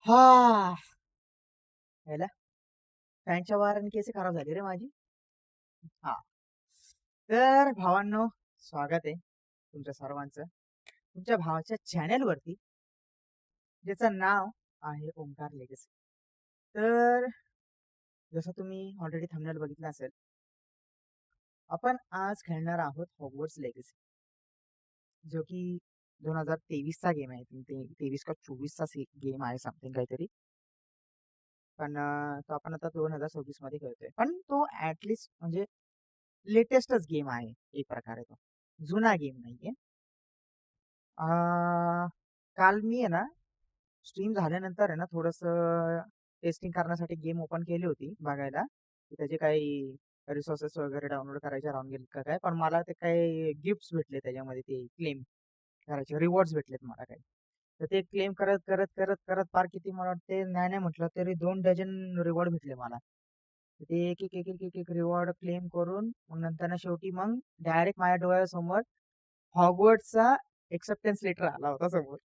हा याला फॅनच्या वाराने केस खराब झाली रे माझी. हा तर भावांनो, स्वागत आहे तुमच्या सर्वांचं तुमच्या भावाच्या चॅनल वरती, ज्याचं नाव आहे ओंकार लेगसी. तर जसं तुम्ही ऑलरेडी थंबनेल बघितलं असेल, आपण आज खेळणार आहोत हॉगवर्ड्स लेगसी, जो की 2023चा गेम आहे. 23 का 24चा गेम आहे, समथिंग काहीतरी. पण तो आपण आता 2026 मध्ये खेळतोय. पण तो ऍटलिस्ट म्हणजे लेटेस्टच गेम आहे एक प्रकारे. तो जुना गेम नाहीये. काल मी आहे ना, स्ट्रीम झाल्यानंतर आहे ना, थोडस टेस्टिंग करण्यासाठी गेम ओपन केली होती बघायला की त्याचे काही रिसोर्सेस वगैरे डाउनलोड करायचे राहून गेले का काय. पण मला ते काही गिफ्ट्स भेटले त्याच्यामध्ये, ते क्लेम करायचे रिवॉर्ड्स भेटलेत मला काही. तर ते क्लेम करत करत करत करत फार किती, मला वाटते नाही म्हटलं तरी 2 डझन रिवॉर्ड भेटले मला. ते एक एक एक एक एक एक रिवॉर्ड क्लेम करून मग नंतर ना शेवटी मग डायरेक्ट माझ्या डोळ्यासमोर हॉगवर्ड्सचा एक्सेप्टन्स लेटर आला होता समोर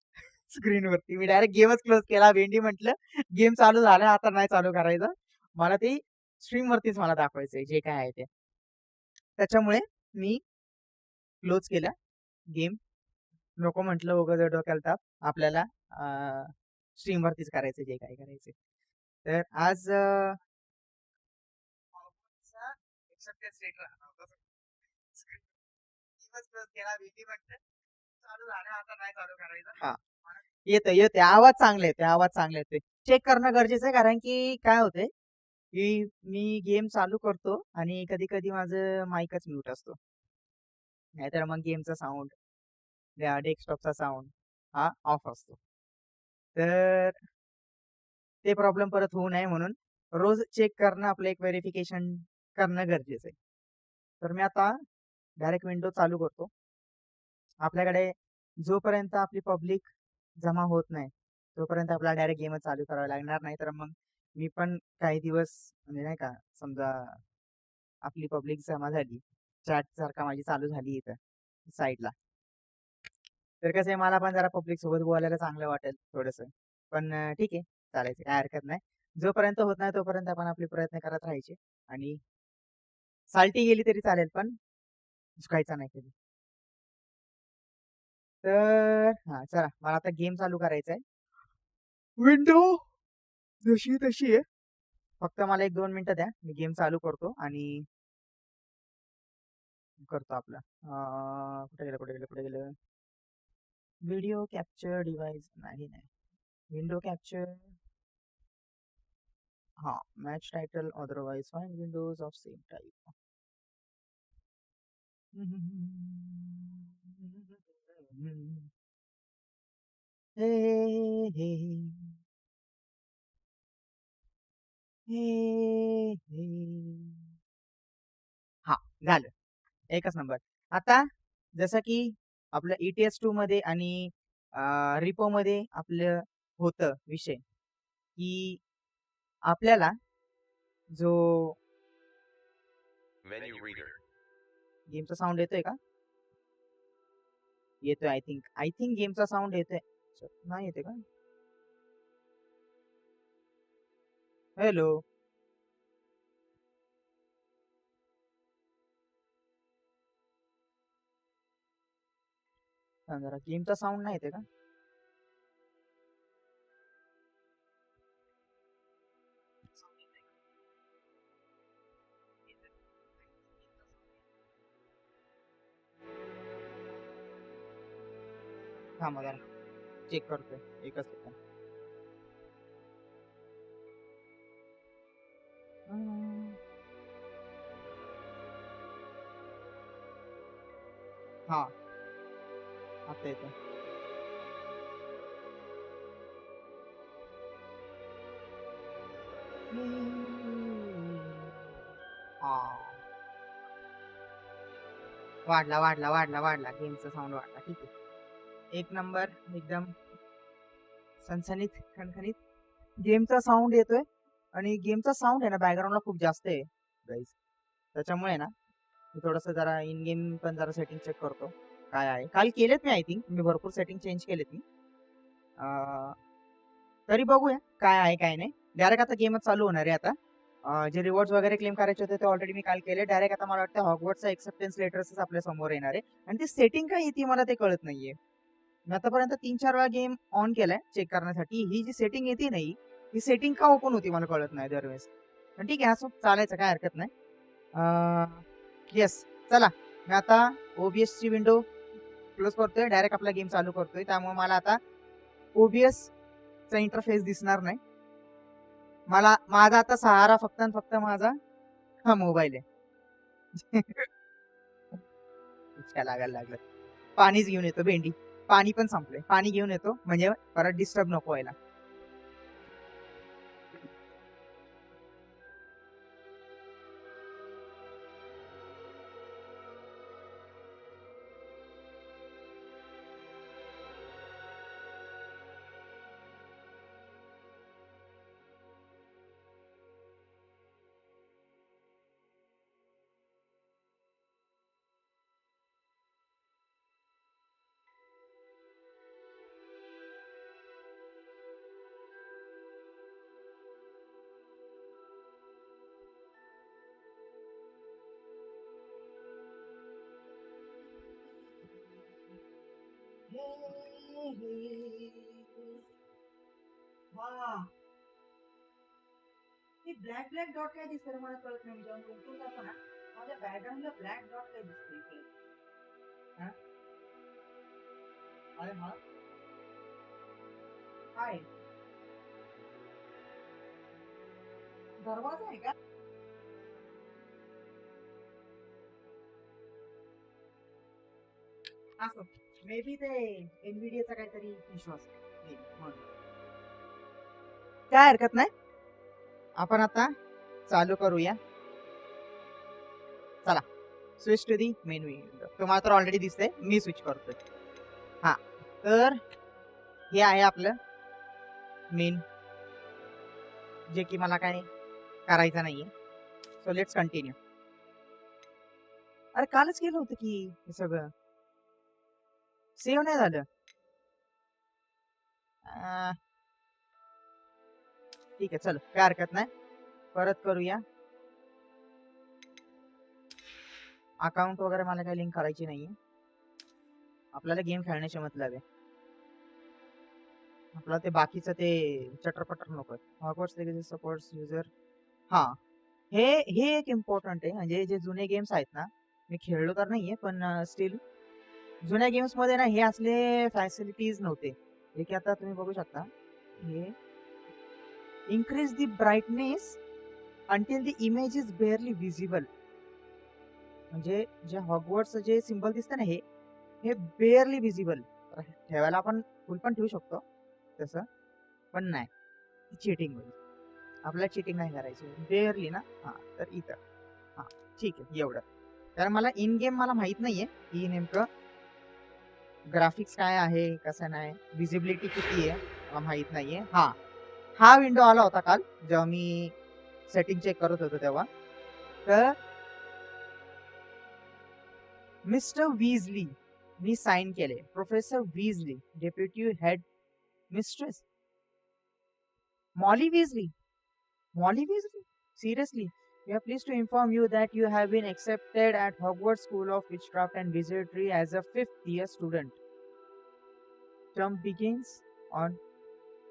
स्क्रीनवरती. मी डायरेक्ट गेमच क्लोज केला. भेंडी म्हटलं गेम चालू झाला, आता नाही चालू करायचं मला, ते स्ट्रीम वरतीच मला दाखवायचंय जे काय आहे ते. त्याच्यामुळे मी क्लोज केला गेम. नको म्हटलं वगैरे डोक्याला ताप, आपल्याला स्ट्रीम वरतीच करायचं जे काय करायचं. तर आज एक्सेप्टन्स लेटर आला होता. चालू झालं, आता नाही चालू करायचं. हा येतोय येतोय आवाज चांगले येते, आवाज चांगले येते. चेक करणं गरजेचं आहे, कारण की काय होतंय की मी गेम चालू करतो आणि कधी कधी माझं माईकच म्यूट असतो, नाहीतर मग गेमचा साऊंड, डेस्कटॉपचा साऊंड हा ऑफ असतो. तर ते प्रॉब्लेम परत होऊ नये म्हणून रोज चेक करणं, आपलं एक व्हेरिफिकेशन करणं गरजेचं आहे. तर मी आता डायरेक्ट विंडो चालू करतो. आपल्याकडे जोपर्यंत आपली पब्लिक जमा होत नाही तोपर्यंत आपल्याला डायरेक्ट गेमच चालू करावं लागणार नाही. तर मग मी पण काही दिवस म्हणजे नाही का, समजा आपली पब्लिक जमा झाली, चॅट सारखा माझी चालू झाली इथं साईडला, तर कसं आहे मला पण जरा पब्लिक सोबत बोलायला चांगलं वाटेल थोडस. पण ठीक आहे, चालायचं, काय हरकत नाही. जोपर्यंत होत नाही तोपर्यंत आपण आपले प्रयत्न करत राहायचे आणि साल्टी गेली तरी चालेल, पण झुकायचा नाही कधी. तर हा चला, मला आता गेम चालू करायचा आहे. विंडो जशी तशी आहे, फक्त मला 1-2 मिनिटं द्या, मी गेम चालू करतो आणि करतो आपला कुठे गेलं कुठे गेलं कुठे गेलं, व्हिडिओ कॅप्चर डिव्हाइस नाही नाही, विंडो कॅप्चर, हा match title otherwise find windows of same type. हे हे हे हे हा झालं, एकच नंबर. आता जसं की आपलं ETS2 मध्ये आणि रिपो मध्ये आपलं होतं विषय, की आपल्याला जो गेमचा साऊंड येतोय का, येतोय आय थिंक गेमचा साऊंड येतोय, नाही येते का, हॅलो जरा गेमचा साऊंड नाही येते का. थांबा जरा चेक करतोय, एकच सेकंड. हा आता येतं. हा वाढला वाढला वाढला वाढला, गेमचा साऊंड वाढला, ठीक आहे, एक नंबर, एकदम सनसनीत खणखणीत गेमचा साऊंड येतोय. आणि गेमचा साऊंड आहे ना बॅकग्राऊंडला खूप जास्त आहे गाईज, त्याच्यामुळे ना मी थोडंसं जरा इन गेम पण जरा सेटिंग चेक करतो काय आहे. काल केलेत मी, आय थिंक मी भरपूर सेटिंग चेंज केलेत मी. तरी बघूया काय आहे काय नाही. डायरेक्ट आता गेमच चालू होणार आहे आता. जे रिवॉर्ड्स वगैरे क्लेम करायचे होते ते ऑलरेडी मी काल केले. डायरेक्ट आता मला वाटतं हॉगवर्ड्सचा एक्सेप्टन्स लेटर्सच आपल्या समोर येणार आहे. आणि ती सेटिंग काय येते मला ते कळत नाहीये. मी आतापर्यंत 3-4 वेळा गेम ऑन केलाय चेक करण्यासाठी. ही जी सेटिंग येते नाही ही सेटिंग का ओपन होती मला कळत नाही दरवेळेस. पण ठीक आहे असं चालायचं काय हरकत नाही. येस चला मी आता OBS ची विंडो क्लोज करतोय. डायरेक्ट आपला गेम चालू करतोय. त्यामुळे मला आता OBS चा इंटरफेस दिसणार नाही. मला माझा आता सहारा फक्त आणि फक्त माझा हा मोबाईल आहे. इतक्या लागायला लागलं. पाणीच घेऊन येतो भेंडी. पाणी पण संपलंय. पाणी घेऊन येतो म्हणजे परत डिस्टर्ब नको व्हायला. ब्लॅक ब्लॅक डॉट काय दिसतं मला कळत नाही. जेव्हा उठून जातो ना माझ्या बॅकग्राऊंडला ब्लॅक डॉट काय दिसतं इकडे. अरे हा काय दरवाजा आहे का? असो मे बी ते एनव्हीडियाचा काहीतरी इश्यू असेल म्हणून. काय हरकत नाही. आपण आता चालू करूया. चला switch to the main window. तुम्हाला तर ऑलरेडी दिसतंय मी स्विच करतोय. हा तर हे आहे आपलं मेन जे की मला काय करायचं नाहीये. So let's continue. अरे कालच केलं होतं की हे सगळं सेव्ह नाही झालं. ठीक आहे चलो काय हरकत नाही. परत करूया. अकाउंट वगैरे मला काही लिंक करायची नाहीये. आपल्याला गेम खेळण्याचे मतलब आहे. आपला ते बाकीचं ते चटरपटर नको. Hogwarts legacy supports user. हा हे हे एक इम्पॉर्टंट आहे. म्हणजे जे जुने गेम्स आहेत ना मी खेळलो तर नाहीये पण स्टील जुन्या गेम्स मध्ये ना हे असले फॅसिलिटीज नव्हते. जे की आता तुम्ही बघू शकता. हे increase the brightness until the image is barely visible. म्हणजे जे हॉगवर्ड्सचं जे सिम्बॉल दिसतं ना हे बेअरली विजिबल ठेवायला आपण फुल पण ठेवू शकतो तसं पण नाही चिटिंग होईल. आपल्याला चिटिंग नाही करायची. बेअरली ना हा तर इथं हा ठीक आहे एवढं. कारण मला इन गेम मला माहित नाहीये की नेमकं ग्राफिक्स काय आहे कसं नाही विजिबिलिटी किती आहे मला माहित नाहीये. हा विंडो आला होता काल जेव्हा मी सेटिंग चेक करत होतो तेव्हा. तर मिस्टर वीजली मी साइन केले. Professor Weasley deputy head mistress Molly Weasley. Seriously, we are pleased to inform you that you have been accepted at Hogwarts School of Witchcraft and Wizardry as a 5th year student. Term begins on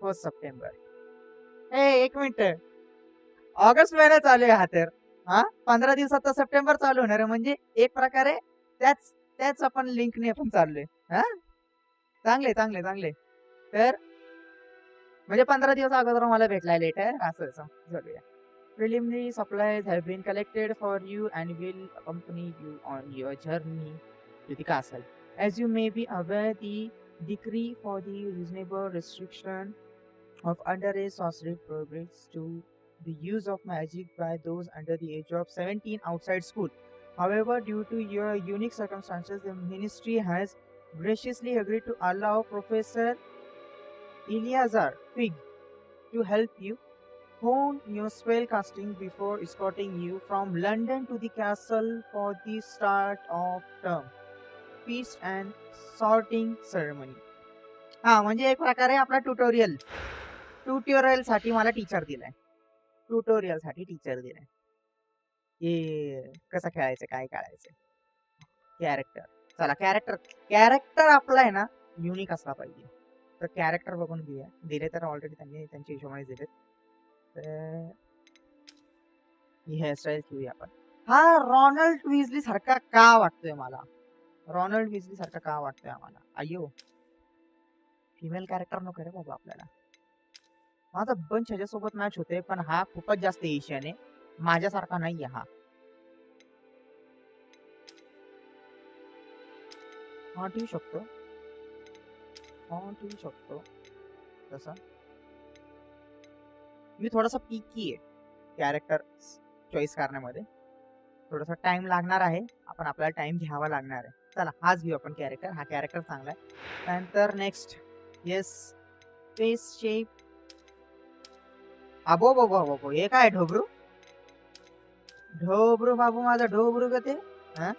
1st September. एक minute. August महिना चालू आहे हा तर. 15 दिवसात तर September चालू होणार आहे. म्हणजे एक प्रकारे त्याच आपण लिंकने आपण चाललोय. चांगले तर म्हणजे 15 दिवस अगोदर मला भेटलाय लेटर असं समजूया. Preliminary supplies have been collected for you and will accompany you on your journey to the castle. As you may be aware, the decree for the reasonable restriction of underage sorcery prohibits to the use of magic by those under the age of 17 outside school. However, due to your unique circumstances, the ministry has graciously agreed to allow Professor Eleazar Fig to help you hone your spell casting before escorting you from London to the castle for the start of term feast and sorting ceremony. म्हणजे एक प्रकारे आपला tutorial tutorial साठी मला teacher दिलाय. Tutorial साठी teacher दिलाय की कसं खेळायचं, काय करायचं. कॅरेक्टर, चला कॅरेक्टर आपला आहे ना युनिक असला पाहिजे. तर कॅरेक्टर बघून घेऊया. दिले तर ऑलरेडी त्यांनी त्यांच्या हिशोबाने दिलेत. तर ही हेअरस्टाईल घेऊया आपण. हा रॉनल्ड विजली सारखा का वाटतोय मला? रॉनल्ड विजली सारखा का वाटतोय आम्हाला? अय्यो, फिमेल कॅरेक्टर नको रे बाबा आपल्याला. माझा बंच ह्याच्यासोबत मॅच होते, पण हा खूपच जास्त एशियन आहे, माझ्यासारखा नाहीये हा. हा ठेवू शकतो, हा ठेवू शकतो तसा. मी थोडासा पिकी आहे कॅरेक्टर चॉईस करण्यामध्ये. थोडासा टाइम लागणार आहे, आपण आपल्याला टाइम घ्यावा लागणार आहे. चला हाच घेऊ आपण कॅरेक्टर. हा कॅरेक्टर चांगला आहे. त्यानंतर नेक्स्ट, येस, फेस शेप. अबो बो बो बो, हे काय ढोबरू? ढोबरू बाबू माझा ढोबरू का ते? हा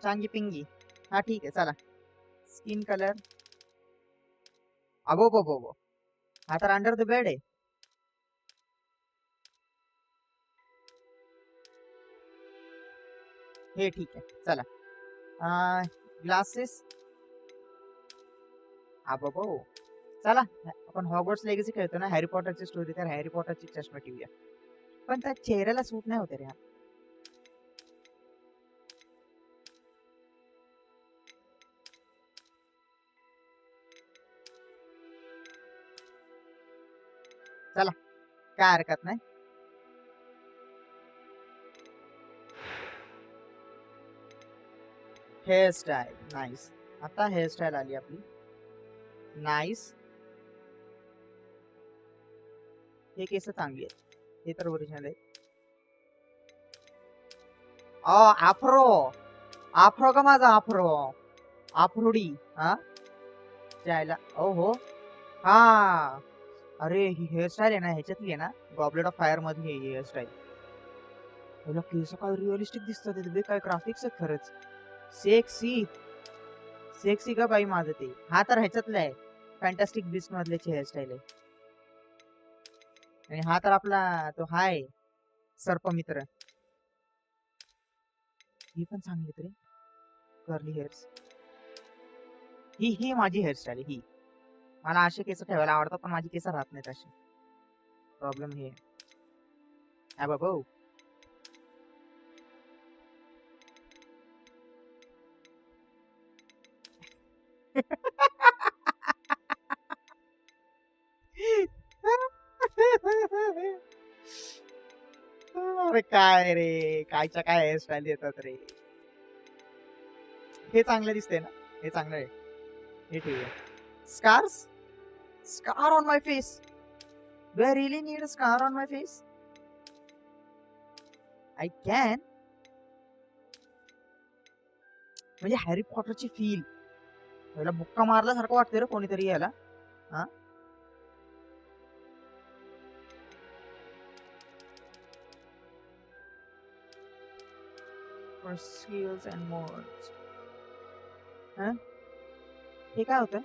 चांगी पिंगी. हा ठीक आहे चला. स्किन कलर, अबो बो बो बो, हा तर अंडर द बेड आहे. हे ठीक आहे चला. ग्लासेस, अबो, चला आपण हॉगवर्ड्स लेगसी खेळतो ना, हॅरी पॉटरची स्टोरी, तर हॅरी पॉटरची चष्मा ठेवूया. पण त्या चेहऱ्याला सूट नाही होते रे. चला काय हरकत नाही. Hairstyle nice. आता हेअरस्टाईल आली आपली, नाईस. हे केस चांगली आहेत, हे तर ओरिजिनल आहे. आफ्रो, आफ्रो का माझा आफ्रो, आफ्रोडी. हा जायला ओ हो. हा अरे ही हेअरस्टाईल आहे ना, ह्याच्यातली आहे ना, गॉबलेट ऑफ फायर मधली ही हेअरस्टाईल. तुला केस काय रिअलिस्टिक दिसतात ते, काय ग्राफिक्स आहेत खरंच. सेक्सी, सेक्सी का बाई माझं ते. हा तर ह्याच्यातलं आहे, फॅन्टॅस्टिक बिस्ट मधल्याची हेअरस्टाईल आहे. आणि हा तर आपला तो हाय सर्पमित्र. ही पण चांगली तरी कर्ली हेअर्स. ही माझी हेअरस्टाईल आहे ही. मला असे केस ठेवायला आवडतात, पण माझी केस राहत नाहीत अशी. प्रॉब्लेम हे बाबा. अरे काय रे, कायच्या काय हेअरस्टाईल येतात रे. हे चांगलं दिसतंय ना, हे चांगलं आहे. हे ठेवूया. Scars, scar on my face. Do I really need a scar on my face? I can. म्हणजे हॅरी पॉटरची फील, याला बुक्का मारल्यासारखं वाटतं रे कोणीतरी याला. हा for skills and mods. हे काय होतं?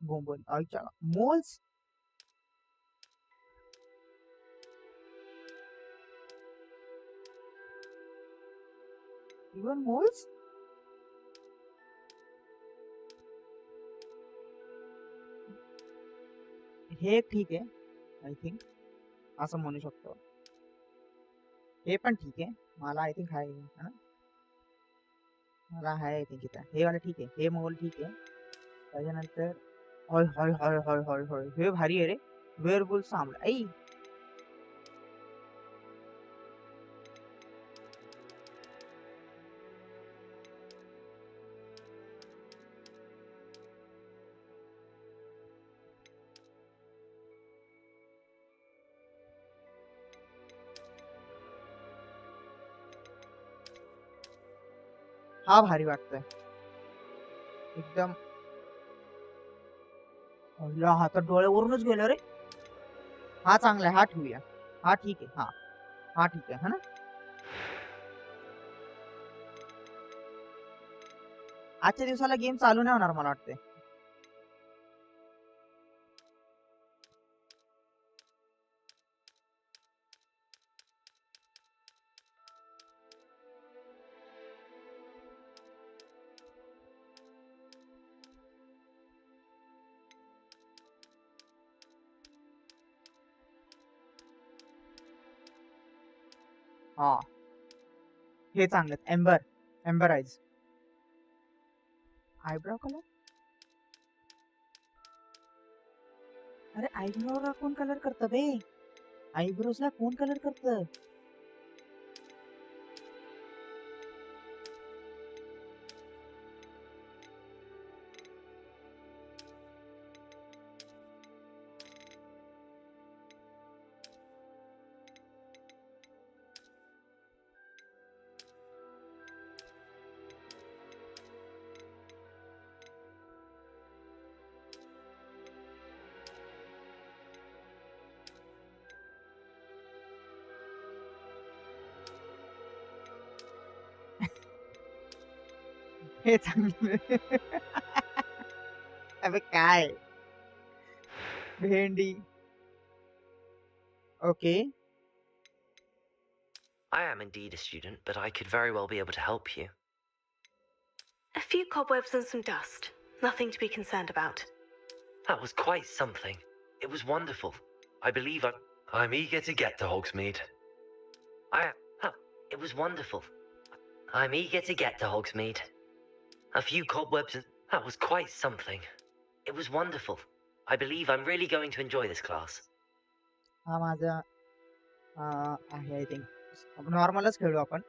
बोंबल आईच्या मोल्स. Even moles. हे ठीक आहे, आय थिंक असं म्हणू शकतो. हे पण ठीक आहे, मला आय थिंक हाय ना, मला हाय आय थिंक इथं. हे वाला ठीक आहे, हे मोल ठीक आहे. त्याच्यानंतर होय होय होय होय होय होय, हे भारी आहे रे. वेअरवुल्फ सांबळ आई. हा भारी वाटतोय एकदम. हा तर डोळ्यावरूनच गेलो रे. हा चांगला आहे, हा ठेवूया. हा ठीक आहे. हा ठीक आहे. हा ना, आजच्या दिवसाला गेम चालू नाही होणार मला वाटते. हा हे चांगले. Amber eyes. Eyebrow colour. अरे आयब्रोला कोण कलर करतं बे? आयब्रोजला कोण कलर करतं? हे चांगलं. अबे काय भेंडी. Okay. I am indeed a student, but I could very well be able to help you. A few cobwebs and some dust. Nothing to be concerned about. That was quite something. It was wonderful. I believe I'm eager to get to Hogsmeade. It was wonderful. I'm eager to get to Hogsmeade. A few cobwebs and that was quite something. It was wonderful. I believe I'm really going to enjoy this class. हा माझा आहे. I think नॉर्मलच खेळू आपण.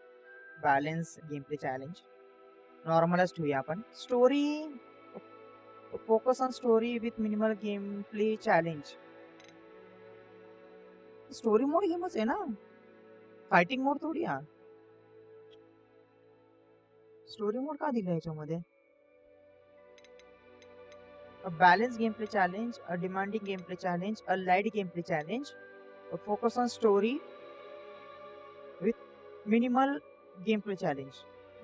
Balance game play challenge नॉर्मलच ठेवूया आपण. Story focus on story with minimal game play challenge. Story mode गेमच आहे ना, फायटिंग मोड थोडी. हा स्टोरी मोड का दिला याच्यामध्ये? A balanced gameplay challenge, a demanding gameplay challenge, a light gameplay challenge, a focus on story with minimal gameplay challenge.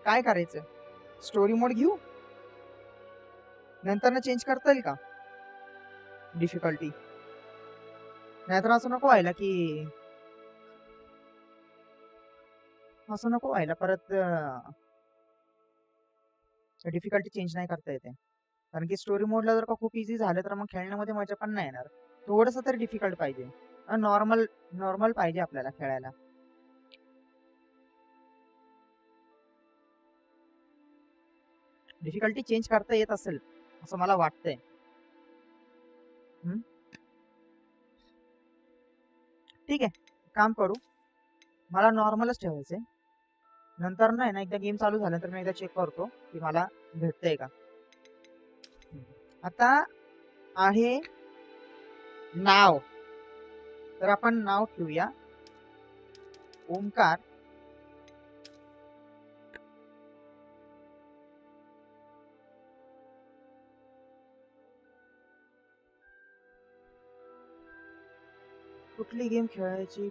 काय करायचं? स्टोरी मोड घेऊ, नंतर ना चेंज करता येईल का डिफिकल्टी? नाहीतर असं नको व्हायला की परत डिफिकल्टी चेंज नाही करता येते. कारण की स्टोरी मोडला जर का खूप इझी झालं तर मग खेळण्यामध्ये मजा पण नाही येणार. थोडस तरी डिफिकल्ट पाहिजे. नॉर्मल पाहिजे आपल्याला खेळायला. डिफिकल्टी चेंज करता येत असेल असं मला वाटतंय. ठीक आहे, काम करू. मला नॉर्मलच ठेवायचंय. नंतर नाही ना, एकदा गेम चालू झाल्यानंतर मी एकदा चेक करतो की मला भेटतंय का. आता आहे नाव, तर आपण नाव ठेवूया ओमकार. कुठली गेम खेळायची?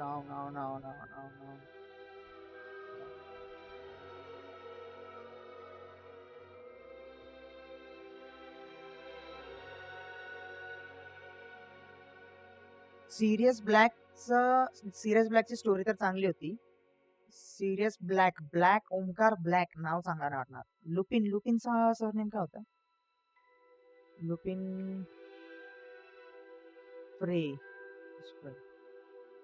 नाव. सिरियस ब्लॅकची स्टोरी तर चांगली होती. सिरियस ब्लॅक ओमकार ब्लॅक नाव सांगा ना वाटणार. लुपिनचा सरनेम काय होता? लुपिन फ्रे.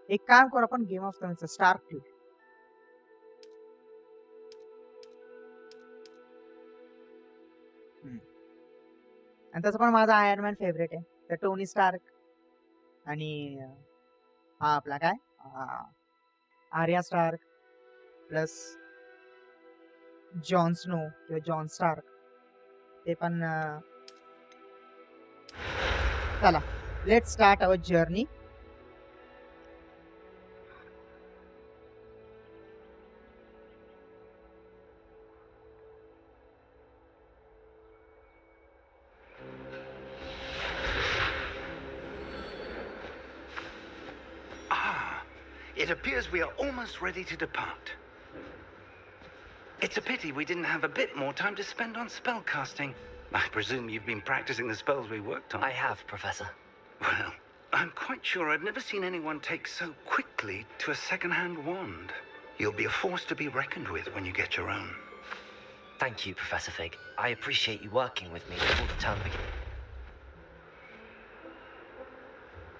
एक काम करू आपण, गेम ऑफ थ्रोन्सचा स्टार्क ठेवू. आणि तसं पण माझा आयर्न मॅन फेवरेट आहे, तर टोनी स्टार्क. आणि हा आपला काय Arya Stark plus Jon Snow किंवा जॉन स्टार्क, ते पण. चला, let's start our journey. It appears we are almost ready to depart. It's a pity we didn't have a bit more time to spend on spellcasting. I presume you've been practicing the spells we worked on. I have, Professor. Well, I'm quite sure I've never seen anyone take so quickly to a second-hand wand. You'll be a force to be reckoned with when you get your own. Thank you, Professor Fig. I appreciate you working with me before the term begins.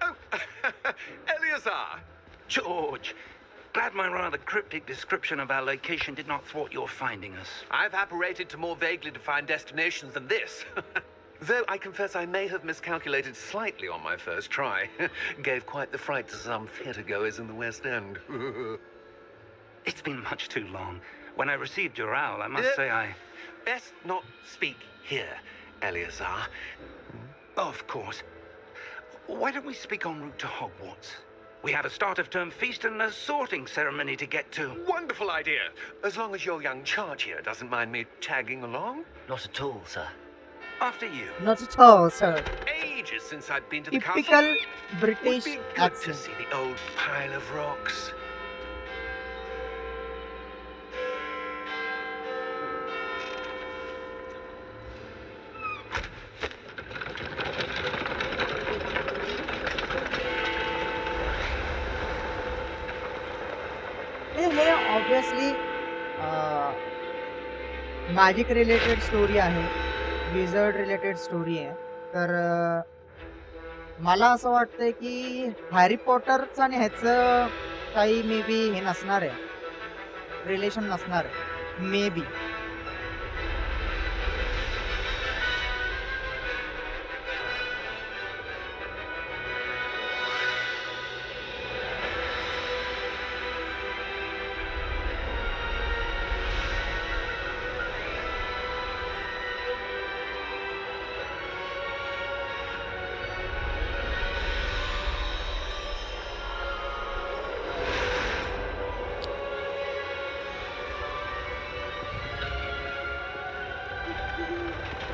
Oh, Eleazar! George, glad my rather cryptic description of our location did not thwart your finding us. I've apparated to more vaguely defined destinations than this. Though I confess I may have miscalculated slightly on my first try. Gave quite the fright to some theatre-goers in the West End. It's been much too long. When I received your owl, I must say I... Best not speak here, Eleazar. Of course. Why don't we speak en route to Hogwarts? We have a start-of-term feast and a sorting ceremony to get to. Wonderful idea! As long as your young charge here doesn't mind me tagging along. Not at all, sir. After you. Not at all, sir. Ages since I'd been to the castle. Typical Would British be good to accent. see the old pile of rocks. हे obviously magic related story आहे, wizard related story आहे. तर मला असं वाटतंय की Harry पॉटरचं आणि ह्याचं काही मे बी हे नसणार आहे, रिलेशन नसणार आहे may be.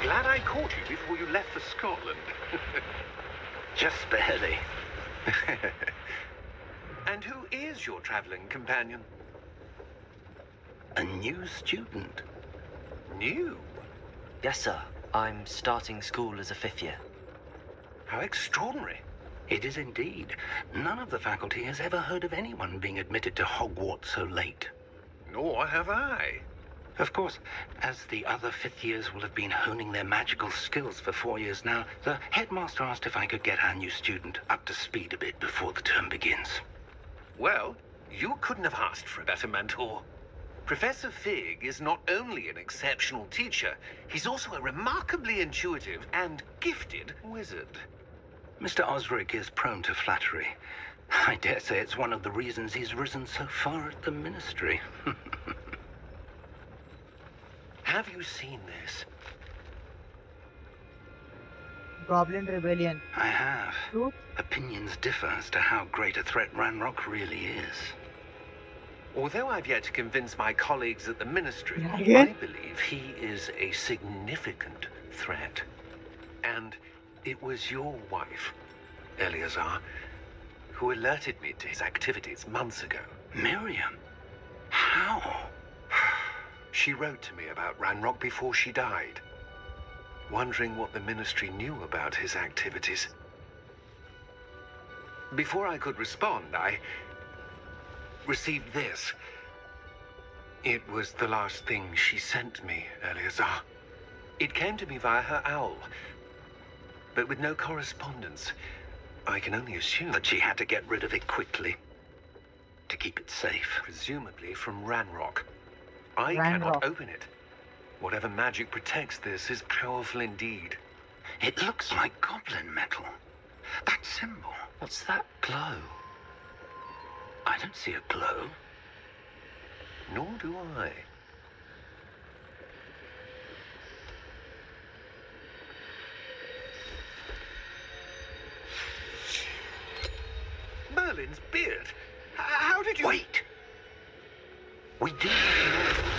Glad I caught you before you left for Scotland. Just barely. And who is your traveling companion? A new student. New? Yes, sir. I'm starting school as a 5th year. How extraordinary. It is indeed. None of the faculty has ever heard of anyone being admitted to Hogwarts so late. Nor have I. Of course, as the other 5th years will have been honing their magical skills for 4 years now, the headmaster asked if I could get our new student up to speed a bit before the term begins. Well, you couldn't have asked for a better mentor. Professor Fig is not only an exceptional teacher, he's also a remarkably intuitive and gifted wizard. Mr. Osric is prone to flattery. I dare say it's one of the reasons he's risen so far at the ministry. Have you seen this? Goblin Rebellion. I have. Truth? Opinions differ as to how great a threat Ranrock really is. Although I've yet to convince my colleagues at the ministry, Again? I believe he is a significant threat. And it was your wife, Eleazar, who alerted me to his activities months ago. Miriam? How? She wrote to me about Ranrock before she died, wondering what the ministry knew about his activities. Before I could respond, I received this. It was the last thing she sent me, Eleazar. It came to me via her owl, but with no correspondence. I can only assume That she had to get rid of it quickly to keep it safe. presumably from Ranrock. I Ranrock. cannot open it. Whatever magic protects this is powerful indeed. It looks like goblin metal. That symbol. What's that glow? I don't see a glow. Nor do I. Merlin's beard. How did you... Wait! We did not know.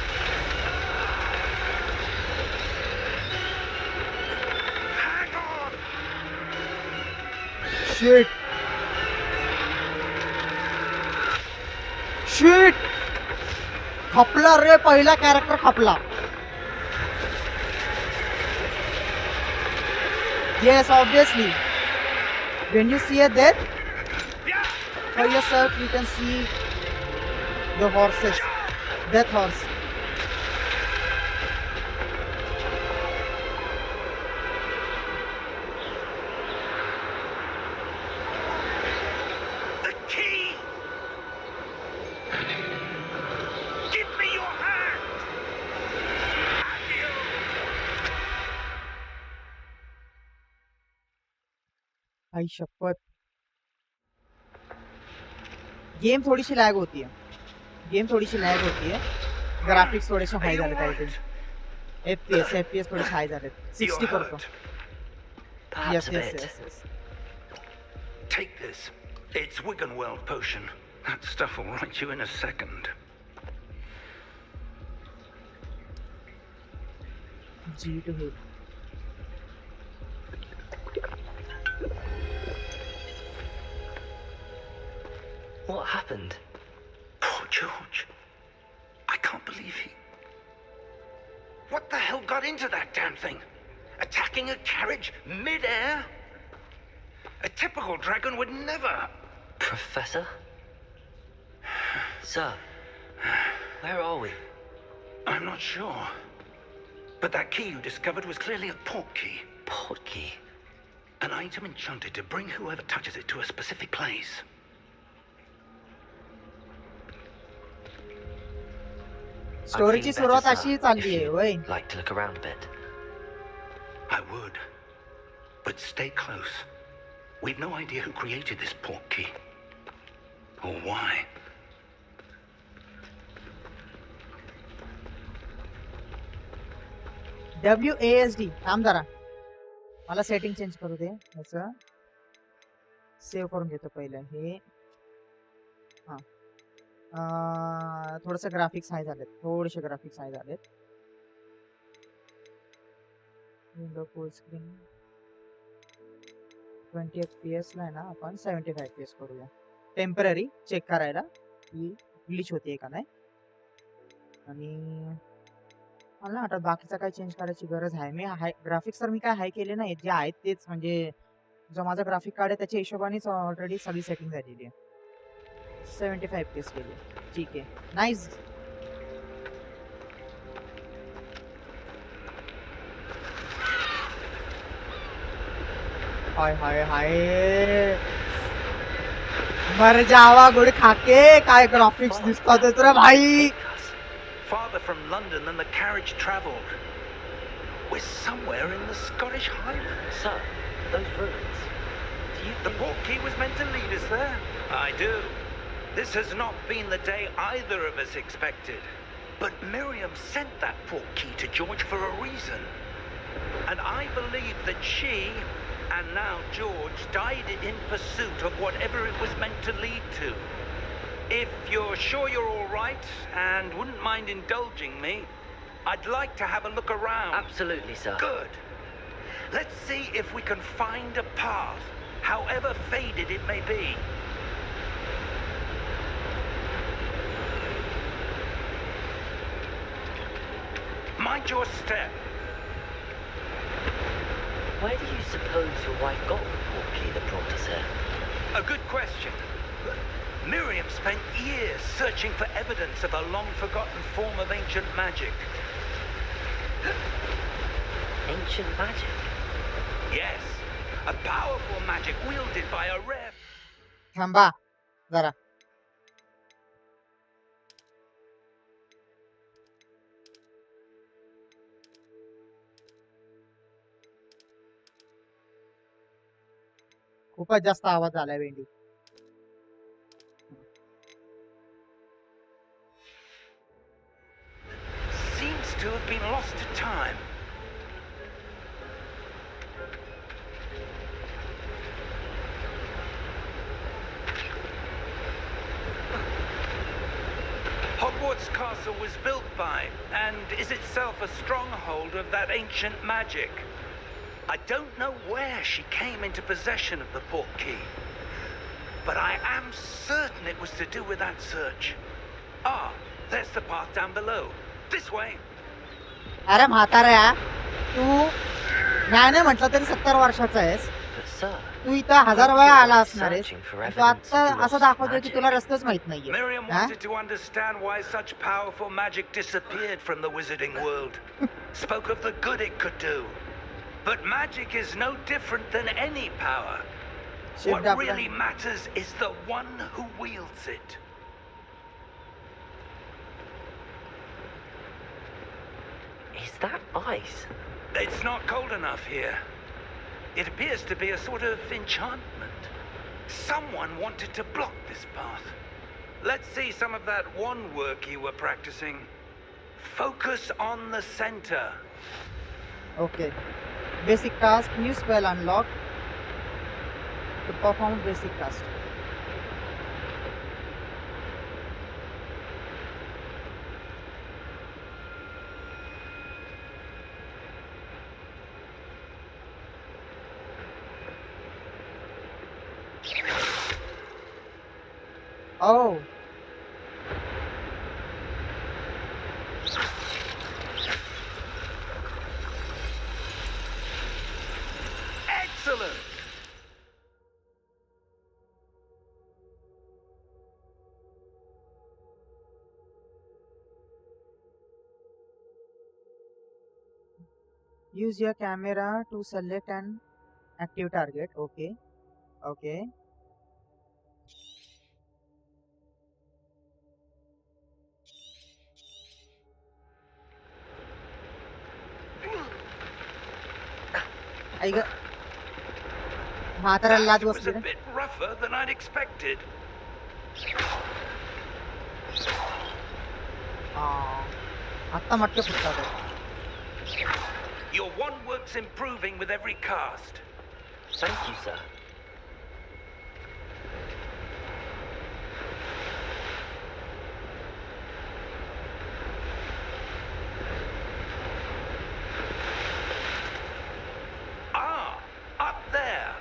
Hang on! Shit. Shit खपला रे पहिला character खपला yes obviously when you see a death for yourself you can see the horses death horse The key! Give me your hand! आई शपथ game थोडीशी lag होतीये graphics थोडेसे हाय झाले काहीतरी एफपीएस थोडेसे हाय झालेत 60 करतो Perhaps a bit. yes. Take this. It's Wiggenweld potion. That stuff will right you in a second. G to hit. What happened? Poor George. I can't believe he... What the hell got into that damn thing? Attacking a carriage mid-air? A typical dragon would never... Professor? Sir, where are we? I'm not sure. But that key you discovered was clearly a port key. Port key? An item enchanted to bring whoever touches it to a specific place. स्टोरीची सुरुवात अशी चालली आहे वय Like to look around a bit. I would. But stay close. We've no idea who created this port key. Or why. WASD थांब जरा मला setting change करू दे याचं सेव्ह करून घेतो पहिलं हे हा थोडस ग्राफिक्स हाय झालेत विंडो फुल स्क्रीन 20 fps ला आहे ना आपण 75 fps करूया टेम्पररी चेक करायला की ग्लिच होते का नाही आणि मला आता बाकीचा काय चेंज करायची गरज आहे मी ग्राफिक्स तर मी काय हाय केले नाही जे आहेत तेच म्हणजे जो माझा ग्राफिक कार्ड आहे त्याच्या हिशोबानेच ऑलरेडी सगळी सेटिंग झालेली आहे 75 fps केली ठीक आहे नाईस हाय हाय हाय मर जावा गुड खाके काय ग्राफिक्स दिसतात रे भाई Farther from London than the carriage travelled. We're somewhere in the Scottish Highlands. Sir, those ruins. Do you The think... port key was meant to lead us there. I do. This has not been the day either of us expected. But Miriam sent that port key to George for a reason. And I believe that she, and now George, died in pursuit of whatever it was meant to lead to. If you're sure you're all right and wouldn't mind indulging me, I'd like to have a look around. Absolutely, sir. Good. Let's see if we can find a path, however faded it may be. Mind your step. Where do you suppose your wife got the port key that brought us here? A good question. Miriam spent years searching for evidence of a long-forgotten form of ancient magic. Ancient magic? Yes, a powerful magic wielded by a rare... थांबा जरा खूपच जास्त आवाज आलाय Wendy seems to have been lost to time. Hogwarts Castle was built by, and is itself a stronghold of that ancient magic. I don't know where she came into possession of the port key, but I am certain it was to do with that search. There's the path down below. This way. अरे म्हाताऱ्या, तू नाही म्हटलं तरी 70 वर्षाचा आहेस. But sir, तू इथं 1000 वेळा आला असणार आहेस. searching for तू evidence आता of असं lost दाखवतोय की magic. तुला रस्ताच माहित नाहीये. Miriam हा? wanted to understand why such powerful magic disappeared from the wizarding world. Spoke of the good it could do. But magic is no different than any power. Shift What up really then. matters is the one who wields it. Is that ice? It's not cold enough here. It appears to be a sort of enchantment. Someone wanted to block this path. Let's see some of that wand work you were practicing. Focus on the center. Okay. Basic cast, new spell unlocked. To perform basic cast. Oh. Excellent! Use your camera to select an active target. Okay. Okay. ऐक म्हाताऱ्याला लाज That was बसली a रे. bit rougher than I'd expected. आत्ता मटके फुटतात. Your wand work's improving with every cast. Thank you, sir. Ah, up there.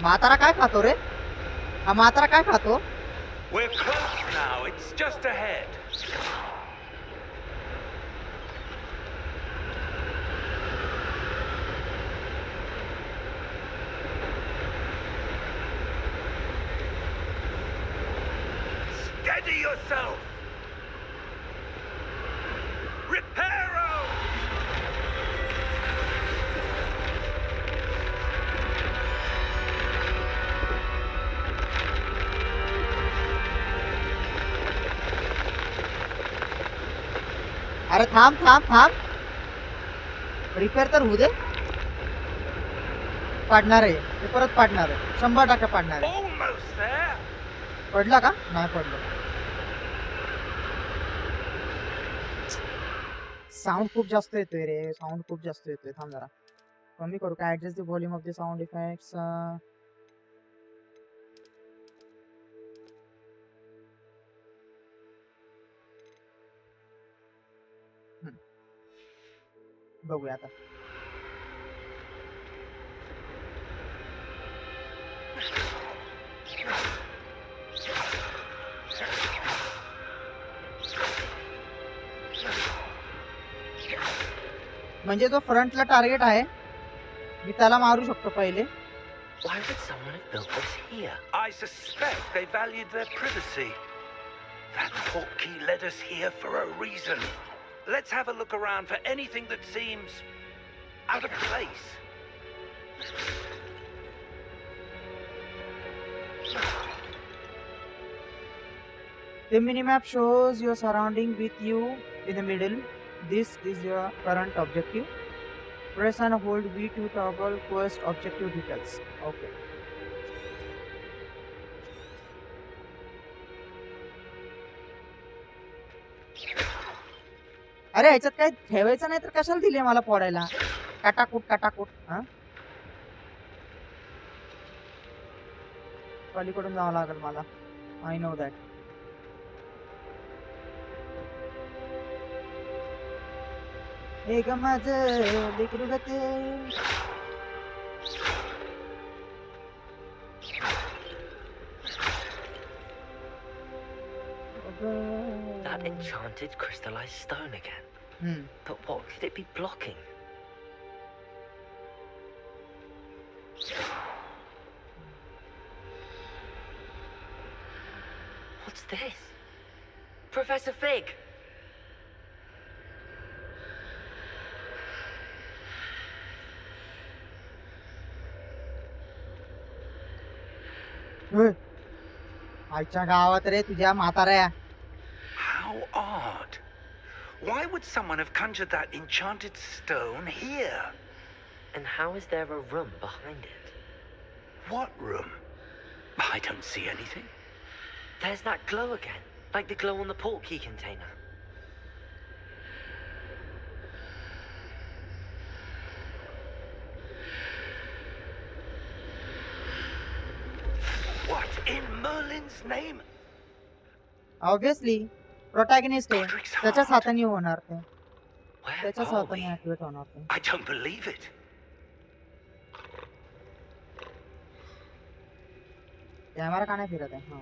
म्हातारा काय खातो रे? हा म्हातारा काय खातो? We're close now. It's just ahead. Steady yourself. Reparo! अरे थांब थांब थांब. रिपेअर तर होऊ दे. पाडणार आहे ते, परत पाडणार आहे. 100% पाडणार आहे. Almost there. पडला का? नाही पडलं. साऊंड खूप जास्त येतोय रे. साऊंड खूप जास्त येतोय. थांब जरा कमी करू का? Adjust the volume of the sound effects. बघूया आता. म्हणजे जो फ्रंटला टार्गेट आहे मी त्याला मारू शकतो पहिले. Why would someone have built this here? I suspect they valued their privacy. That portkey led us here for a reason. Let's have a look around for anything that seems out of place. The minimap shows your surrounding with you in the middle. This is your current objective. Press and hold V to toggle quest objective details. Okay. अरे ह्याच्यात काय ठेवायचं नाही तर कशाला दिले मला फोडायला? काटाकूट काटाकूट. हा पलीकडून जावं लागेल मला. I know that. हे ग माझं लेकरू ग ते. That enchanted crystallized stone again. But what could it be blocking? What's this? Professor Fig! आईच्या गावात रे तुझ्या म्हाताऱ्या. How odd. Why would someone have conjured that enchanted stone here? And how is there a room behind it? What room? I don't see anything. There's that glow again, like the glow on the portkey container. What in Merlin's name? Obviously protagonist आहे, त्याच्याच हाताने होणार ते, Where त्याच्याच are हाताने we? Activate होणार ते. I don't believe it. Camera का नाही फिरत आहे? हा.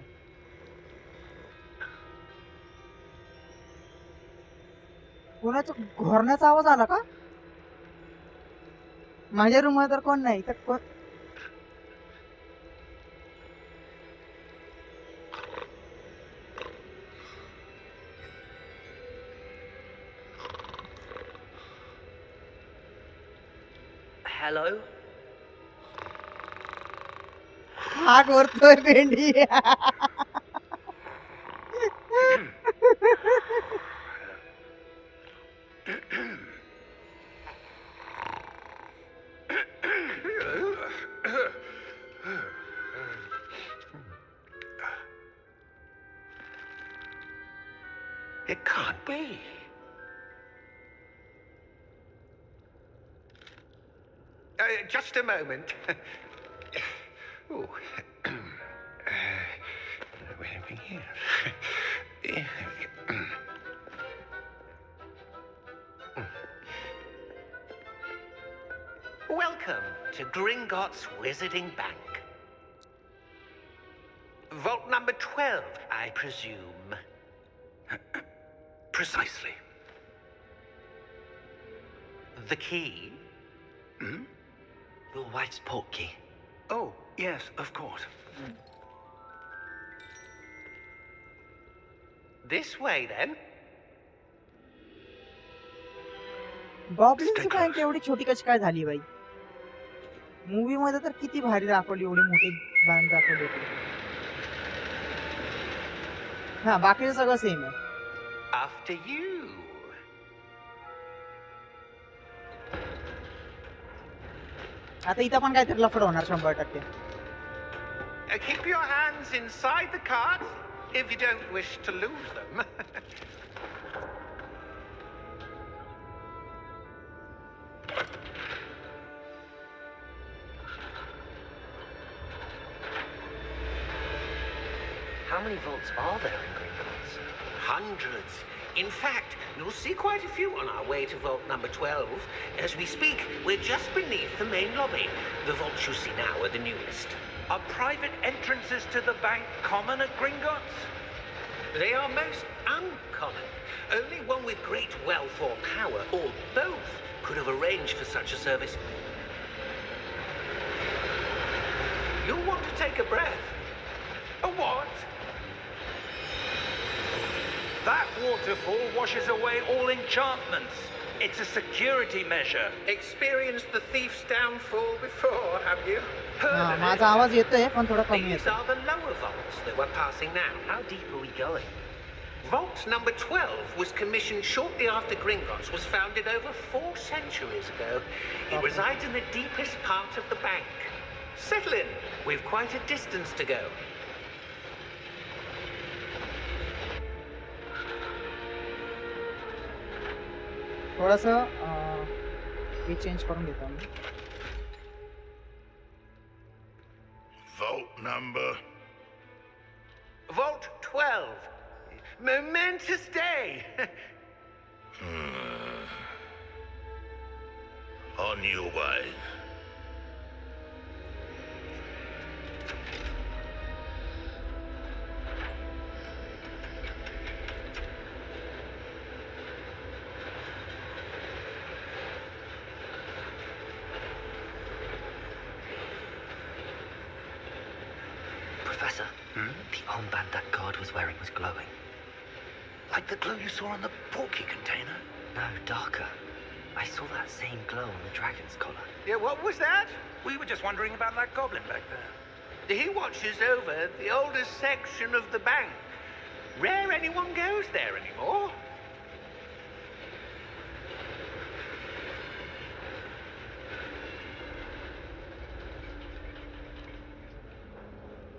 कोणाचा घोरण्याचा आवाज आला का? माझ्या रूम मध्ये तर कोण नाही तर कोण. Hello? हा करतोय भेंडी. It can't be. Just a moment. Oh. Where are we here? Welcome to Gringotts Wizarding Bank. Vault number 12, I presume. Precisely. The key? Hmm? Your wife's portkey. Oh, yes, of course. This way, then. Goblins bank एवढी छोटी कशी काय झाली by? Movie मध्ये तर किती भारी दाखवली, एवढी मोठी बँक दाखवली होती. हा, बाकीचं सगळं सेम आहे. After you. आता इथं पण काहीतरी लफड होणार 100%. Keep your hands inside the cart if you don't wish to lose them. How many vaults are there in Gringotts? Hundreds. In fact, you'll see quite a few on our way to vault number 12. As we speak, we're just beneath the main lobby. The vaults you see now are the newest. Are private entrances to the bank common at Gringotts? They are most uncommon. Only one with great wealth or power, or both, could have arranged for such a service. You'll want to take a breath. A what? That waterfall washes away all enchantments. It's a security measure. Experienced the thief's downfall before, have you? हा, माझा आवाज येतोय पण थोडा कमी These येतो. are the lower vaults that we're passing now. How deep are we going? Vault number 12 was commissioned shortly after Gringotts was founded over 4 centuries ago. It resides in the deepest part of the bank. Settle in. We've quite a distance to go. थोडस हे change करून घेतो मी. Vault number. Vault 12. Momentous day. On your way. Professor, the armband that guard was wearing was glowing. Like the glow you saw on the portkey container? No, darker. I saw that same glow on the dragon's collar. Yeah, what was that? We were just wondering about that goblin back there. He watches over the oldest section of the bank. Rare anyone goes there anymore.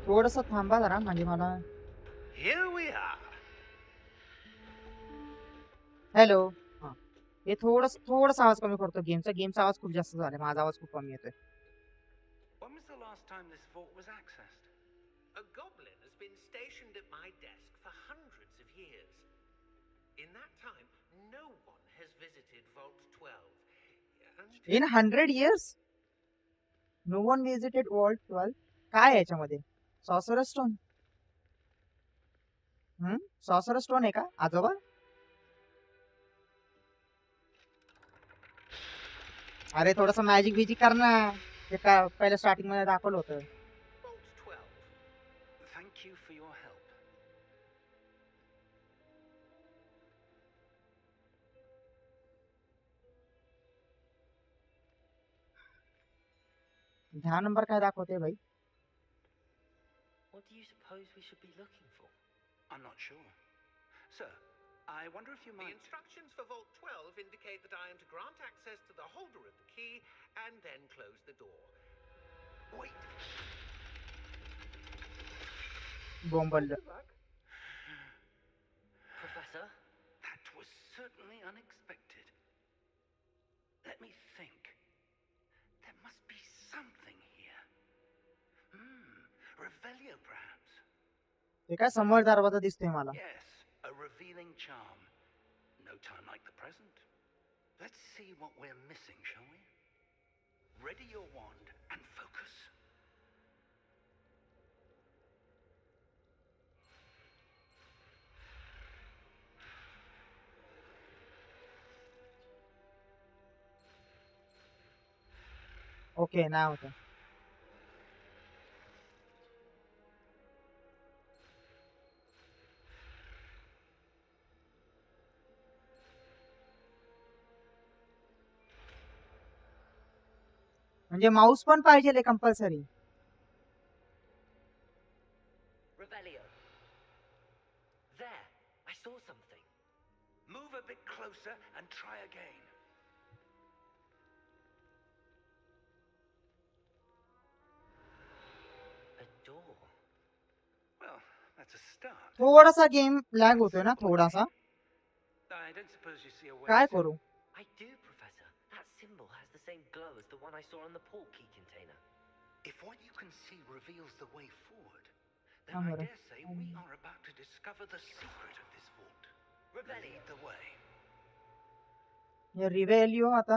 थोडस थांबा जरा म्हणजे मला. Here we are. Hello. हा, हे थोडस आवाज कमी करतो. गेमचा आवाज खूप जास्त झाला. माझा आवाज खूप कमी येतोय. When was the last time this vault was accessed? A goblin has been stationed at my desk for hundreds of years. In that time, no one has visited Vault 12. And in 100 years no one visited vault 12. काय आहे याच्यामध्ये? Sorcerer stone. Sorcerer stone आहे का आजोबा? अरे थोडस magic बिजिक कर ना. ते का पहिलं स्टार्टिंग मध्ये दाखवलं होतं. Vault 12. Thank you for your help. ह्या नंबर काय दाखवते भाई? What do you suppose we should be looking for? I'm not sure. Sir, I wonder if you The might... instructions for Vault 12 indicate that I am to grant access to the holder of the key and then close the door. Wait. बोंबल. Professor? That was certainly unexpected. Let me think. There must be something here. Revelio, perhaps. ते काय समोर दरवाजा दिसतोय मला. Yes, a revealing charm. No time like the present. Let's see what we're missing, shall we? Ready your wand and focus. Okay नाही होत. म्हणजे Mouse पण पाहिजे compulsory. Revelio. There, I saw something. Move a bit closer and try again. A door. Well, that's a start. थोडासा game lag होतोय ना थोडासा. I don't suppose you see a way काय to... करू? I do, Professor. That symbol has the same glow as the one I saw on the portkey container. If what you can see reveals the way forward, then I'm I gonna- dare say we are about to discover the secret of this vault. Revelio. Lead the way. हे रिवेलिओ आता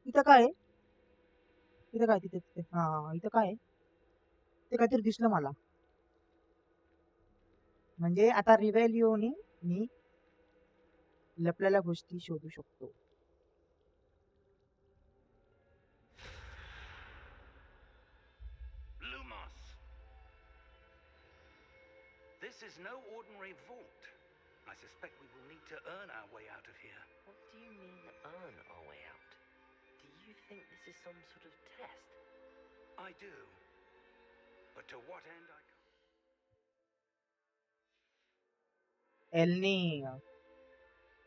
इथं काय आहे? इथं काय तिथे तिथे हा इथं काय आहे? ते काहीतरी दिसलं मला. म्हणजे आता रिवेलिओने मी लपलेल्या गोष्टी शोधू शकतो. Lumos. This is no ordinary vault. I suspect we will need to earn our way out of here. What do you mean, earn our way out? Do you think this is some sort of test? I do. But to what end I can't. Elaine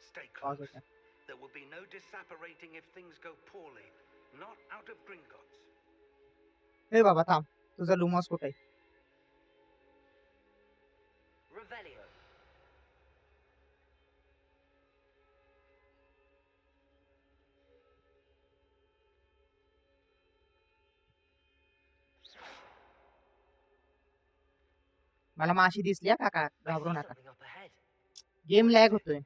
Stay आवाज close. होता. There will be no disapparating if things go poorly. Not out of Gringotts. हे बाबा थांब. तुझा लुमॉस कुठे आहे? Revelio. मला माशी दिसली हा काका. I घाबरू see नका. something up ahead, game lag होतोय.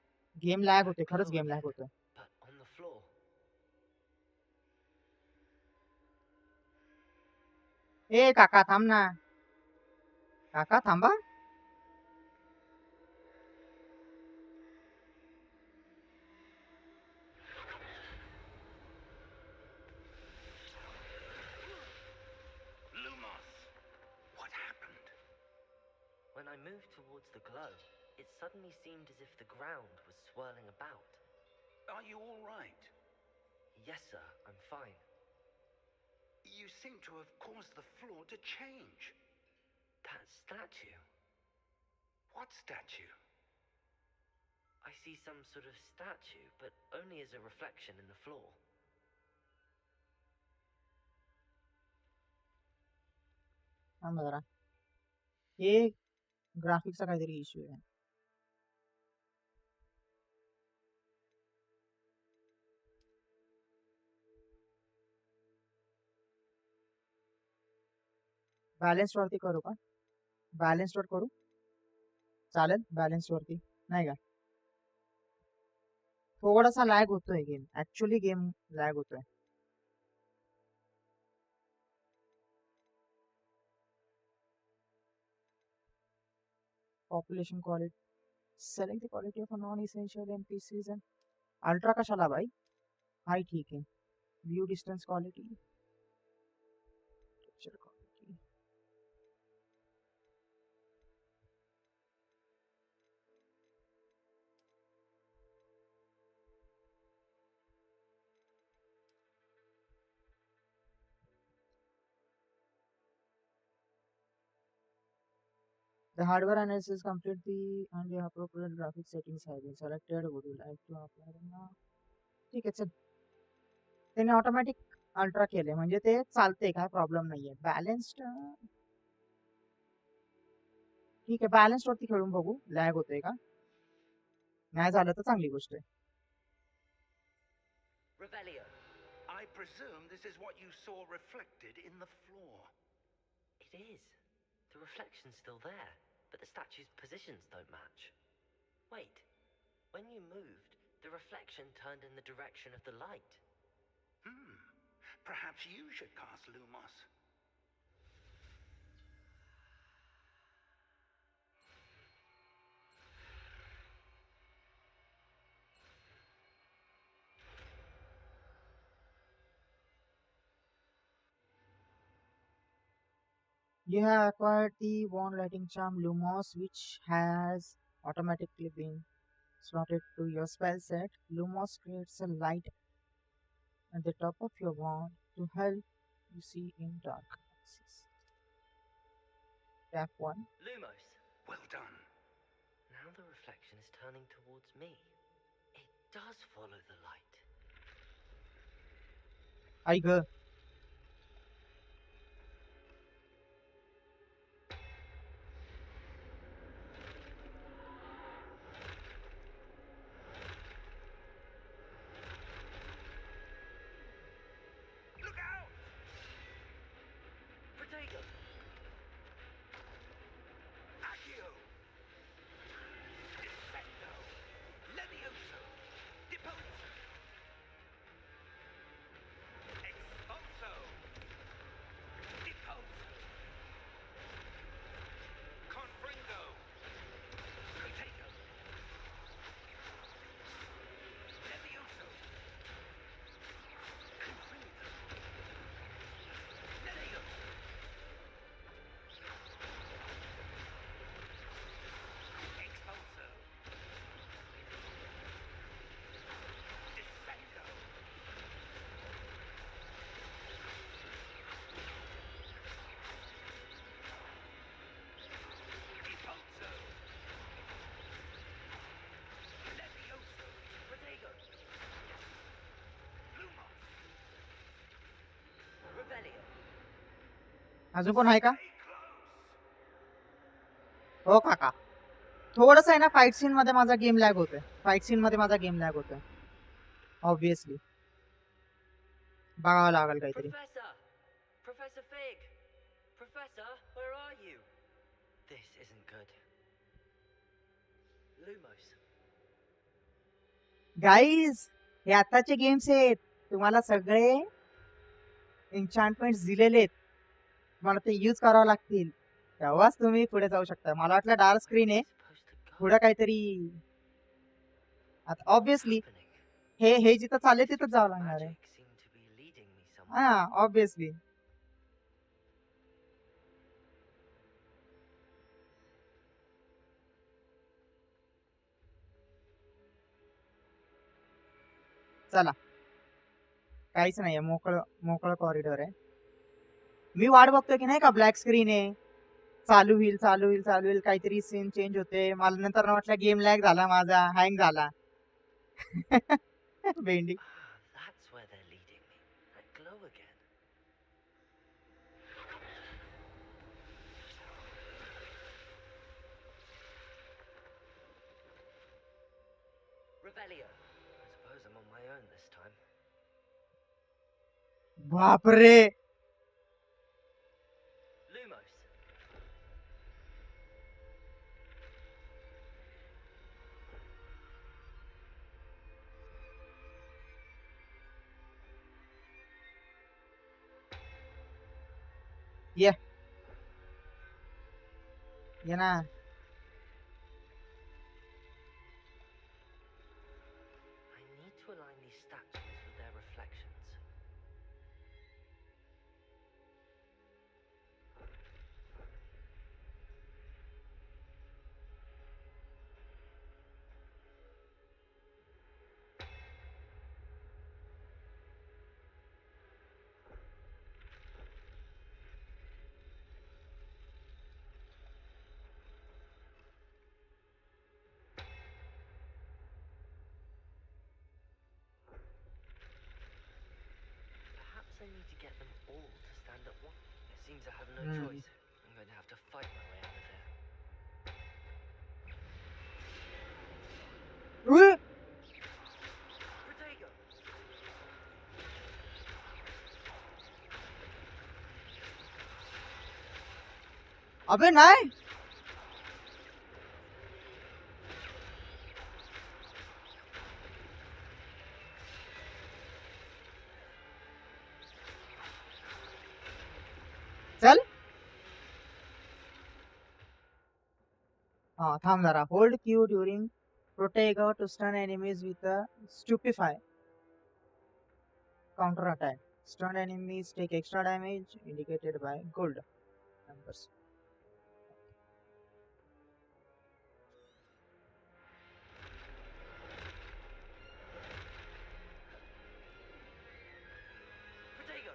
गेम लॅग होतोय. खरंच गेम लॅग होतोय. but on the floor. ए काका थांब ना. काका थांबा. Lumos. I moved towards the glow, it suddenly seemed as if the ground was swirling about. Are you all right? Yes, sir, I'm fine. You seem to have caused the floor to change. That statue. What statue? I see some sort of statue, but only as a reflection in the floor. थांब जरा, हे ग्राफिक्सचा काहीतरी issue आहे. Balance वरती करू का? Balance वर करू चालेल? Balance वरती नाही का? थोडासा लॅग होतोय गेम, ऍक्च्युअली गेम लॅग होतोय. Population quality, select the quality of non essential NPCs and ultra कशाला भाई? हाय ठीक आहे. View distance quality, picture quality, The hardware analysis complete and the appropriate graphic settings have been selected. Would you like to apply them now? ठीक आहे चल. त्याने automatic ultra केले म्हणजे ते चालते, काय प्रॉब्लेम नाहीये. बॅलन्स्ड ठीक आहे, बॅलन्स्ड वरती खेळून बघू लॅग होतोय का. नाही झालं तर चांगली गोष्ट आहे. Revelio. I presume this is what you saw reflected in the floor. It is. The reflection's still there, but the statue's positions don't match. Wait. When you moved, the reflection turned in the direction of the light. Perhaps you should cast Lumos. You have acquired the wand lighting charm Lumos, which has automatically been slotted to your spell set. Lumos creates a light at the top of your wand to help you see in dark places. Tap 1. Lumos. Well done. Now the reflection is turning towards me. It does follow the light. I go. Look out! Protego. Accio! Descendo! Levioso! Deposo! Expulso! Deposo! Confringo! Protego! Levioso! Confringo! Levioso! Expulso! Descendo! Deposo! Levioso! Protego. Lumos! Revelio. अजून कोण आहे का? Stay close! हो काका, थोडस आहे ना fight scene मध्ये माझा गेम लॅग होतोय. फाईट सीन मध्ये माझा गेम लॅग होतोय ऑब्विसली. बघावं लागेल काहीतरी. Professor! Professor Fig! Professor, where are you? This isn't good. Lumos. Guys, हे आताचे गेम्स आहेत, तुम्हाला सगळे एन्चantments दिलेले आहेत, तुम्हाला ते यूज करावं लागतील, तेव्हाच तुम्ही पुढे जाऊ शकता. मला वाटलं डार्क स्क्रीन आहे, Supposed to go. पुढे काहीतरी. आता ऑब्विसली Happening. हे जिथं चालले तिथं जावं लागणार आहे. Magic seemed to be leading me somewhere. हा ऑब्विसली. चला काहीच नाहीये, मोकळं मोकळं कॉरिडॉर आहे. मी वाट बघतोय की नाही का ब्लॅक स्क्रीन आहे, चालू होईल चालू होईल चालू होईल, काहीतरी सीन चेंज होते. मला नंतर वाटलं गेम लॅग झाला, माझा हँग झाला. भेंडी. That's where they're leading me. That glow again. Revelio. I suppose I'm on my own this time. बापरे. Lumos. ये ये ना. I need to align these statues with their reflections. Perhaps I need to get them all to stand at once. It seems I have no choice. I'm going to have to fight my way out of here. उय, Protego! अबे नाही. चल. हा थांब जरा. Hold Q during protego to stun enemies with a stupefy counter attack. Stunned enemies take extra damage indicated by gold numbers. Protego!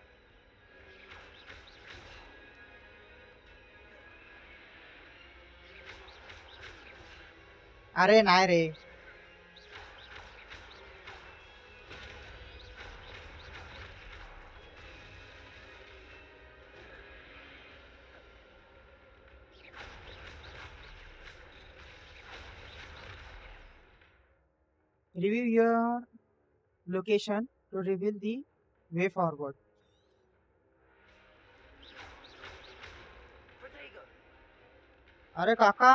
अरे नाही रे. Review your location to reveal the way forward. Protego! अरे काका.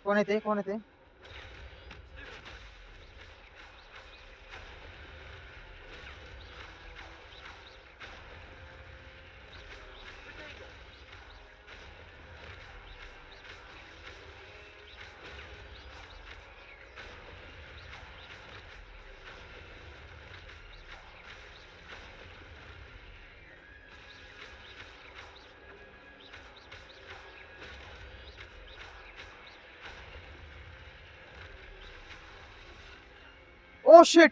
कोण येते कोण येते. Oh shit.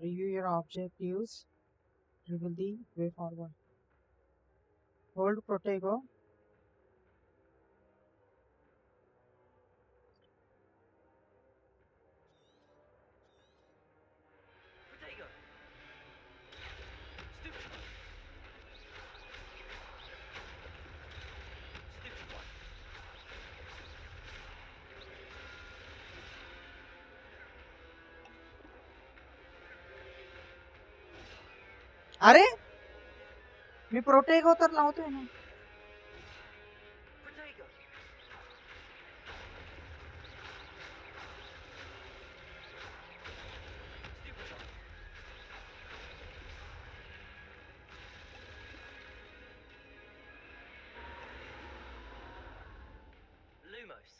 Review your objectives. Reveal the way forward. Hold Protego. Protego! Stupid one! Stupid one! अरे मी प्रोटेगो तर लावतोय ना. Protego! Stupid one! Lumos.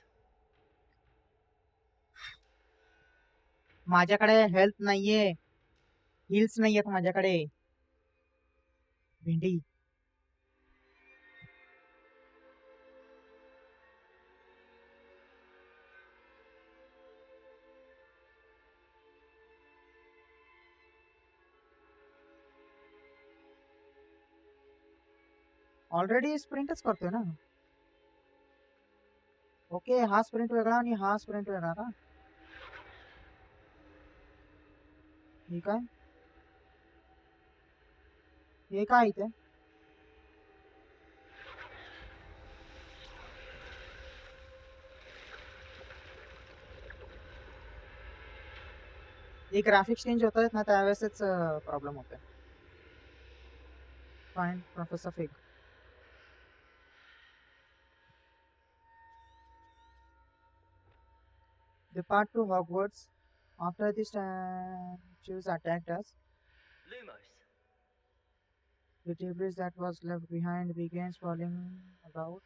माझ्याकडे हेल्थ नाहीये, हिल्स नाहीयेत माझ्याकडे. भेंडी ऑलरेडी स्प्रिंटच करतोय ना. ओके, हा स्प्रिंट वेगळा आणि हा स्प्रिंट वेगळा का? हे काय, हे काय इथे? हे ग्राफिक्स चेंज होत आहेत ना, त्यावेळेसच प्रॉब्लेम होतोय. Fine professor fig. Depart to Hogwarts. After the statues attacked us, Lumos. the debris that was left behind began falling about.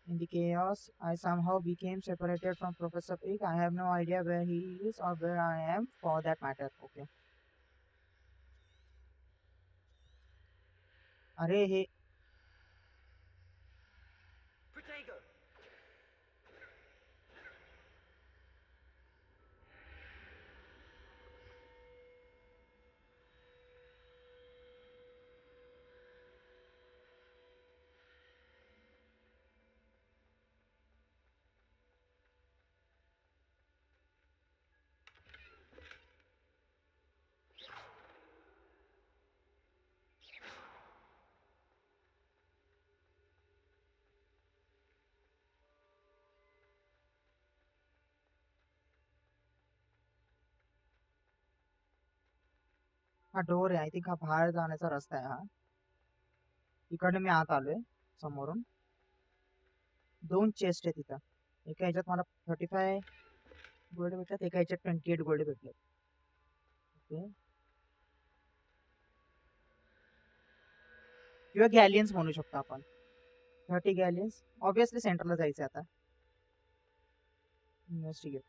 In the chaos, I somehow became separated from Professor Pig. I have no idea where he is or where I am for that matter. Okay. अरे हे Protego. हा door आहे. I think हा बाहेर जाण्याचा रस्ता आहे. हा इकडनं मी आत आलोय समोरून. 2 चेस्ट आहे तिथं. एका ह्याच्यात मला 35 गोल्ड भेटतात, एका ह्याच्यात 28 गोल्ड भेटले. ओके, किंवा गॅलियन्स म्हणू शकतो आपण. 30 गॅलियन्स. ऑब्विसली सेंटरला जायचं आता. इन्व्हेस्टिगेट.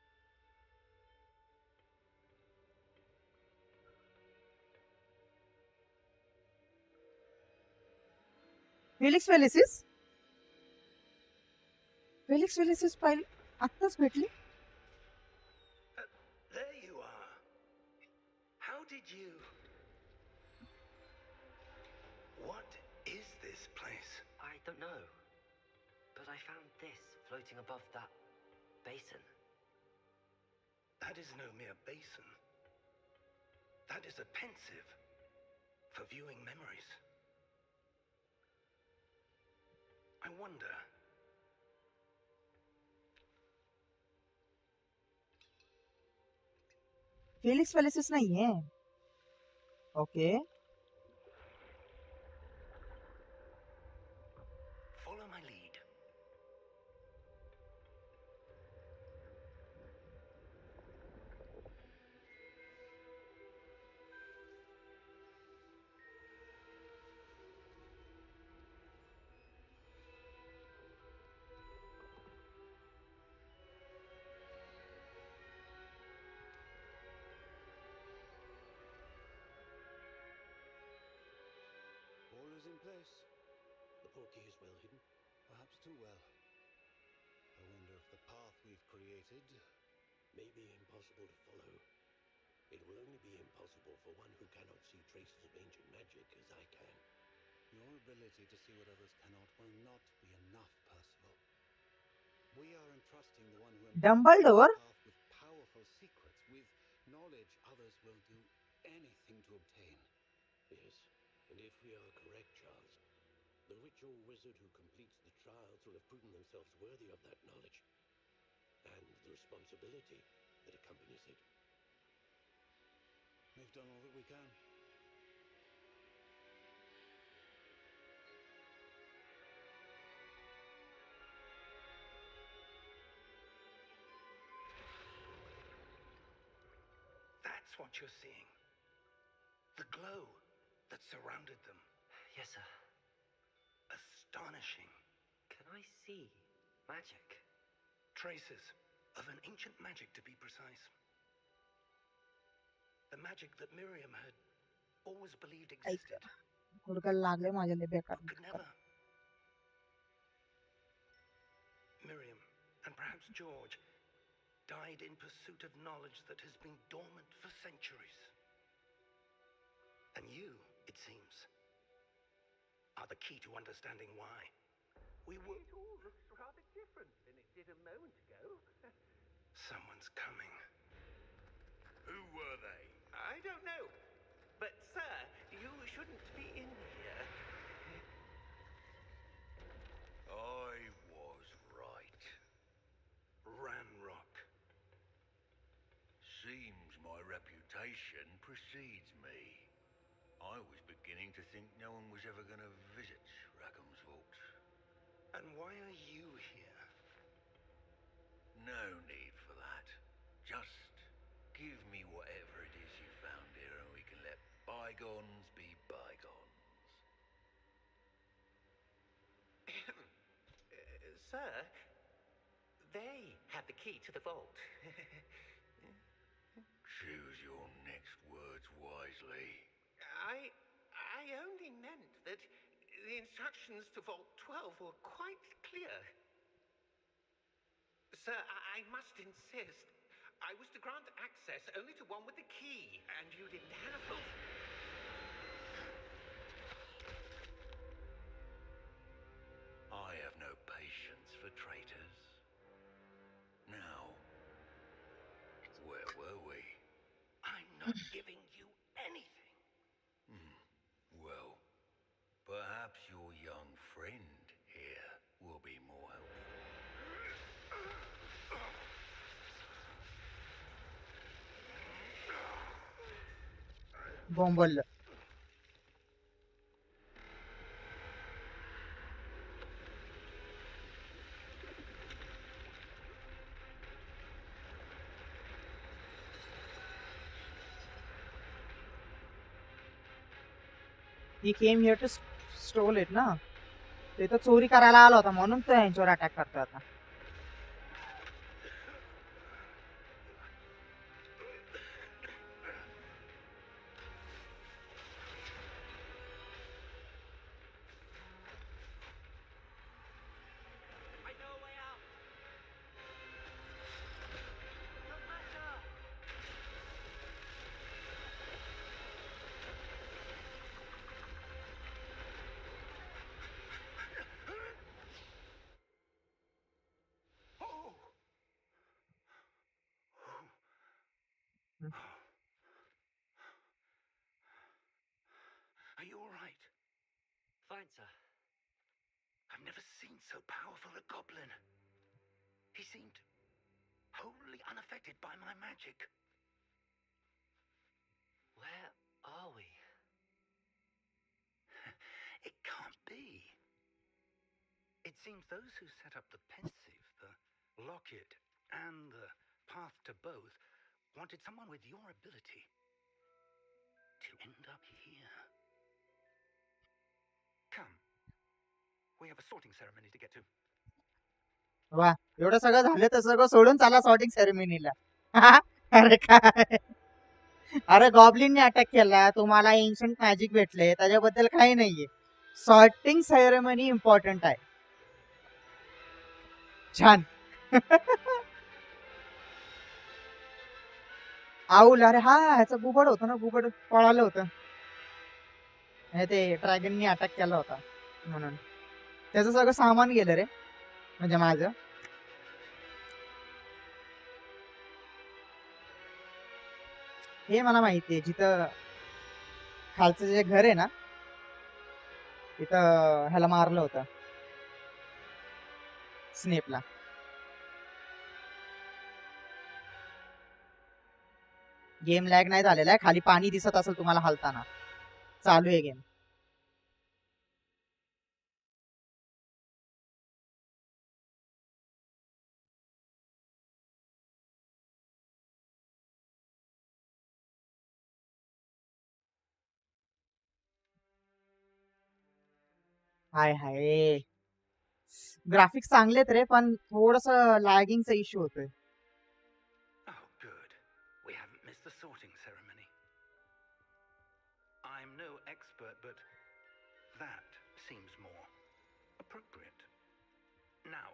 फेलिक्स फेलिसिस. फेलिक्स फेलिसिस पाहिजे आत्ताच भेटली. There you are. How did you... What is this place? I don't know. But I found this floating above that basin. That is no mere basin. That is a pensive for viewing memories. I wonder... Felix Felicis नाहीये. Okay, Follow my lead. All is in place. The portkey is well hidden, perhaps too well. I wonder if the path we've created may be impossible to follow. It will only be impossible for one who cannot see traces of ancient magic as I can. Your ability to see what others cannot will not be enough, Percival. We are entrusting the one who Dumbledore? the path with powerful secrets, with knowledge others will do anything to obtain. Yes, and if we are correct, Charles, the ritual wizard who completes the trials will have proven themselves worthy of that knowledge and the responsibility that accompanies it. We've done all that we can. That's what you're seeing. The glow that surrounded them. Yes, sir. Astonishing. Can I see magic? Traces of an ancient magic, to be precise. The magic that Miriam had always believed ऐक existed, हुडकायला लागले माझ्या लय बेकार but could never. Miriam, and perhaps George, died in pursuit of knowledge that has been dormant for centuries. And you, it seems, are the key to understanding why. We were... It all looks rather different than it did a moment ago. Someone's coming. Who were they? I don't know. But, sir, you shouldn't be in here. I was right. Ranrock. Seems my reputation precedes me. I was beginning to think no one was ever going to visit Rackham's vault. And why are you here? No need for that. Just give me whatever it is you found here and we can let bygones be bygones. Sir, they had the key to the vault. Choose your next words wisely. I only meant that the instructions to Vault 12 were quite clear. Sir, I must insist. I was to grant access only to one with the key, and you didn't have them. I have no patience for traitors. Now, where were we? I'm not giving you anything. Well, perhaps your young friend here will be more helpful. बोंबल he came here to stole it ना ते तर चोरी करायला आला होता म्हणून तो यांच्यावर अटॅक करतोय आता I know a way out. Professor! Are you all right? Fine, sir. I've never seen so powerful a goblin. He seemed wholly unaffected by my magic. Where are we? It can't be. It seems those who set up the pensive, the locket, and the path to both wanted someone with your ability to end up here. Come. We have a sorting ceremony to get to. वा एवढं सगळं झालं तर सगळं सोडून चाला sorting सेरेमनीला अरे काय अरे गॉबलिनने अटॅक केला तुम्हाला एन्शंट मॅजिक भेटले त्याच्याबद्दल काही नाहीये सॉर्टिंग सेरेमनी इम्पॉर्टंट आहे छान आऊल अरे हा ह्याचं बुबड होतं ना बुबड पळालं होतं ते ड्रॅगननी अटॅक केला होता म्हणून त्याचं सगळं सामान गेलं रे म्हणजे माझं हे मला माहितीये जिथं खालचं जे घर आहे ना तिथं ह्याला मारलं होतं स्नेपला गेम लॅग नाही झालेला आहे खाली पाणी दिसत असेल तुम्हाला हलताना चालू आहे गेम हाय हाय ग्राफिक्स चांगलेत रे पण थोडस लॅगिंगचा इश्यू होतोय Oh, good. We haven't missed the sorting ceremony. expert, but that seems more appropriate. Now,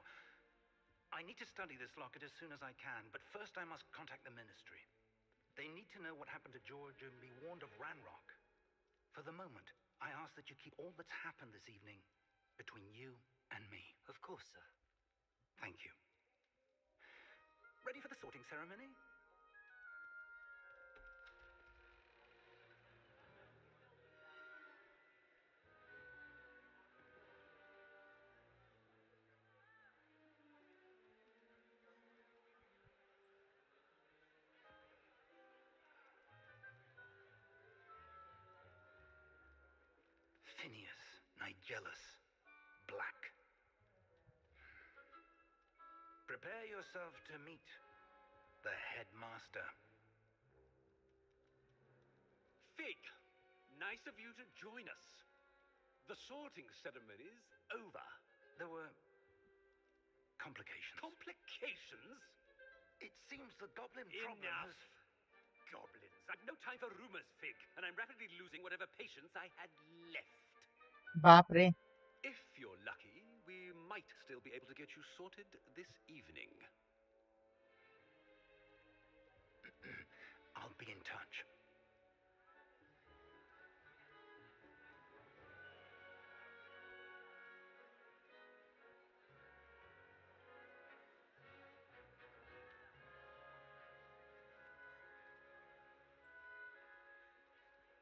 I need to study this locket as soon as I can, but first I must contact the Ministry. They need to know what happened to George and be warned of Ranrock. For the moment, I ask that you keep all that's happened this evening between you and me. Of course, sir. Thank you. Ready for the sorting ceremony? Phineas, Nigellus, Black. Prepare yourself to meet the headmaster. Fig, nice of you to join us. The sorting ceremony's over. There were complications. Complications? It seems the goblin problem Enough. has... Goblins. I've no time for rumors, Fig, and I'm rapidly losing whatever patience I had left. बाप रे. If you're lucky, we might still be able to get you sorted this evening. I'll be in touch.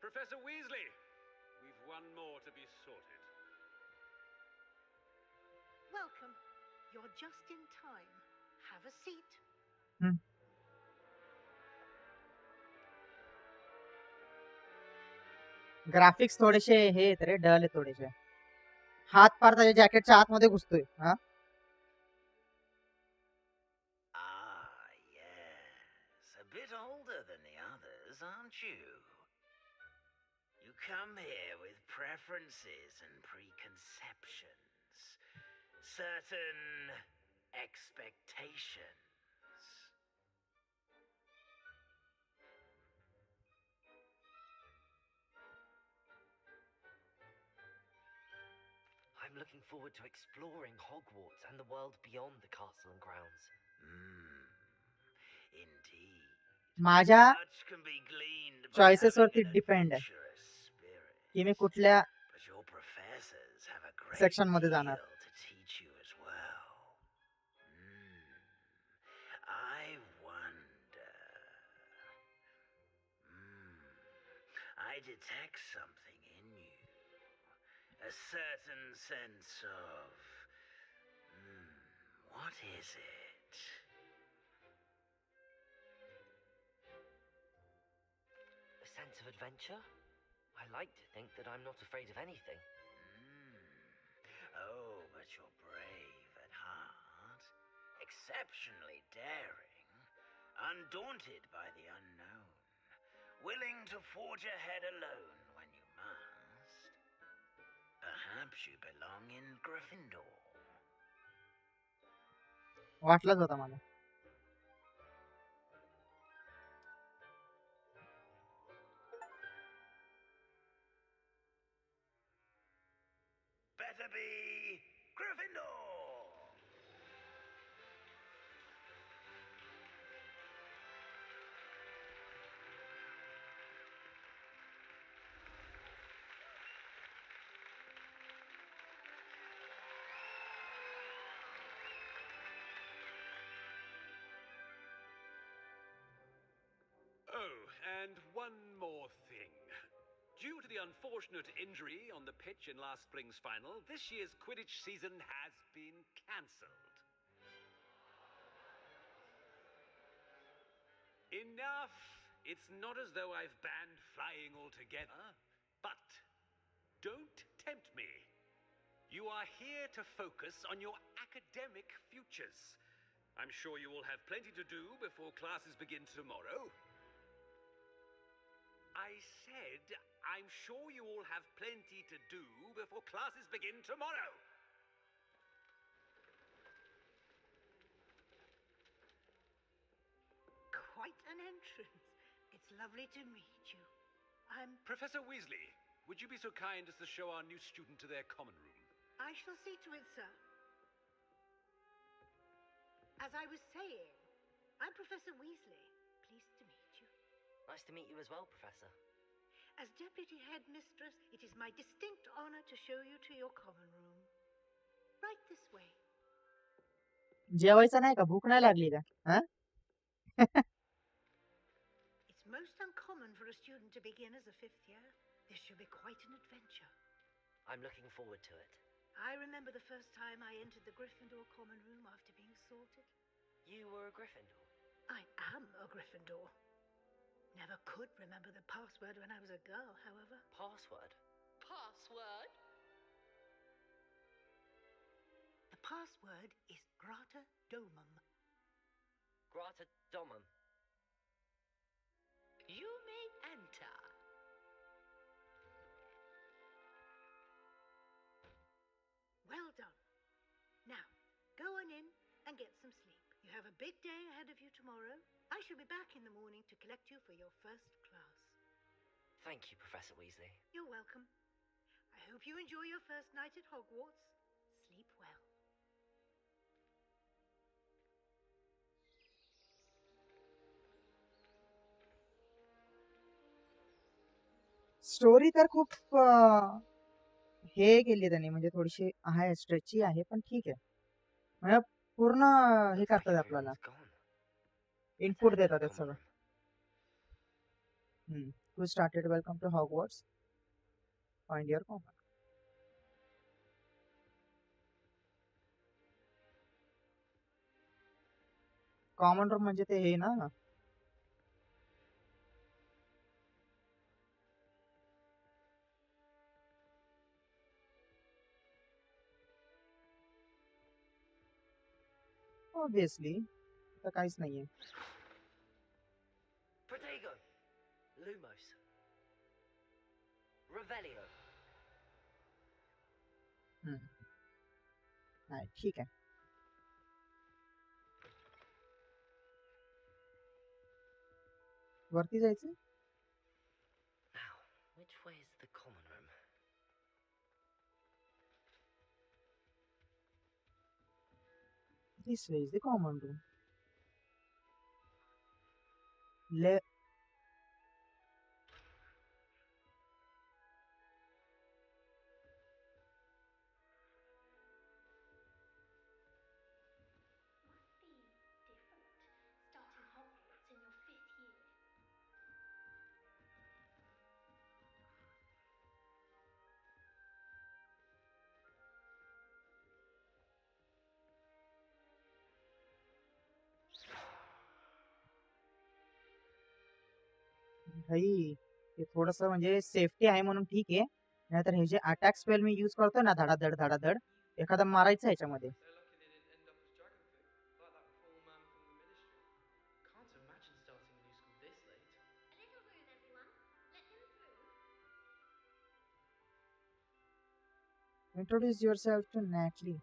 Professor Weasley, we've one more to be sorted. Welcome. You're just in time. Have a seat. Graphics थोडेसे हे आहेत रे, डल आहे थोडेसे. हात पार त्याच्या जॅकेटच्या आतमध्ये घुसतोय. हा Ah, yes. A bit older than the others, aren't you? You come here with preferences and preconceptions. Certain expectations. I'm looking forward to exploring Hogwarts and the world beyond the castle and grounds. Indeed. माझ्या Much can be gleaned by choices having वरती an depend आहे adventurous spirit. की मी कुठल्या But your professors have a great section मध्ये deal जाणार. to teach you as well. I wonder. I detect something in you. A certain sense of... what is it? A sense of adventure? I like to think that I'm not afraid of anything. Oh, but you're brave at heart. Exceptionally daring. Undaunted by the unknown. Willing to forge ahead alone when you must. Perhaps you belong in Gryffindor. वाटलंच होतं मला. Better be Gryffindor! Oh, and one more thing. Due to the unfortunate injury on the pitch in last spring's final, this year's Quidditch season has been cancelled. Enough! It's not as though I've banned flying altogether, but don't tempt me. You are here to focus on your academic futures. I'm sure you will have plenty to do before classes begin tomorrow. I said, I'm sure you all have plenty to do before classes begin tomorrow. Quite an entrance. It's lovely to meet you. I'm... Professor Weasley, would you be so kind as to show our new student to their common room? I shall see to it, sir. As I was saying, I'm Professor Weasley. Pleased to meet you. Nice to meet you as well, Professor. As Deputy Headmistress, it is my distinct honor to show you to your common room. Right this way. जेवायचं नाही का? भूक नाही लागली का? हा? It's most uncommon for a student to begin as a fifth year. This should be quite an adventure. I'm looking forward to it. I remember the first time I entered the Gryffindor common room after being sorted. You were a Gryffindor? I am a Gryffindor. Never could remember the password when I was a girl, however. Password? Password? The password is Grata Domum. Grata Domum. You may enter. Well done. Now, go on in and get some sleep. You have a big day ahead of you tomorrow. I shall be back in the morning to collect you for your first class. Thank you, Professor Weasley. You're welcome. I hope you enjoy your first night at Hogwarts. Sleep well. Story तर खूप हे केली त्यांनी, म्हणजे थोडीशी आहे, stretchy आहे, पण ठीक आहे. म्हणजे पूर्ण हे करतात आपल्याला, इनपुट देतात त्यात सगळं. Who started welcome to Hogwarts? Find your common. Common room म्हणजे ते हे ना, ऑब्विसली तर काहीच नाहीये. Protego. Lumos. Revelio. नाही, ठीक आहे. वरती जायचं. Now, which way is the common room? This way is the common room. भाई हे थोडस म्हणजे सेफ्टी आहे म्हणून ठीक आहे, नाहीतर हे जे अटॅक स्पेल मी यूज करतो ना, धडाधड धडाधड, एखादा मारायचं ह्याच्यामध्ये. Introduce yourself to Natalie.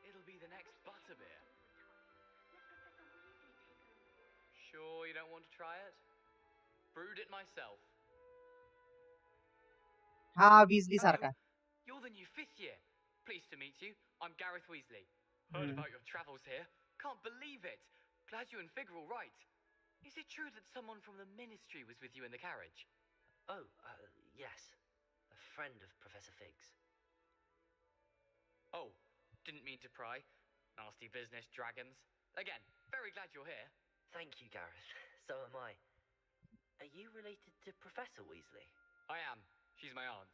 It'll be the next butterbeer. Sure you don't want to try it? Brewed it myself. हा Weasley सारखा. You're the new 5th year. Pleased to meet you. I'm Gareth Weasley. Heard about your travels here. Can't believe it. Glad you and Fig are all right. Is it true that someone from the Ministry was with you in the carriage? Oh, yes. A friend of Professor Fig's. Oh, didn't mean to pry. Nasty business, dragons. Again, very glad you're here. Thank you, Gareth. So am I. Are you related to Professor Weasley? I am. She's my aunt.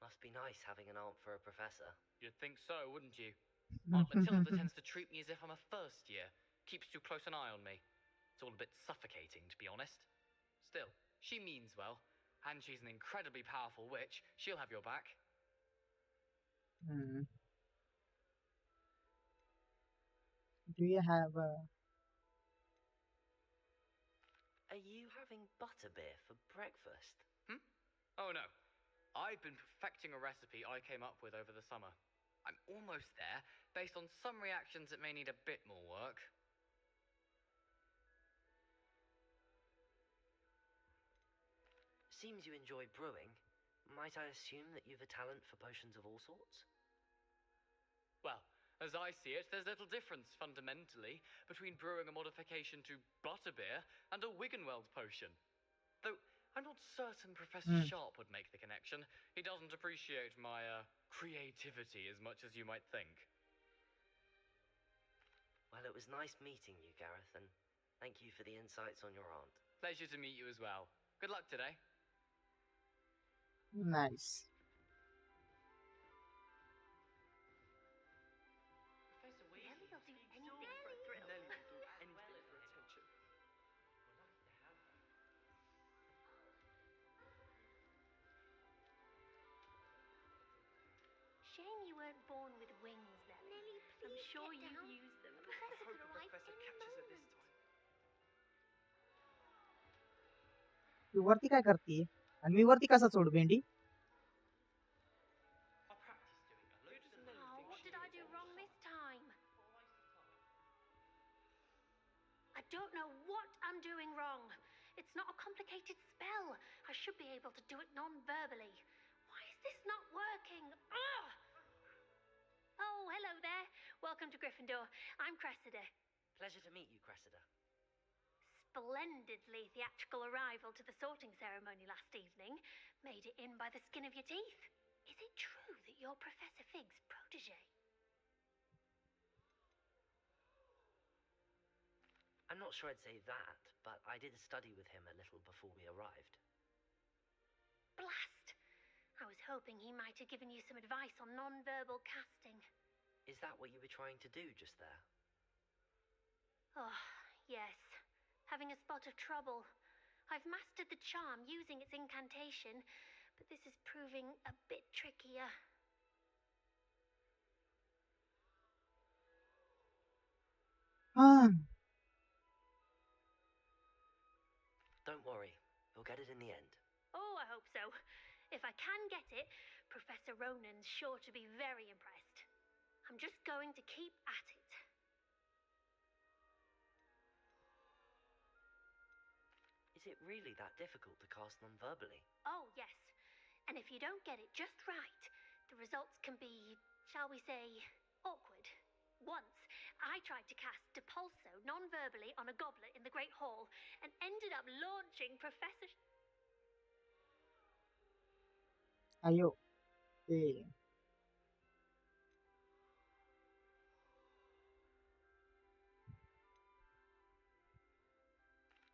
Must be nice having an aunt for a professor. You'd think so, wouldn't you? Aunt Matilda tends to treat me as if I'm a first year. Keeps too close an eye on me. It's all a bit suffocating, to be honest. Still, she means well. And she's an incredibly powerful witch. She'll have your back. Do you have Are you having butterbeer for breakfast? Oh no. I've been perfecting a recipe I came up with over the summer. I'm almost there. Based on some reactions, it may need a bit more work. Seems you enjoy brewing. Might I assume that you've a talent for potions of all sorts? Well, as I see it, there's little difference, fundamentally, between brewing a modification to butterbeer and a Wiggenweld potion. Though, I'm not certain Professor Sharp would make the connection. He doesn't appreciate my, creativity as much as you might think. Well, it was nice meeting you, Gareth, and thank you for the insights on your aunt. Pleasure to meet you as well. Good luck today. Nice. Nelly will do anything for a thrill. Nelly will do anything for attention. Shame you weren't born with wings, Nelly. I'm sure you've used them. I hope the professor catches her this time. तू वरती काय करते आणि मी वरती कसा चढू भेंडी? Oh, what did I do wrong this time? I don't know what I'm doing wrong. It's not a complicated spell. I should be able to do it non-verbally. Why is this not working? Ugh! Oh, hello there. Welcome to Gryffindor. I'm Cressida. Pleasure to meet you, Cressida. Splendidly theatrical arrival to the sorting ceremony last evening. Made it in by the skin of your teeth. Is it true that you're Professor Fig's protege? I'm not sure I'd say that, but I did study with him a little before we arrived. Blast! I was hoping he might have given you some advice on non-verbal casting. Is that what you were trying to do just there? Oh, yes. Having a spot of trouble. I've mastered the charm using its incantation, but this is proving a bit trickier. Don't worry, you'll get it in the end. Oh, I hope so. If I can get it, Professor Ronan's sure to be very impressed. I'm just going to keep at it. Is it really that difficult to cast non-verbally? Oh, yes. And if you don't get it just right, the results can be, shall we say, awkward. Once, I tried to cast Depulso non-verbally on a goblet in the Great Hall and ended up launching Professor... अयो ते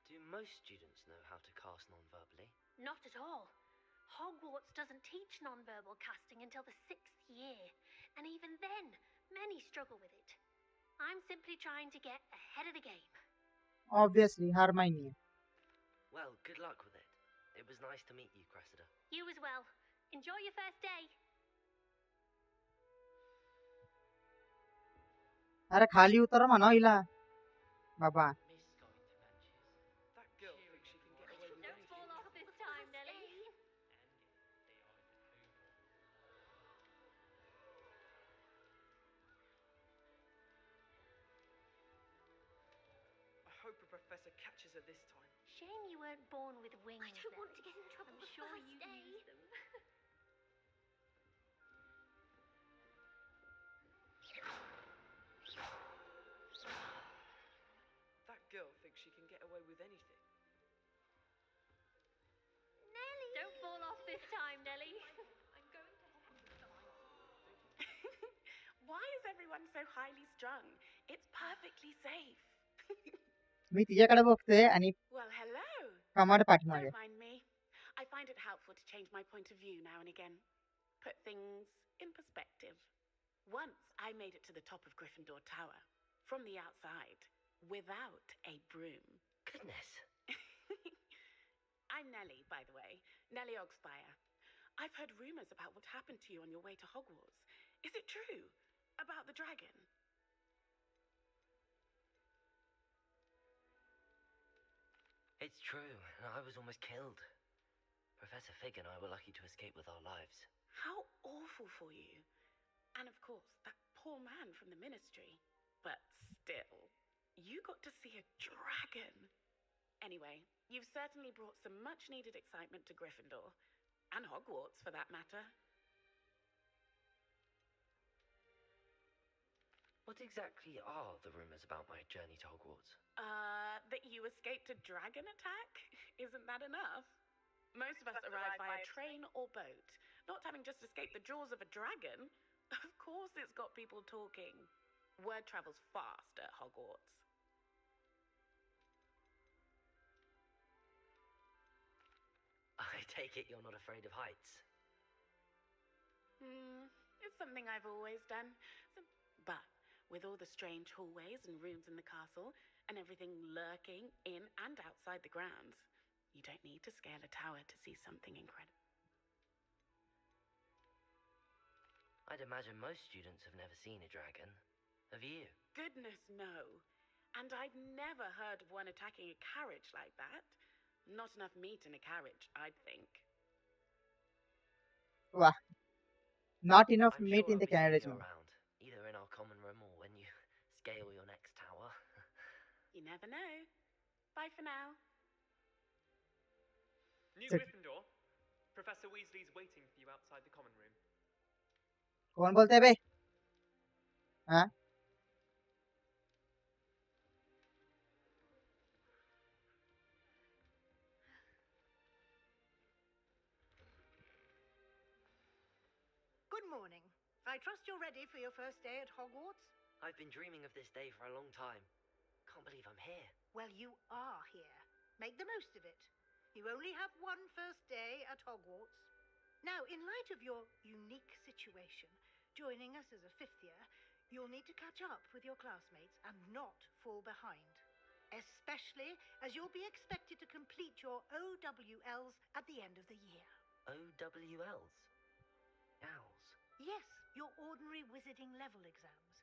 Do most students know how to cast non-verbally? Not at all. Hogwarts doesn't teach non-verbal casting until the 6th year. And even then, many struggle with it. I'm simply trying to get ahead of the game. obviously Hermione. Well, good luck with it. It was nice to meet you, Cressida. You as well. Enjoy your first day. अरे खाली उतर म्हणा हिला बाबा. That girl thinks she can get away with Don't fall off this time, Nelly. I hope the professor catches her this time. Shame you weren't born with wings. I don't want to Nelly. get in trouble I'm the sure first you day. use them. That girl thinks she can get away with anything. Nelly! Don't fall off this time, Nelly. I'm going to Why is everyone so highly strung? It's perfectly safe. मी तिच्याकडे बघते आणि Well, hello. Command पाठीमागे. Don't mind me. I find it helpful to change my point of view now and again. Put things in perspective. Once I made it to the top of Gryffindor Tower, from the outside, without a broom. Goodness. I'm Nelly, by the way. Nelly Ogspire. I've heard rumors about what happened to you on your way to Hogwarts. Is it true? About the dragon? It's true. I was almost killed. Professor Fig and I were lucky to escape with our lives. How awful for you. And of course, man from the ministry. But still, you got to see a dragon. Anyway, you've certainly brought some much-needed excitement to Gryffindor. And Hogwarts, for that matter. What exactly are the rumors about my journey to Hogwarts? That you escaped a dragon attack? Isn't that enough? Most of us arrive via train or boat, not having just escaped the jaws of a dragon. Of course it's got people talking. Word travels fast at Hogwarts. I take it you're not afraid of heights. It's something I've always done. But with all the strange hallways and rooms in the castle, and everything lurking in and outside the grounds, you don't need to scale a tower to see something incredible. I'd imagine most students have never seen a dragon. Have you? Goodness, no. And I've never heard of one attacking a carriage like that. Not enough meat in a carriage, I'd think. Wow. Not enough I'm meat sure in the I'll be seeing carriage. you around, either in our common room or when you scale your next tower. You never know. Bye for now. New Sir. Gryffindor. Professor Weasley's waiting for you outside the common room. कौन बोलते हैं बे? हाँ? Good morning. I trust you're ready for your first day at Hogwarts? I've been dreaming of this day for a long time. Can't believe I'm here. Well, you are here. Make the most of it. You only have one first day at Hogwarts. Now, in light of your unique situation, joining us as a fifth year, you'll need to catch up with your classmates and not fall behind. Especially as you'll be expected to complete your OWLs at the end of the year. OWLs? Owls? Yes, your ordinary wizarding level exams.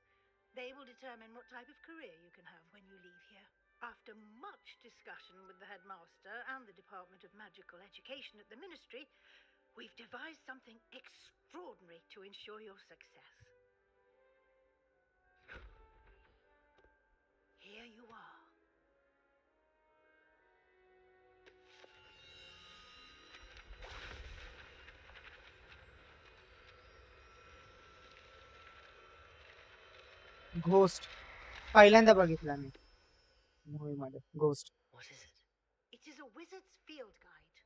They will determine what type of career you can have when you leave here. After much discussion with the headmaster and the Department of Magical Education at the Ministry, we've devised something extraordinary to ensure your success. Here you are. Ghost पहिल्यांदा बघितला मी movie मध्ये ghost. What is it? It is a wizard's field guide.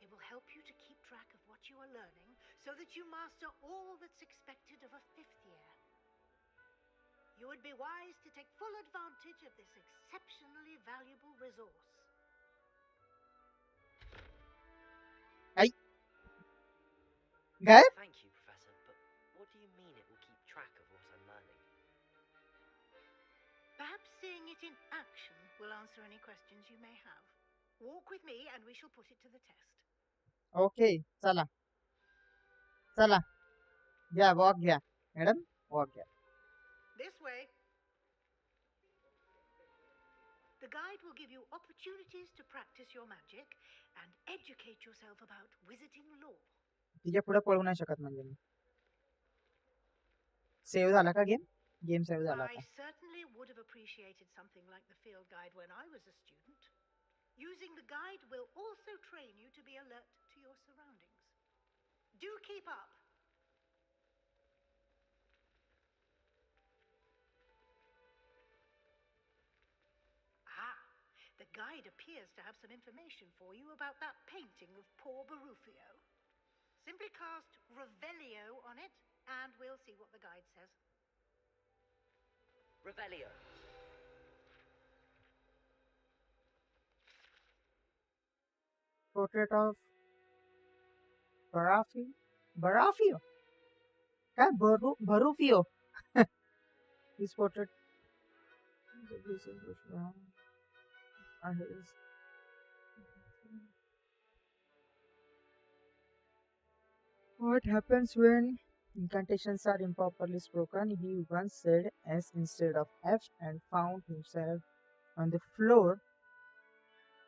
It will help you to keep track of what you are learning so that you master all that's expected of a fifth year. You would be wise to take full advantage of this exceptionally valuable resource. Ay. Guys? Thank you, Professor, but what do you mean it will keep track of what I'm learning? Perhaps seeing it in action will answer any questions you may have. Walk with me and we shall put it to the test. Okay, चला चला घ्या walk घ्या madam walk घ्या. This way. The guide will give you opportunities to practice your magic and educate yourself about wizarding lore. तिच्या पुढे पळू नाही शकत म्हणजे मी. सेव्ह झाला का गेम? गेम सेव्ह झाला I आता. certainly would have appreciated something like the field guide when I was a student. Using the guide will also train you to be alert to your surroundings. Do keep up. The guide appears to have some information for you about that painting of poor Barufio. Simply cast Revelio on it, and we'll see what the guide says. Revelio. Portrait of Barufio. काय Barufio. His portrait. What happens when incantations are improperly spoken? He once said S instead of F and found himself on the floor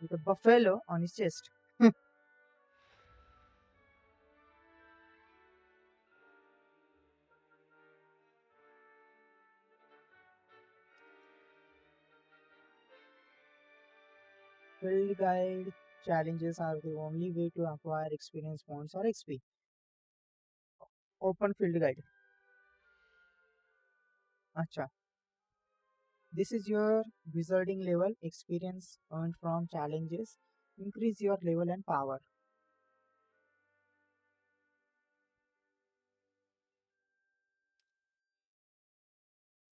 with a buffalo on his chest. Field guide challenges are the only way to acquire experience points or XP. Open field guide. Acha. This is your wizarding level. Experience earned from challenges increase your level and power.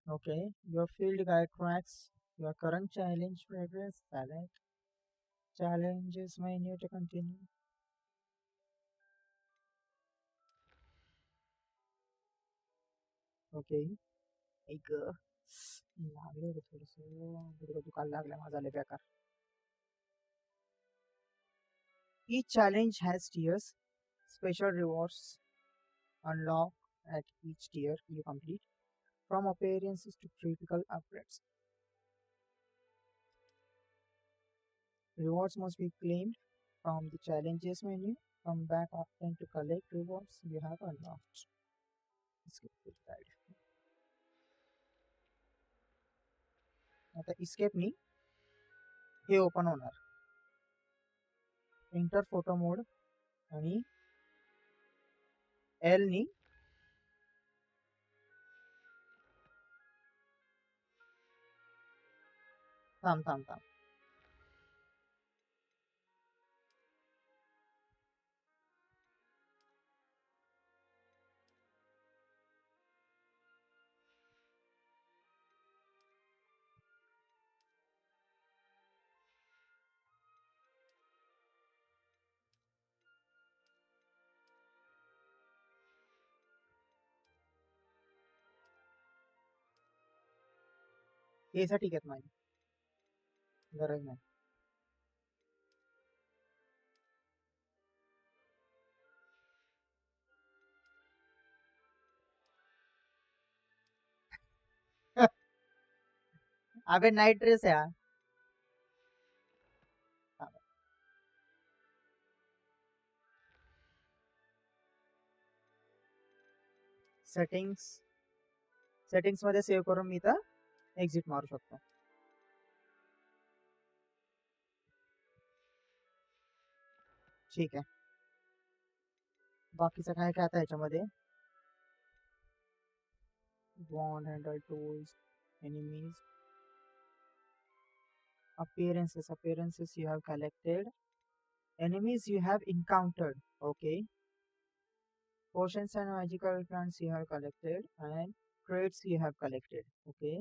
Okay, your field guide tracks your current challenge progress. Select challenges menu to continue. Okay, एक लागले रे थोडंसं गुडघा दुखायला लागला माझा लय बेकार. Each challenge has tiers. Special rewards unlock at each tier you complete, from appearances to critical upgrades. Rewards must be claimed from the challenges menu. Come back often to collect rewards you have unlocked. Skip this guide. आता escape हे open होणार. Enter photo mode आणि L नी थांब थांब थांब हे साठी घेत माझी गरज नाही. अबे नाईट ड्रेस आहे हा. सेटिंग्स मध्ये सेव्ह करून मी इथं एक्झिट मारू शकतो. ठीक आहे. बाकीचं काय काय आता याच्यामध्ये wand handle tools, enemies, appearances you have collected, enemies you have encountered. Okay, potions and magical plants you have collected, and traits you have collected. Okay,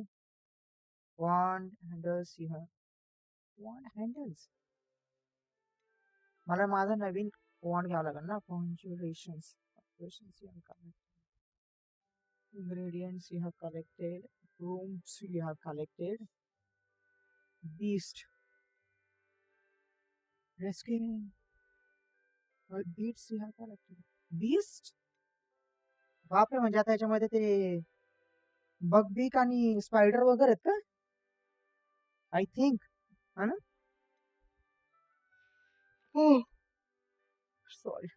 wand handles you have wand handles. मला माझा नवीन wand घ्यावा लागेल ना. Conjurations, operations you have collected, ingredients you have collected, rooms you have collected, beast, rescuing, beasts you have collected. Beast, बापरे, म्हणजे आता याच्यामध्ये ते बगबीक आणि स्पायडर वगैरे आहेत का? आय थिंक है ना. सॉरी,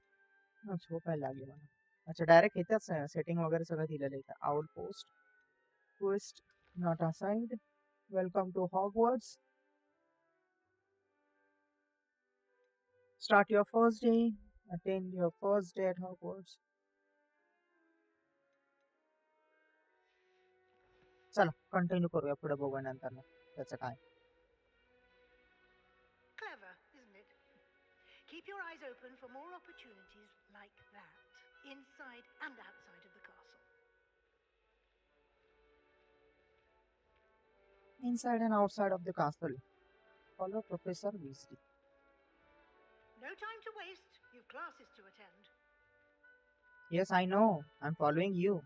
झोपायला लागली मला. अच्छा, डायरेक्ट येतात सेटिंग वगैरे सगळं दिलेलं आहे. Out post, quest not assigned, welcome to Hogwarts, start your first day, attend your first day at Hogwarts. चला कंटिन्यू करूया पुढे बघूया नंतर त्याचं काय. Clever, isn't it? Keep your eyes open for more opportunities like that, inside and outside of the castle. Inside and outside of the castle. Follow Professor Weasley. No time to waste. You've classes to attend. Yes, I know. I'm following you.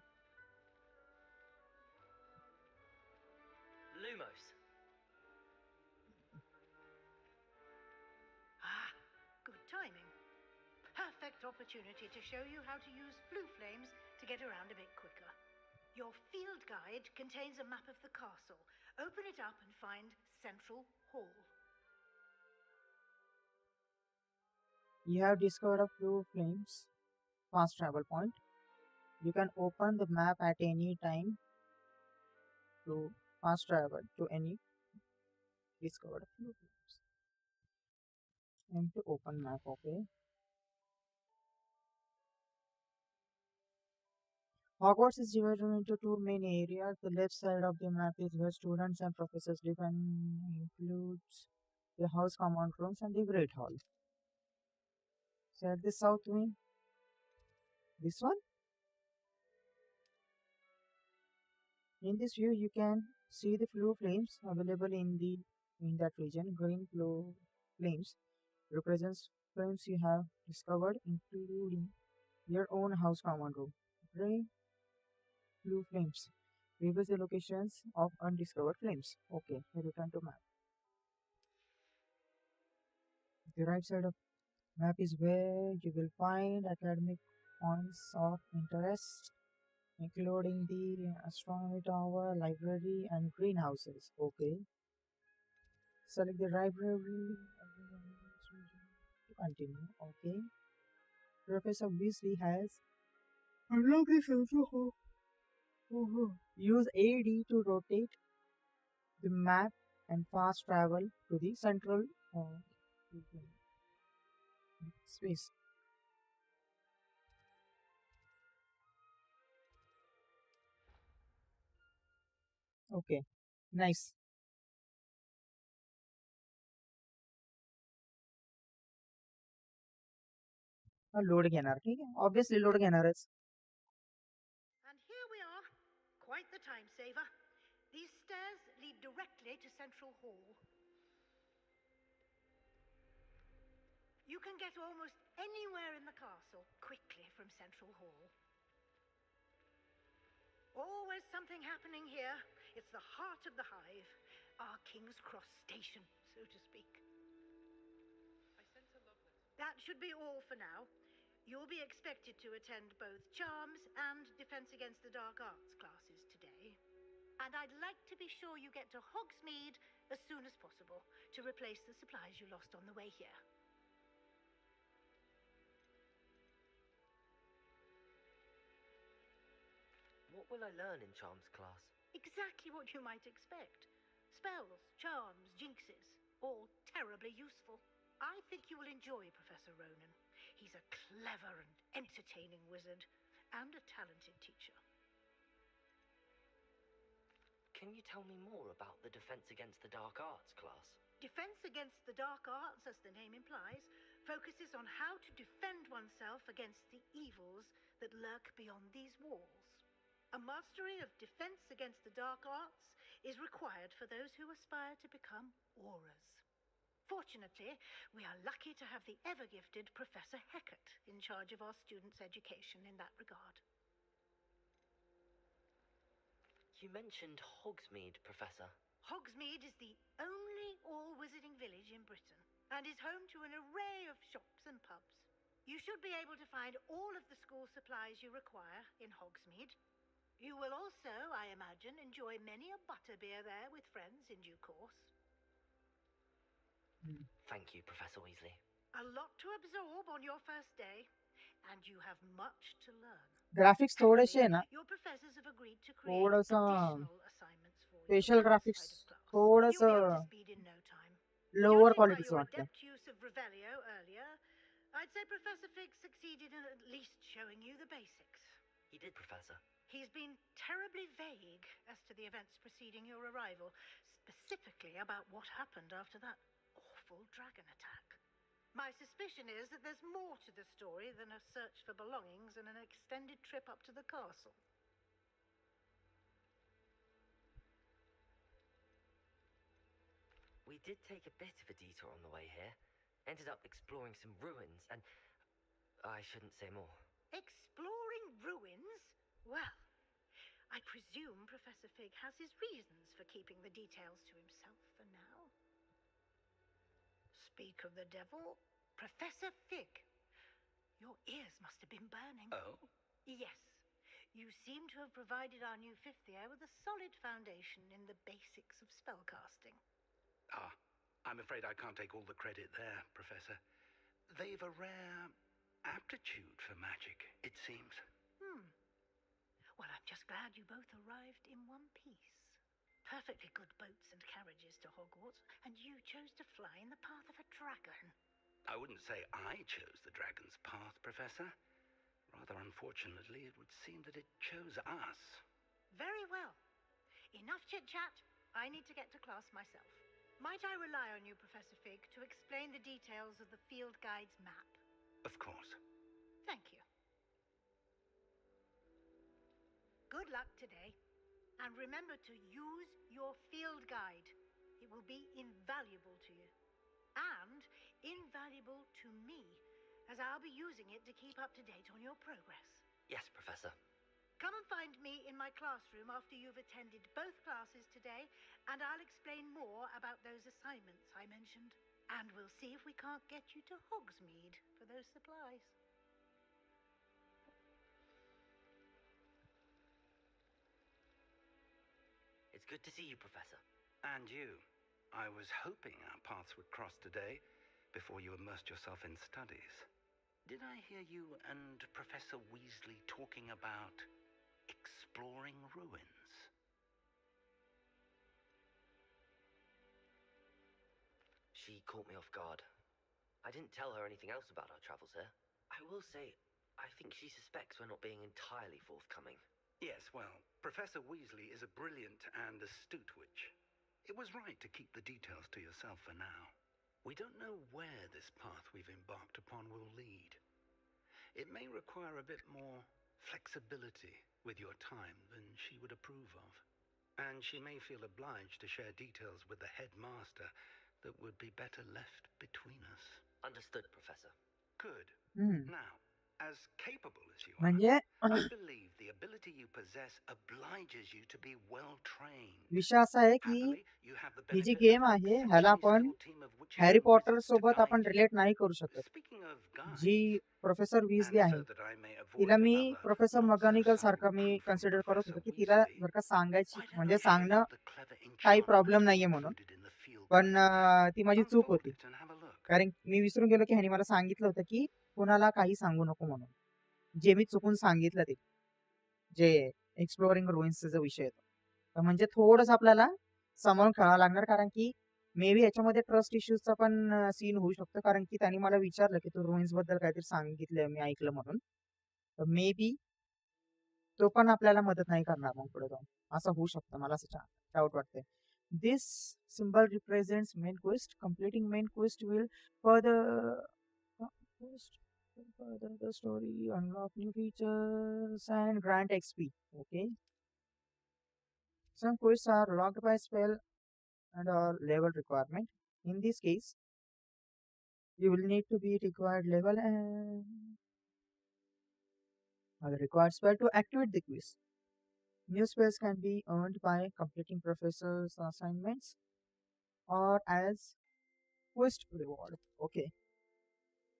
Lumos. Ah, good timing. Perfect opportunity to show you how to use flue flames to get around a bit quicker. Your field guide contains a map of the castle. Open it up and find Central Hall. You have discovered a few flames. Fast travel point. You can open the map at any time to fast travel to any discovered few flames. Empty open map, okay. Hogwarts is divided into two main areas. The left side of the map is where students and professors live and includes the house command rooms and the Great Hall. So at the south wing, this one. In this view, you can see the blue flames available in that region. Green blue flames represents flames you have discovered, including your own house command room. Gray blue flames reveals the locations of undiscovered flames. Okay, we return to map. The right side of map is where you will find academic points of interest, including the astronomy tower, library, and greenhouses. Okay. Select the library to continue. Okay. Professor Weasley has unlocked the central hall. Use AD to rotate the map and fast travel to the central space. Okay, nice. Load घेणार ठीक आहे obviously load घेणारच. And here we are. Quite the time saver. These stairs lead directly to Central Hall. You can get almost anywhere in the castle quickly from Central Hall. Always something happening here. It's the heart of the hive, our King's Cross station, so to speak. I sent a love letter. That should be all for now. You'll be expected to attend both Charms and Defense Against the Dark Arts classes today. And I'd like to be sure you get to Hogsmeade as soon as possible to replace the supplies you lost on the way here. What will I learn in Charms class? Exactly what you might expect. Spells, charms, jinxes, all terribly useful. I think you will enjoy Professor Ronan. He's a clever and entertaining wizard, and a talented teacher. Can you tell me more about the Defense Against the Dark Arts class? Defense Against the Dark Arts, as the name implies, focuses on how to defend oneself against the evils that lurk beyond these walls. A mastery of Defense Against the Dark Arts is required for those who aspire to become auras. Fortunately, we are lucky to have the ever-gifted Professor Hecat in charge of our students' education in that regard. You mentioned Hogsmeade, Professor. Hogsmeade is the only all-wizarding village in Britain and is home to an array of shops and pubs. You should be able to find all of the school supplies you require in Hogsmeade. You will also, I imagine, enjoy many a butterbeer there with friends in due course. Thank you, Professor Weasley. A lot to absorb on your first day, and you have much to learn. Graphics थोडेसे आहे ना Your professors have agreed to create थोडंसं additional assignments for you special outside graphics of class. थोडंसं You'll be up to speed in no time. Lower Judging by क्वालिटीचं your वाटतं. adept use of Revelio earlier, I'd say Professor Fig succeeded in at least showing you the basics. He did, Professor. He's been terribly vague as to the events preceding your arrival, specifically about what happened after that awful dragon attack. My suspicion is that there's more to the story than a search for belongings and an extended trip up to the castle. We did take a bit of a detour on the way here. Ended up exploring some ruins and... I shouldn't say more. Exploring ruins? Well, I presume Professor Fig has his reasons for keeping the details to himself for now. Speak of the devil, Professor Fig. Your ears must have been burning. Oh? Yes. You seem to have provided our new fifth year with a solid foundation in the basics of spellcasting. Ah, I'm afraid I can't take all the credit there, Professor. They've a rare aptitude for magic, it seems. Well, I'm just glad you both arrived in one piece. Perfectly good boats and carriages to Hogwarts, and you chose to fly in the path of a dragon. I wouldn't say I chose the dragon's path, Professor. Rather unfortunately, it would seem that it chose us. Very well. Enough chit-chat. I need to get to class myself. Might I rely on you, Professor Fig, to explain the details of the field guide's map? Of course. Thank you. Good luck today. And remember to use your field guide. It will be invaluable to you. And invaluable to me, as I'll be using it to keep up to date on your progress. Yes, Professor. Come and find me in my classroom after you've attended both classes today, and I'll explain more about those assignments I mentioned. And we'll see if we can't get you to Hogsmeade for those supplies. It's good to see you, Professor. And you. I was hoping our paths would cross today before you immersed yourself in studies. Did I hear you and Professor Weasley talking about exploring ruins? She caught me off guard. I didn't tell her anything else about our travels here. I will say, I think she suspects we're not being entirely forthcoming. Yes, well, Professor Weasley is a brilliant and astute witch. It was right to keep the details to yourself for now. We don't know where this path we've embarked upon will lead. It may require a bit more flexibility with your time than she would approve of. And she may feel obliged to share details with the headmaster that would be better left between us. Understood, Professor. Good. Hmm. Now, as capable as you are, म्हणजे I believe the ability you possess obliges you to be well trained. विषय असा आहे की Happily, you have the ही जी benefit game of an आहे ह्याला exceptionally आपण skilled team of witches Harry and Potter wizards to सोबत आपण guide you. रिलेट नाही करू शकत. Speaking of guides, जी प्रोफेसर विजली and आहे so that I may तिला avoid मी another प्रोफेसर not so मगानिकल subtle सारखा मी proof from कन्सिडर करत Professor होतो की तिला Weasley, जर का सांगायची why don't म्हणजे I share सांगणं the clever काही enchantment प्रॉब्लेम we नाहीये म्हणून, included in the field पण guide map? ती माझी चूक Unfold होती. it and have a look. कारण मी विसरून गेलो की ह्याने मला सांगितलं होतं की कोणाला काही सांगू नको म्हणून, जे मी चुकून सांगितलं ते जे एक्सप्लोरिंग रुइन्सचा जो विषय होता. तर म्हणजे थोडंसं आपल्याला सांभाळून खेळावं लागणार, कारण की मे बी याच्यामध्ये ट्रस्ट इश्यूजचा पण सीन होऊ शकतो, कारण की त्यांनी मला विचारलं की तू रुइन्स बद्दल काहीतरी सांगितलं मी ऐकलं म्हणून. तर मे बी तो पण आपल्याला मदत नाही करणार मग पुढे जाऊन, असं होऊ शकतं. मला असं डाऊट वाटतंय. This symbol represents main quest. Completing main quest will further the story, unlock new features, and grant XP. Okay. Some quests are locked by spell and or level requirement. In this case, you will need to be required level and the required spell to activate the quest. New spells can be earned by completing professor's assignments or as quest reward. Okay.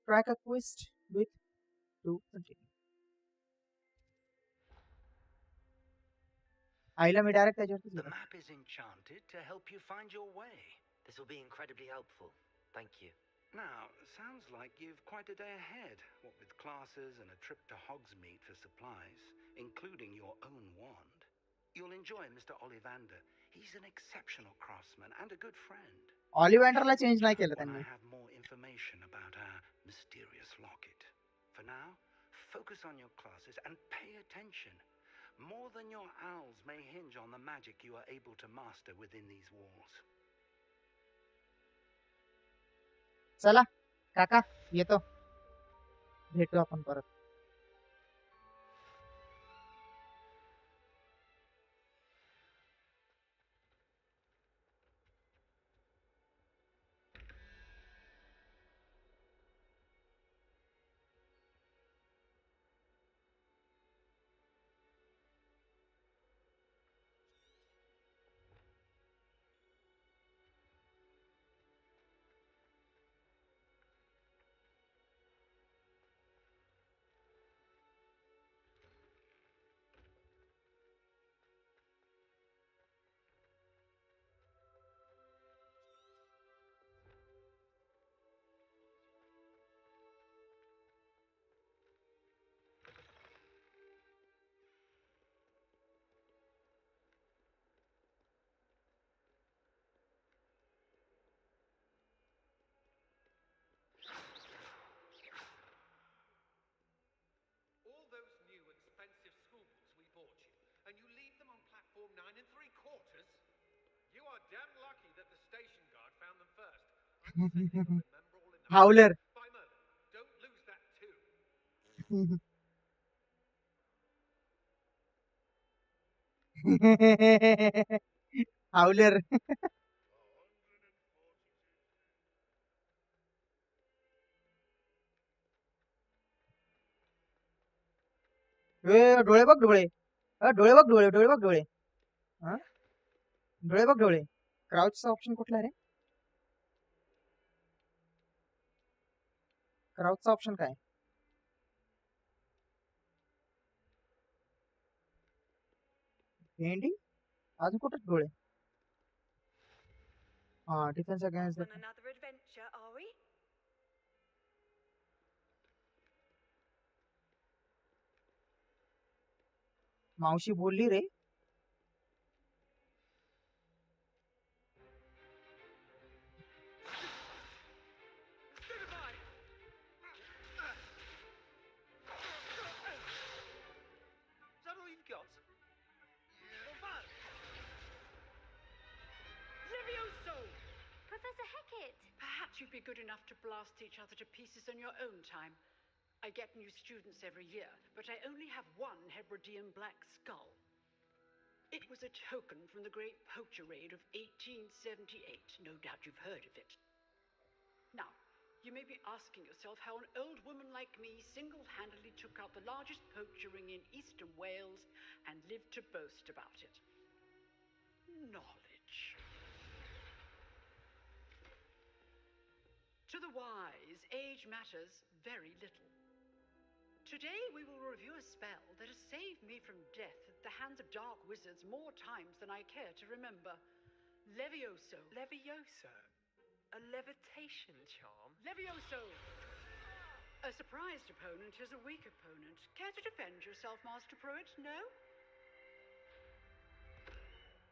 Track a quest with to continue. आईला मी direct त्याच्यावरतीच The गेलो. map is enchanted to help you find your way. This will be incredibly helpful. Thank you. Now, sounds like you've quite a day ahead, what with classes and a trip to Hogsmeade for supplies, including your own wand. You'll enjoy Mr. Ollivander. He's an exceptional craftsman and a good friend. ऑलिव्हँडरला change नाही केलं When I त्यांनी. have more information about our mysterious locket. For now, focus on your classes and pay attention. More than your owls may hinge on the magic you are able to master within these walls. चला काका येतो, भेटू आपण परत. damn lucky that the station guard found them first. I'm certain you'll remember all in the Howler. By Merlin, don't lose that too. Howler. डोळे बघ डोळे डोळे बघ डोळे डोळे बघ डोळे हा डोळे बघ डोळे क्राउचचा ऑप्शन कुठला रे क्राउचचा ऑप्शन काय भेंडी अजून कुठे डोळे हा defence against On another adventure, are we? मावशी बोलली रे Is that all you've got? Levioso! Professor Hecat! Perhaps you'd be good enough to blast each other to pieces on your own time. I get new students every year, but I only have one Hebridean black skull. It was a token from the Great Poacher Raid of 1878. No doubt you've heard of it. Now, you may be asking yourself how an old woman like me single-handedly took out the largest poacher ring in eastern Wales and lived to boast about it. Knowledge. To the wise, age matters very little. Today we will review a spell that has saved me from death at the hands of dark wizards more times than I care to remember. Levioso. Levioso? A levitation charm? Levioso! A surprised opponent is a weak opponent. Care to defend yourself, Master Pruitt? No?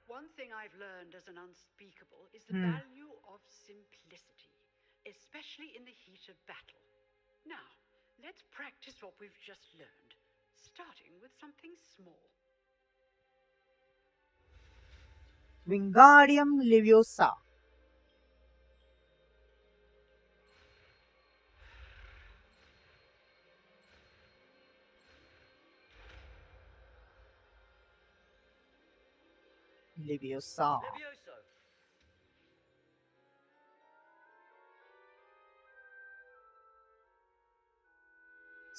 One thing I've learned as an unspeakable is the value of simplicity, especially in the heat of battle. Now, let's practice what we've just learned, starting with something small. Wingardium Leviosa. Leviosa. Levioso!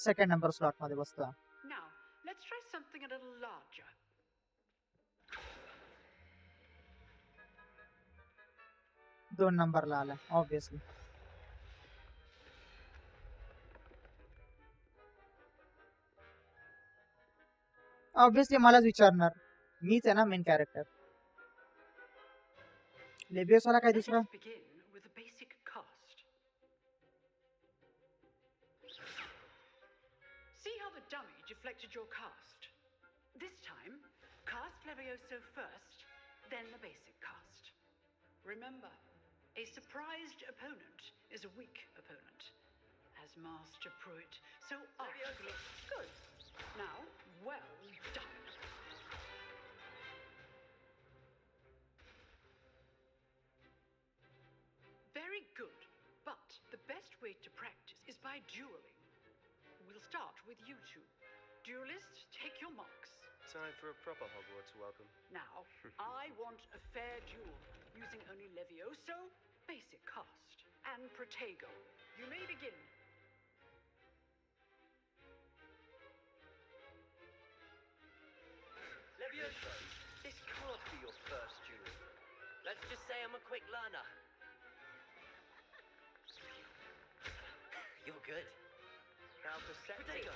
Second number slot मध्ये बसतो Now, let's try something a little larger. दोन नंबरला आला obviously obviously मलाच विचारणार मीच आहे ना मेन कॅरेक्टर लेबियोसाला काय दुसरा Let's begin with a basic cast. See how the dummy deflected your cast? This time, cast Levioso first, then the basic cast. Remember, a surprised opponent is a weak opponent. As Master Pruitt so artfully... Good. Now, well done. Very good, but the best way to practice is by dueling. We'll start with you two. Duelists, take your marks. Time for a proper Hogwarts welcome. Now, I want a fair duel, using only Levioso, basic cast, and Protego. You may begin. Levioso, this can't be your first duel. Let's just say I'm a quick learner. You're good. Now perceptive. Protego.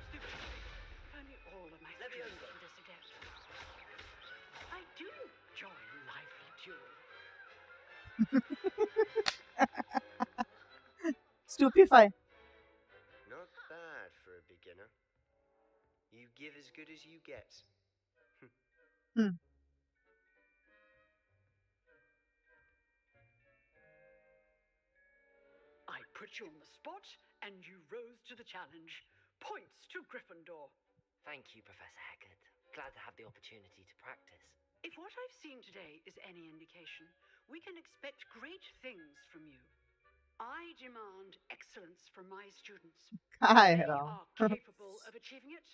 Stupid. If only all of my students Levioso. were this adept. I do enjoy a lively duel. Stupefy. Not bad for a beginner. You give as good as you get. I put you on the spot, and you rose to the challenge. Points to Gryffindor. Thank you, Professor Hecat. Glad to have the opportunity to practice. If what what I've seen today is any indication, we can expect great things from you. I demand excellence from my students. काय They Rao. are capable of achieving it,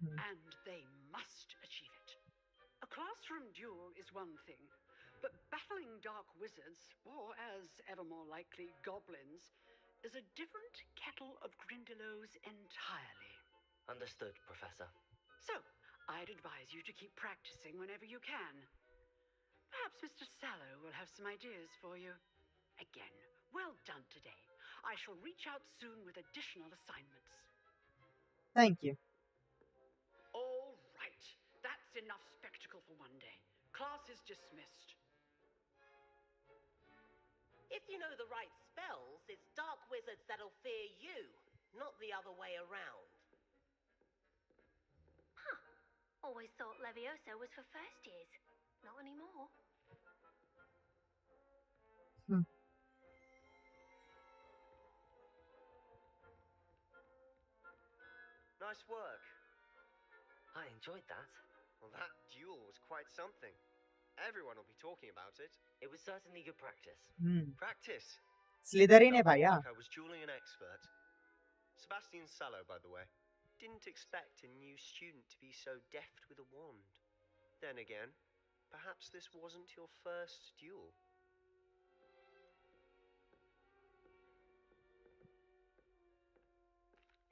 Hmm. and they must achieve it. A classroom duel is one thing, but battling dark wizards, or as ever more likely, goblins, is a different kettle of Grindylows entirely. Understood, Professor. So, I'd advise you to keep practicing whenever you can. Perhaps Mr. Sallow will have some ideas for you. Again, well done today. I shall reach out soon with additional assignments. Thank you. All right, that's enough spectacle for one day. Class is dismissed. If you know the right spells, it's dark wizards that'll fear you, not the other way around. Huh. Always thought Levioso was for first years. Not anymore. Hmm. Nice work. I enjoyed that. Well, that duel was quite something. Everyone will be talking about it. It was certainly good practice. Practice. Slytherin है Felt भाई. more हाँ. like I was dueling an expert. Sebastian Sallow, by the way, didn't expect a new student to be so deft with a wand. Then again, perhaps this wasn't your first duel.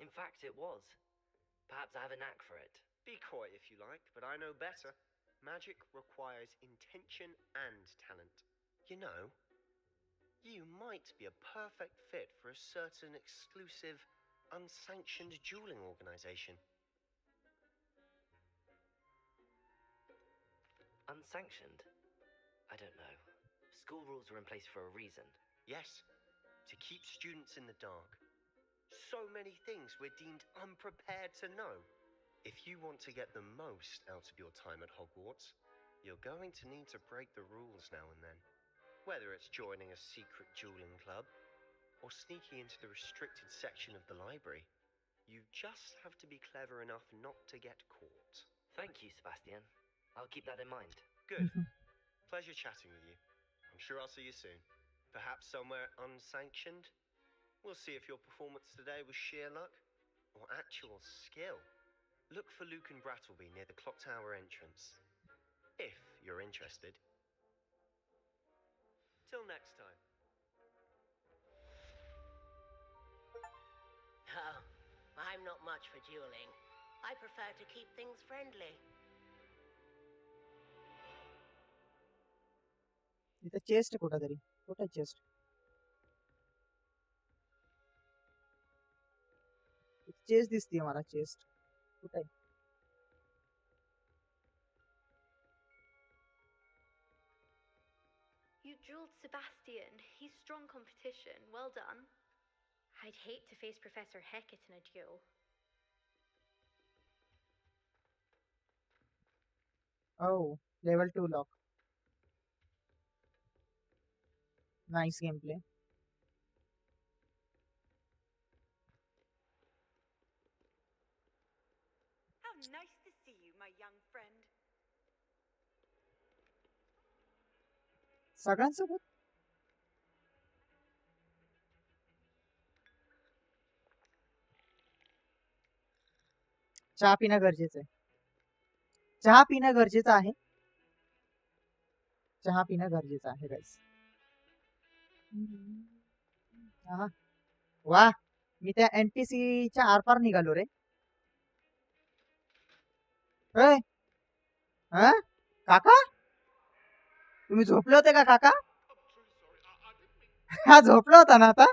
In fact, it was. Perhaps I have a knack for it. Be coy if you like, but I know better. Magic requires intention and talent. You know, you might be a perfect fit for a certain exclusive, unsanctioned dueling organization. Unsanctioned? I don't know. School rules are in place for a reason. Yes, to keep students in the dark. So many things we're deemed unprepared to know. If you want to get the most out of your time at Hogwarts, you're going to need to break the rules now and then. Whether it's joining a secret dueling club or sneaking into the restricted section of the library, you just have to be clever enough not to get caught. Thank you, Sebastian. I'll keep that in mind. Good. Pleasure chatting with you. I'm sure I'll see you soon. Perhaps somewhere unsanctioned? We'll see if your performance today was sheer luck or actual skill. Look for Luke and Brattleby near the clock tower entrance. If you're interested. Till next time. Oh, I'm not much for dueling. I prefer to keep things friendly. इथं chest कुठं तरी. कुठं chest? Chest दिसतीये मला chest. कुठं आहे? You drilled Sebastian. He's strong competition. Well done. I'd hate to face Professor Hecat in a duel. Oh, level 2 lock. Nice gameplay. How nice to see you, my young friend. सगळ्यांसोबत? चहा पिणं गरजेचं आहे. चहा पिणं गरजेचं आहे. चहा पिणं गरजेचं आहे गाईस. वा, मी त्या एनपीसीच्या आरपार निघालो रे. काका, तुम्ही झोपले होते का काका? हा झोपला होता ना आता.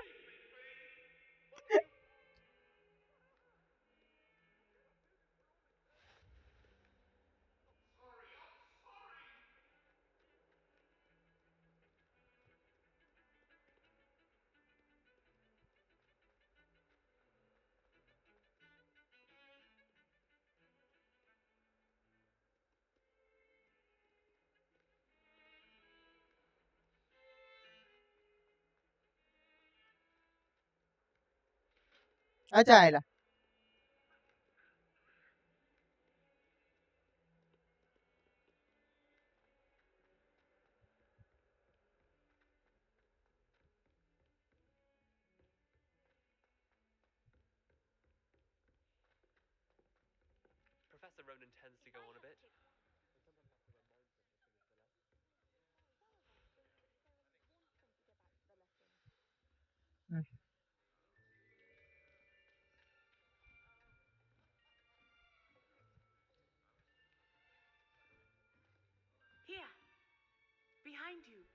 अच्छा आयला. tone intends to go on a bit. Hmm. Here, behind you.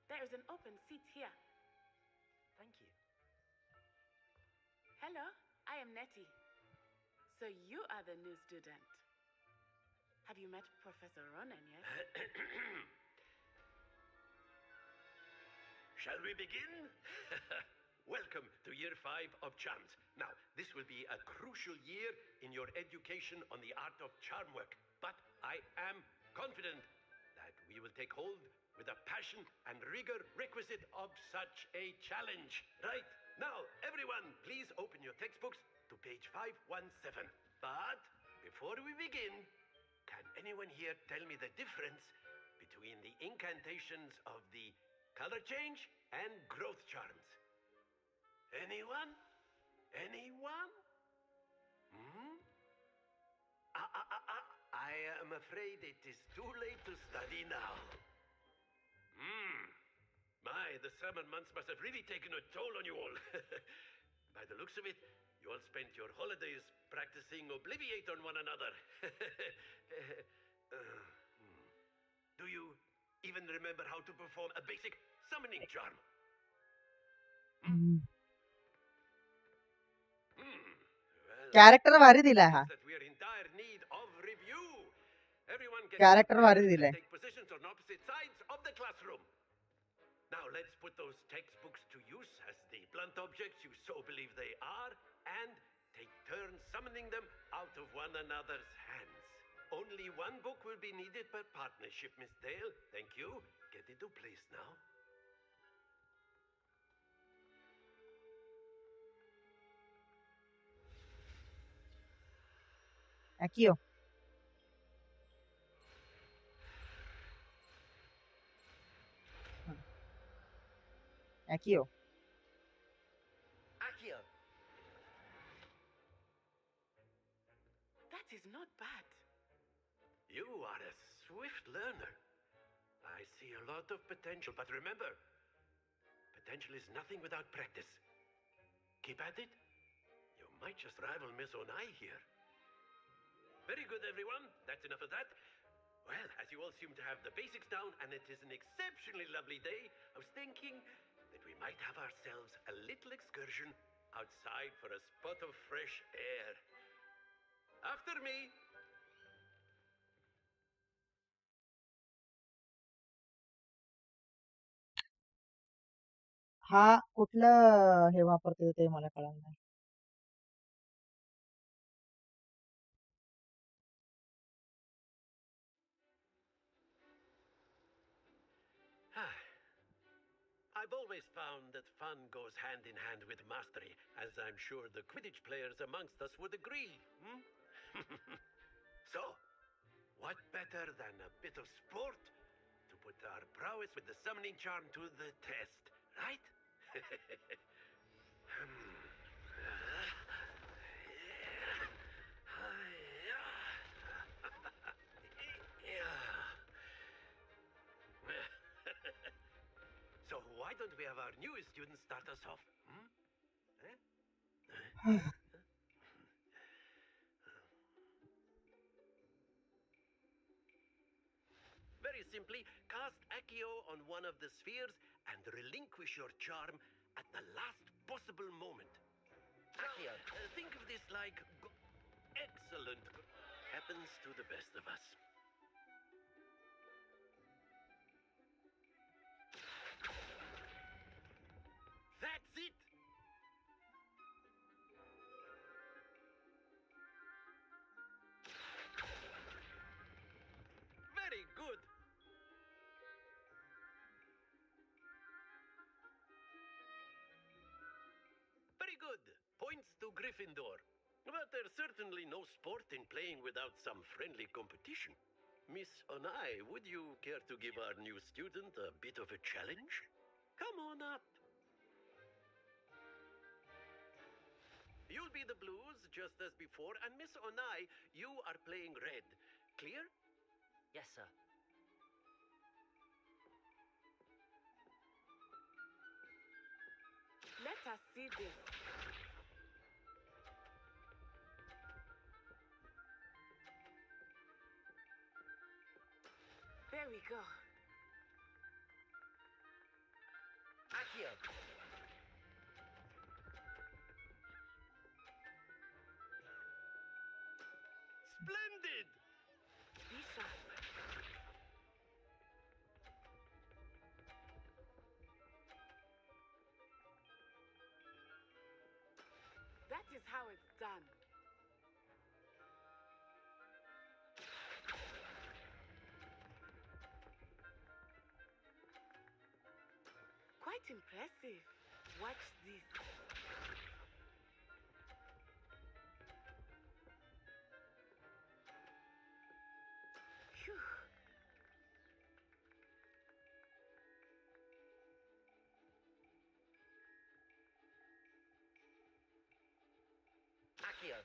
There is an open seat here. Thank you. Hello, I am Nettie. So you are the new student. Have you met Professor Ronan yet? Shall we begin? Welcome to year 5 of charms. Now, this will be a crucial year in your education on the art of charm work. But I am confident that we will take hold with the passion and rigor requisite of such a challenge. Right, now, everyone, please open your textbooks to page 517. But before we begin, can anyone here tell me the difference between the incantations of the color change and growth charms? Anyone? Anyone? Hmm? I am afraid it is too late to study now. My, the summer months must have really taken a toll on you all. By the looks of it, you all spent your holidays practicing Obliviate on one another. Do you even remember how to perform a basic summoning charm? Character भारी दिलाय हा. That we are in dire need of review. Everyone can character भारी दिलाय. take positions on opposite sides of the classroom. Now let's put those textbooks to use as the blunt objects you so believe they are, and take turns summoning them out of one another's hands. Only one book will be needed per partnership, Miss Dale. Thank you. Get into place now. Accio. Accio. Accio. That is not bad. You are a swift learner. I see a lot of potential, but remember, potential is nothing without practice. Keep at it. You might just rival Miss Onai here. Very good, everyone. That's enough of that. Well, as you all seem to have the basics down, and it is an exceptionally lovely day, I was thinking that we might have ourselves a little excursion outside for a spot of fresh air. After me. हा कुठलं हे वापरते ते मला कळलं नाही. I've always found that fun goes hand in hand with mastery, as I'm sure the Quidditch players amongst us would agree. So, what better than a bit of sport to put our prowess with the summoning charm to the test, right? So why don't we have our newest student start us off? Very simply, cast Accio on one of the spheres and relinquish your charm at the last possible moment. Accio, think of this like excellent. Happens to the best of us. That's it! Very good! Very good. Points to Gryffindor. But there's certainly no sport in playing without some friendly competition. Miss Onai, would you care to give our new student a bit of a challenge? Come on up. You'll be the blues just as before, and Miss Onai, you are playing red. Clear? Yes, sir. Let us see this. There we go. Accio. Splendid! Be sharp. That is how it's done. Quite impressive. Watch this. Phew. Accio.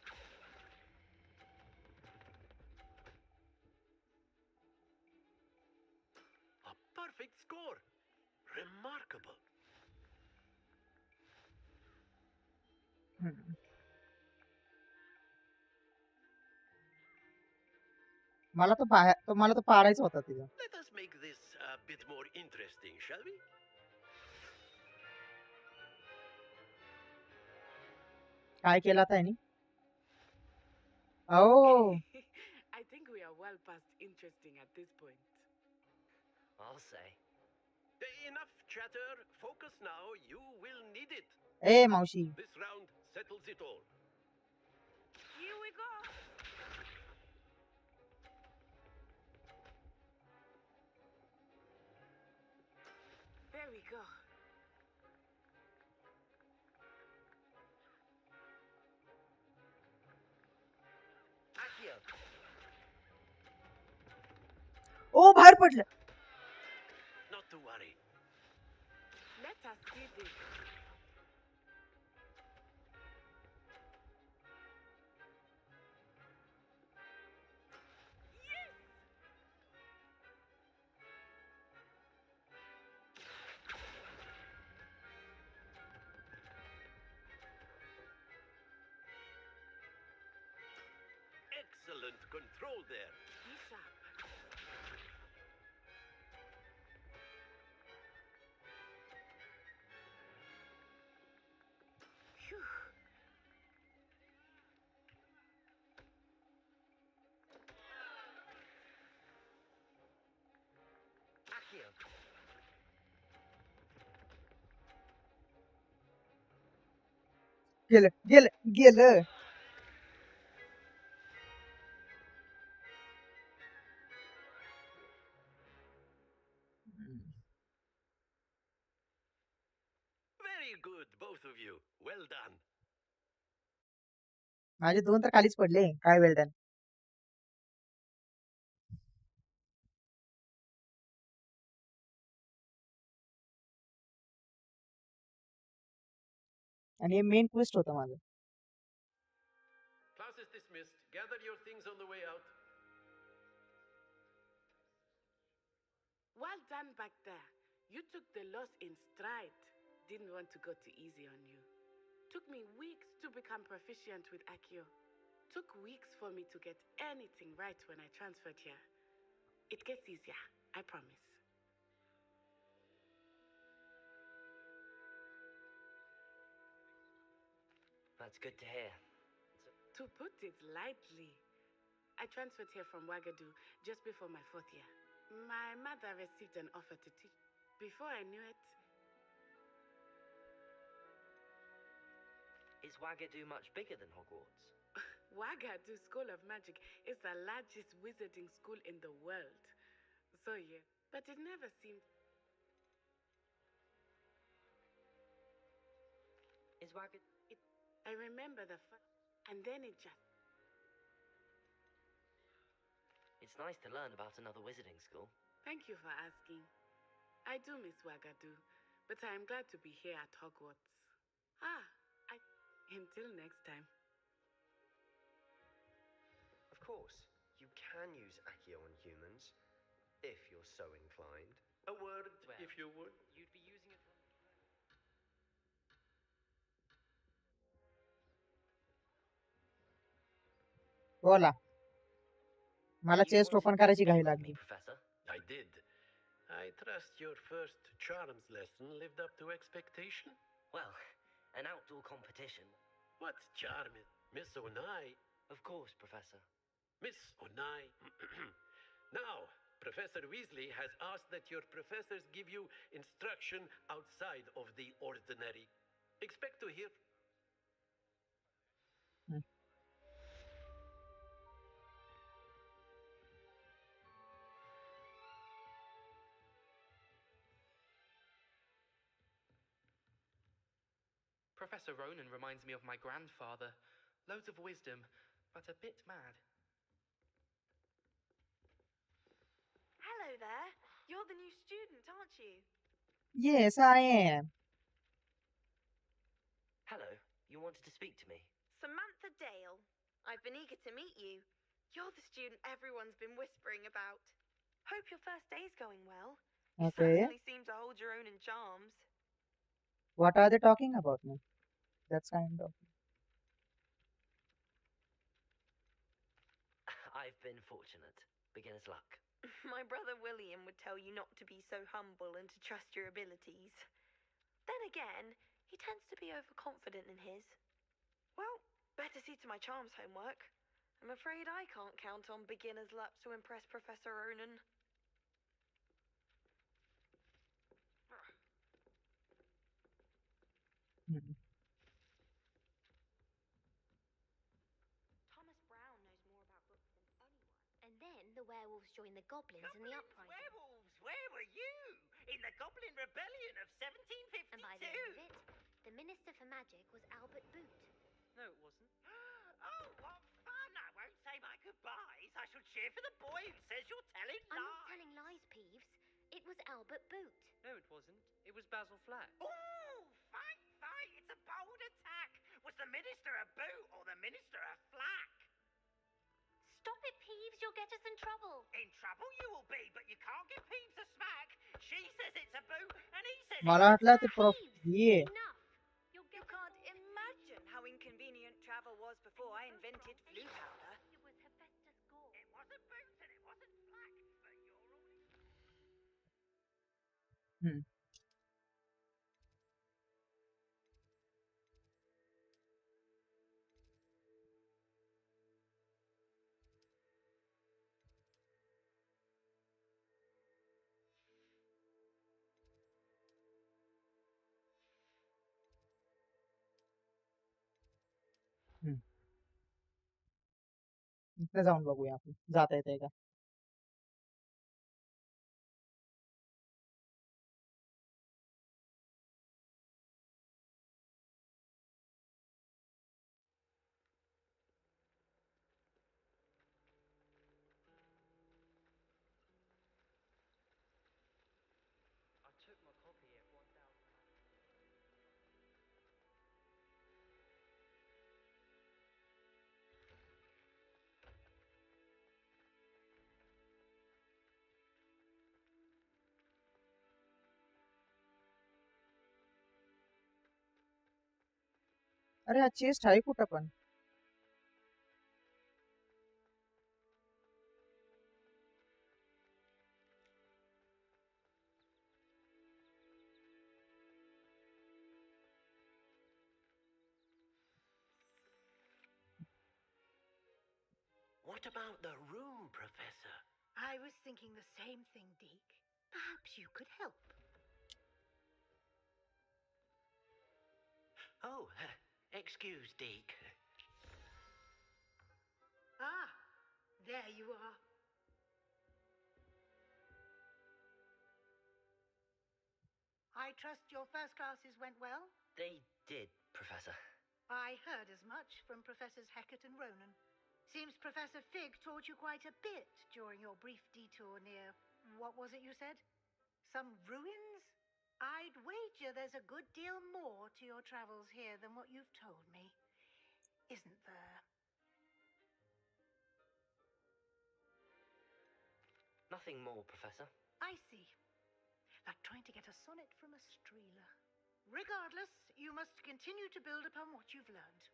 A perfect score. Remarkable. हम्म. मला तो पाडायचा होता तिला. Let us make this a bit more interesting, shall we? काय केलं आता यांनी? Oh. I think we are well past interesting at this point. I'll say. Enough chatter. Focus now. You will need it. ए मावशी. This round settles it all. Here we go. There we go. Accio. ओ बाहेर पडलं. Not to worry. Let us see this. Yes! Excellent control there. Be sharp. Phew. Accio. गेलं. Very good, both of you. Well done. माझे 2 तर खालीच पडले. काय well done. आणि हे main twist होतं माझं. Class is dismissed. Gather your things on the way out. Well done back there. You took the loss in stride. Didn't want to go too easy on you. Took me weeks to become proficient with Accio. Took weeks for me to get anything right when I transferred here. It gets easier, I promise. That's good to hear. To put it lightly, I transferred here from Wagadu just before my 4th year. My mother received an offer to teach. Before I knew it, Is Wagadu much bigger than Hogwarts? Wagadu School of Magic is the largest wizarding school in the world. So yeah, but it never seemed... Is Wagadu... I remember the and then it just... It's nice to learn about another wizarding school. Thank you for asking. I do miss Wagadu, but I am glad to be here at Hogwarts. Until next time. Of course, you can use Accio on humans, if you're so inclined. A word, if you would. You'd be using it. बोला मला You chest wanted open to करायची speak घाई with me, लागली. Professor? I did. I trust your first charms lesson lived up to expectation. Well, an outdoor competition. What charm is Miss Onai? Of course, Professor. Miss Onai. Now, Professor Weasley has asked that your professors give you instruction outside of the ordinary. Expect to hear. Professor Ronan reminds me of my grandfather. Loads of wisdom, but a bit mad. Hello there. You're the new student, aren't you? Yes, I am. Hello, you wanted to speak to me? Samantha Dale. I've been eager to meet you. You're the student everyone's been whispering about. Hope your first day's going well. You Okay. certainly seem to hold your own in charms. What are they talking about me? That's kind of. I've been fortunate. Beginner's luck. My brother William would tell you not to be so humble and to trust your abilities. Then again, he tends to be overconfident in his. Well, better see to my charms homework. I'm afraid I can't count on beginner's luck to impress Professor Ronan. Hmm. Thomas Brown knows more about books than anyone. And then the werewolves joined the goblins in the uprising. Werewolves, where were you? In the Goblin Rebellion of 1752. And by the end of it, the Minister for Magic was Albert Boot. No, it wasn't. Oh, what fun! I won't say my goodbyes. I shall cheer for the boy who says you're telling I'm lies. not telling lies, Peeves. It was Albert Boot. No, it wasn't. It was Basil Flat. Ooh, fight, fight! It's a bold attack. Was the Minister a boot or the Minister a flack? Stop it, Peeves. You'll get us in trouble. In trouble you will be, but you can't give Peeves a smack. She says it's a boot, and he says मला it's a वाटलं ते flack. ये You can't imagine how inconvenient travel was before I invented flue powder. It was Hephaestus Gore. It wasn't boot and it wasn't flack, but you're all... Hmm. इकडे जाऊन बघूया आपण जाता येते का. I took my copy at 1000. अरे हा chest आहे कुठं पण. What about the room, Professor? I was thinking the same thing, Deke. Perhaps you could help. Oh, excuse, Deke. Ah, there you are. I trust your first classes went well? They did, Professor. I heard as much from Professors Hecat and Ronan. Seems Professor Fig taught you quite a bit during your brief detour near... what was it you said? Some ruins? I'd wager there's a good deal more to your travels here than what you've told me, isn't there? Nothing more, Professor. I see. Like trying to get a sonnet from a streeler. Regardless, you must continue to build upon what you've learned.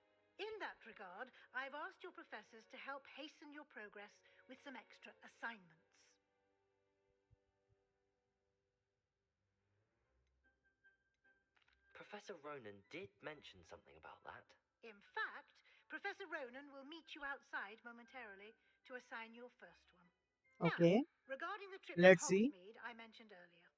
In that regard, I've asked your professors to help hasten your progress with some extra assignments. Professor Ronan did mention something about that. In fact, Professor Ronan will meet you outside momentarily to assign your first one. Okay. Now, regarding the trip Let's to see. Hogsmeade I mentioned earlier,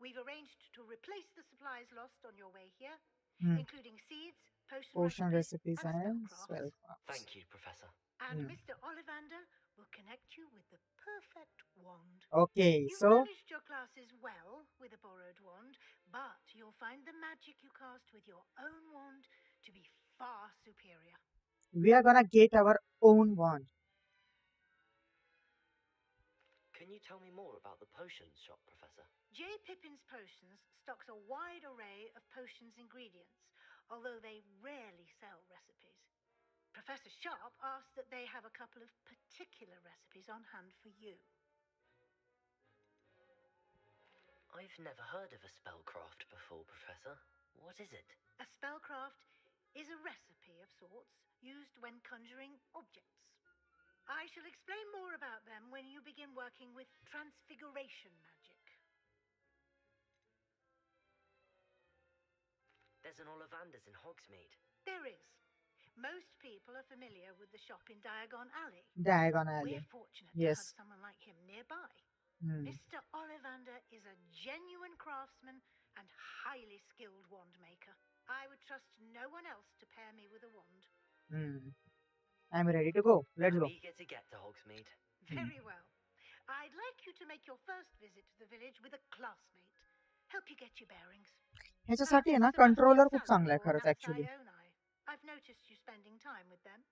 we've arranged to replace the supplies lost on your way here, including seeds, Potion recipes and and spellcrafts. spellcrafts. Thank you, Professor. And Mr. Ollivander will connect you with the perfect wand. Okay, You've so managed your classes well with a borrowed wand, but you'll find the magic you cast with your own wand to be far superior. we are gonna get our own wand. Can you tell me more about the potions shop, Professor? J. Pippin's Potions stocks a wide array of potions ingredients, although they rarely sell recipes. Professor Sharp asked that they have a couple of particular recipes on hand for you. I've never heard of a spellcraft before, Professor. What is it? A spellcraft is a recipe of sorts used when conjuring objects. I shall explain more about them when you begin working with transfiguration magic. There's an Ollivander's in Hogsmeade. There is. Most people are familiar with the shop in Diagon Alley. Diagon Alley. We're fortunate to Yes. have someone like him nearby. Hmm. Mr. Ollivander is a genuine craftsman and highly skilled wand maker. I would trust no one else to pair me with a wand. I'm ready to go. Let's I'm go. eager to get to Hogsmeade. Very well. I'd like you to make your first visit to the village with a classmate. Help you get your bearings. ह्याच्यासाठी आहे ना controller खूप चांगला आहे खरंच actually. I've noticed you spending time with them.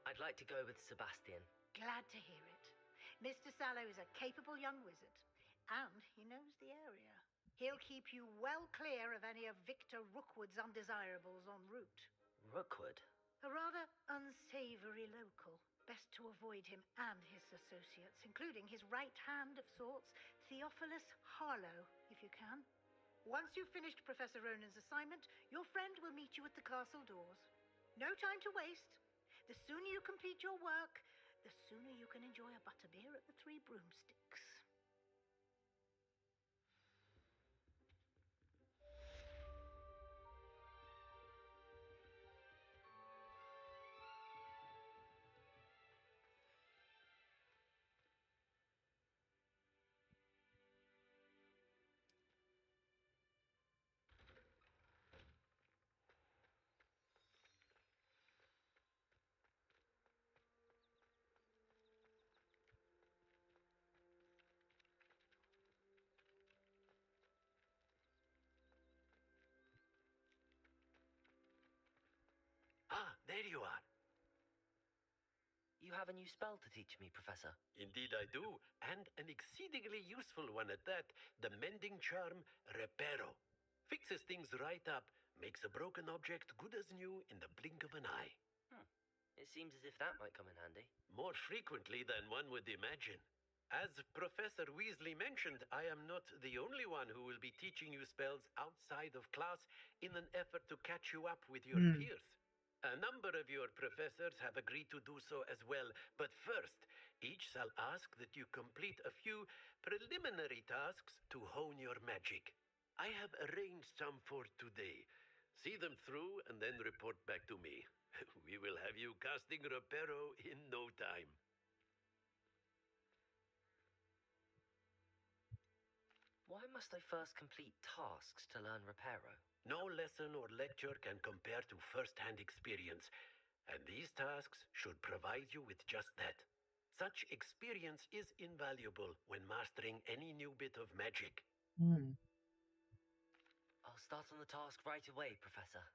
I'd like to go with Sebastian. Glad to hear it. Mr. Sallow is a capable young wizard, and he knows the area. He'll keep you well clear of any of Victor Rookwood's undesirables en route. Rookwood? A rather unsavory local. Best to avoid him and his associates, including his right hand of sorts, Theophilus Harlow, if you can. Once you've finished Professor Ronan's assignment, your friend will meet you at the castle doors. No time to waste. The sooner you complete your work, the sooner you can enjoy a butterbeer at the Three Broomsticks. Ah, there you are. You have a new spell to teach me, Professor. Indeed I do, and an exceedingly useful one at that. The mending charm Reparo. Fixes things right up, makes a broken object good as new in the blink of an eye. It seems as if that might come in handy. More frequently than one would imagine. As Professor Weasley mentioned, I am not the only one who will be teaching you spells outside of class in an effort to catch you up with your peers. A number of your professors have agreed to do so as well, but first, each shall ask that you complete a few preliminary tasks to hone your magic. I have arranged some for today. See them through and then report back to me. We will have you casting Reparo in no time. Why must I first complete tasks to learn Reparo? No lesson or lecture can compare to first-hand experience, and these tasks should provide you with just that. Such experience is invaluable when mastering any new bit of magic. I'll start on the task right away, Professor.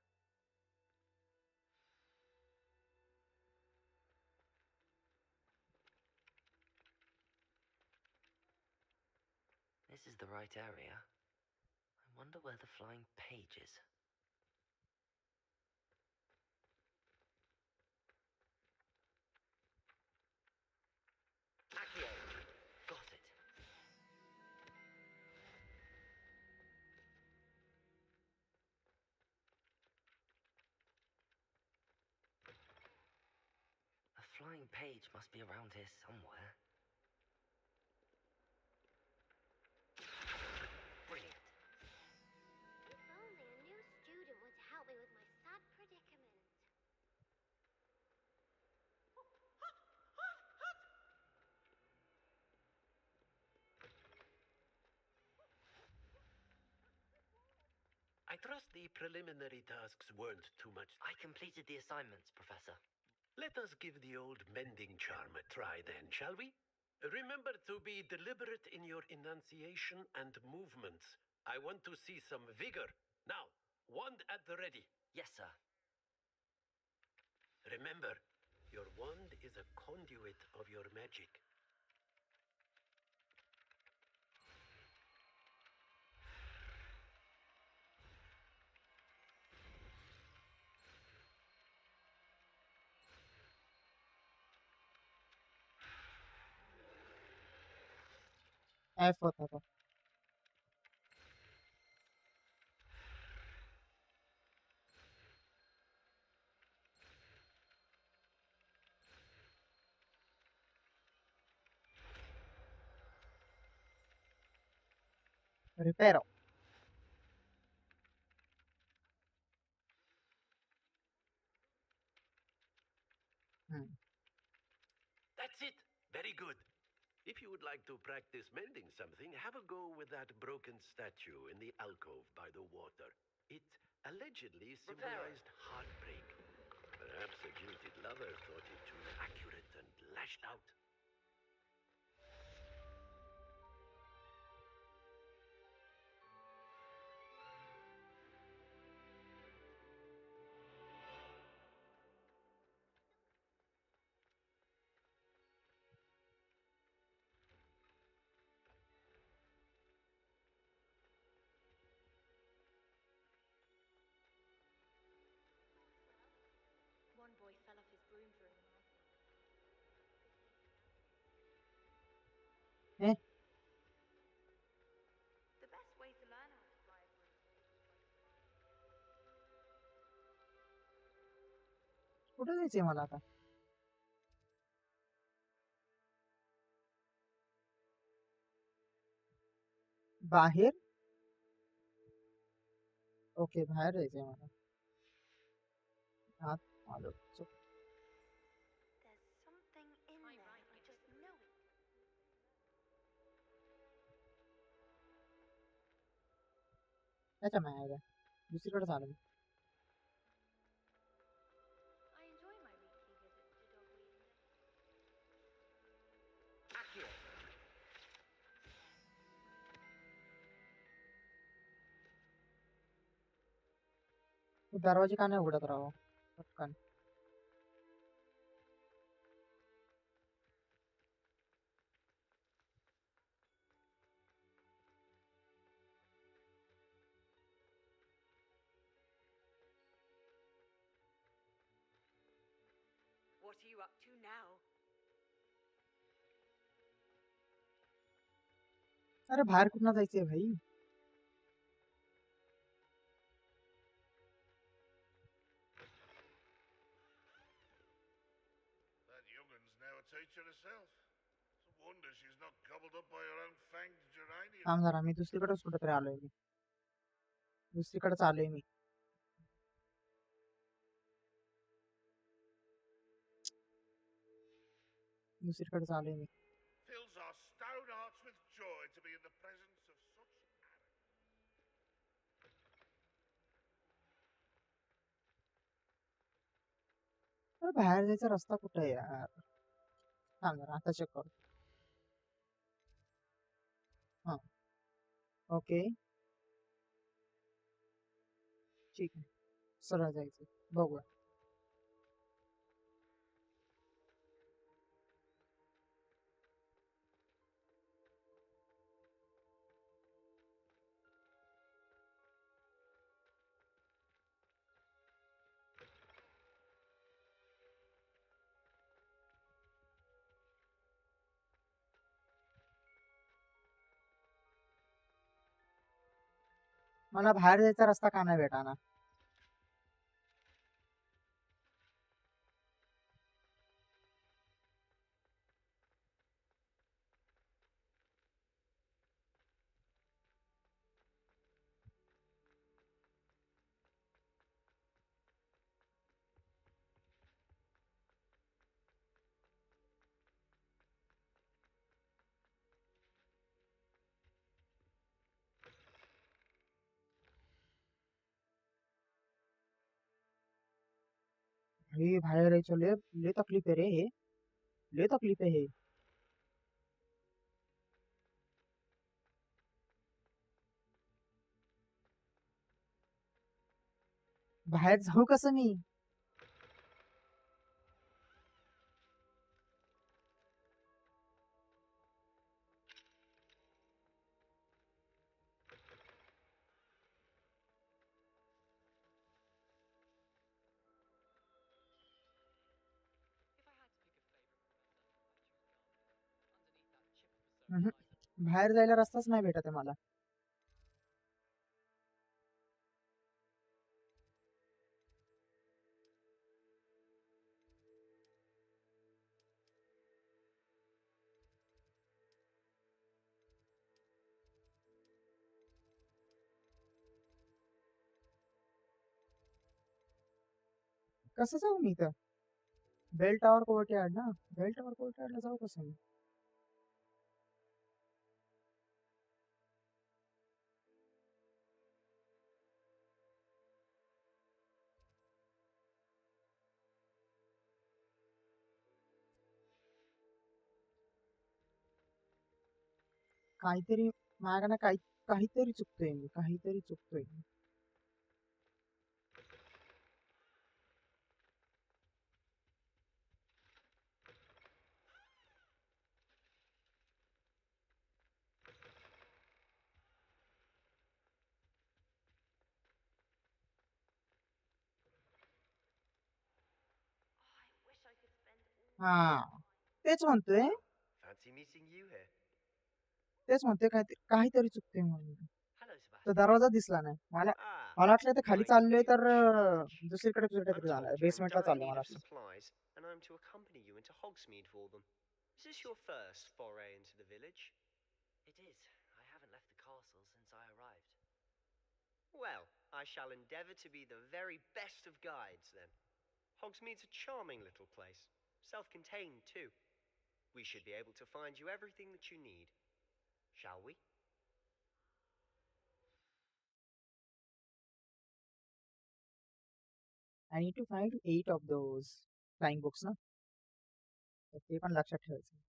This is the right area. I wonder where the flying page is. Accio! Got it. The flying page must be around here somewhere. Brilliant. If only a new student were to help me with my sad predicament. I trust the preliminary tasks weren't too much. I completed the assignments, Professor. Let us give the old mending charm a try then, shall we? Remember to be deliberate in your enunciation and movements. I want to see some vigor. Now, wand at the ready. Yes, sir. Remember, your wand is a conduit of your magic. F होता था. Reparo. That's it. Very good. If you would like to practice mending something, have a go with that broken statue in the alcove by the water. It allegedly symbolized heartbreak. Perhaps a jilted lover thought it too accurate and lashed out. One boy fell off his broom for a while. The best way to learn how to fly a broom. कुठे जायचंय मला आता? बाहेर? Okay, बाहेर जायचंय मला. आत आलो. There's something in there. I just know it. त्याच्या मागे दुसरीकडे चालेल. I enjoy my weekly visit to Dogweed. Accio! दरवाजे का नाही उघडत राव पटकन. What are you up to now? अरे बाहेर कुठं जायचंय भाई? That youngun's now a teacher herself. It's a wonder she's not gobbled up by her own fanged geranium. थांब जरा, मी दुसरीकडेच कुठेतरी आलोय. मी दुसरीकडे आलोय. मी दुसरीकडे आलोय. मी Fills our stone hearts with joy to be in the presence of such अरे बाहेर जायचा रस्ता कुठे आहे यार? थांब जरा, आता चेक करतो. हा, ओके, ठीक आहे. सरळ जायचं, बघूया. मला बाहेर जायचा रस्ता का नाही भेटाना? हे बाहेर यायचं लय लय तकलीफ आहे रे, हे लय तकलीफ आहे हे. बाहेर जाऊ कसं मी? बाहेर जायला रस्ताच नाही भेटत आहे मला. कसं जाऊ मी इथं? बेल टॉवर कोर्टयार्ड ना, बेल टॉवर कोर्टयार्डला जाऊ कसं मी? काहीतरी माझ्याकडनं काहीतरी चुकतोय मी, काहीतरी चुकतोय. हा, तेच म्हणतोय. Fancy meeting you here. तेच म्हणतोय काहीतरी चुकतोय म्हणून. Hello, तो Sebastian. दरवाजा दिसला नाही मला. मला वाटलं ते खाली चाललोय तर दुसरीकडे कुठेतरी जाणार, Told you're in बेसमेंटला dire चाललोय need मला of वाटलं. supplies, and I'm to accompany you into Hogsmeade for them. Is this your first foray into the village? It is. I haven't left the castle since I arrived. Well, I shall endeavour to be the very best of guides then. Hogsmeade's a charming little place, self-contained too. We should be able to find you everything that you need. Shall we? I need to find 8 of those flying books ना, तर ते पण लक्षात ठेवायचं.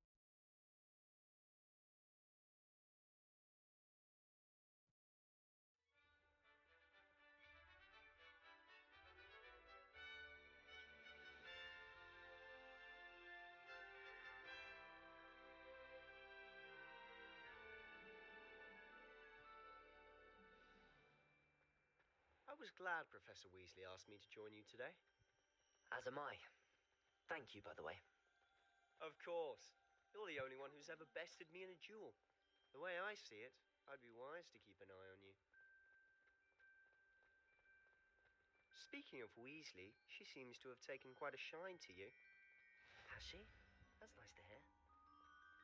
I was glad Professor Weasley asked me to join you today. As am I. Thank you, by the way. Of course. You're the only one who's ever bested me in a duel. The way I see it, I'd be wise to keep an eye on you. Speaking of Weasley, she seems to have taken quite a shine to you. Has she? That's nice to hear.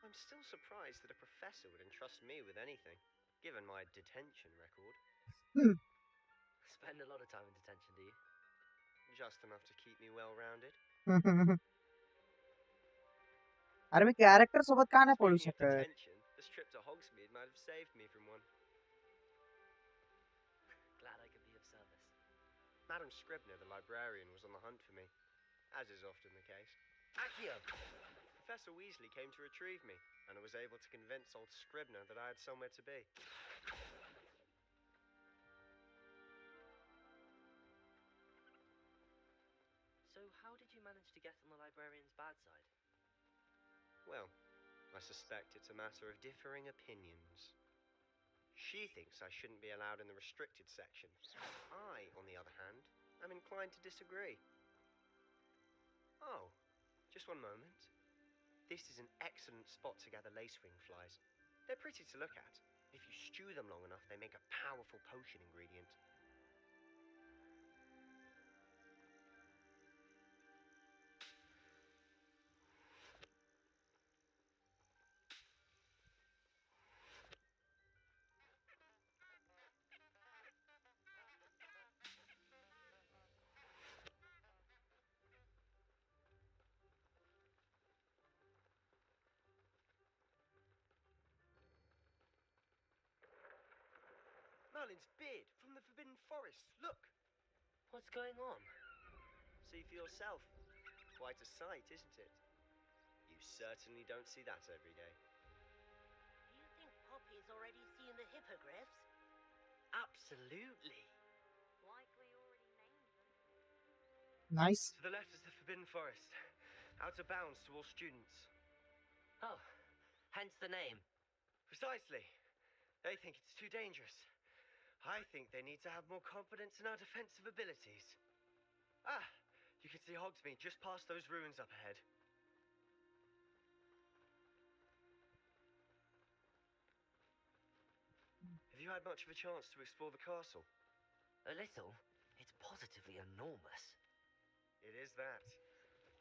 I'm still surprised that a professor would entrust me with anything, given my detention record. Spend a lot of time in detention, do you? Just enough to keep me well-rounded. अरे मी character सोबत का नाही पळू Speaking of शकत? detention, this trip to Hogsmeade might have saved me from one. Glad I could be of service. Madam Scribner, the librarian, was on the hunt for me, as is often the case. Accio! Professor Weasley came to retrieve me, and I was able to convince old Scribner that I had somewhere to be. So how did you manage to get on the librarian's bad side? Well, I suspect it's a matter of differing opinions. She thinks I shouldn't be allowed in the restricted section. I, on the other hand, am inclined to disagree. Oh, just one moment. This is an excellent spot to gather lacewing flies. They're pretty to look at, If you stew them long enough, they make a powerful potion ingredient. Merlin's beard from the Forbidden Forest. Look! What's going on? See for yourself. Quite a sight, isn't it? You certainly don't see that every day. Do you think Poppy's already seen the hippogriffs? Absolutely. Likely already named them. Nice. To the left is the Forbidden Forest. Out of bounds to all students. Oh, hence the name. Precisely. They think it's too dangerous. I think they need to have more confidence in our defensive abilities. Ah, you can see Hogsmeade just past those ruins up ahead. Have you had much of a chance to explore the castle? A little. It's positively enormous. It is that.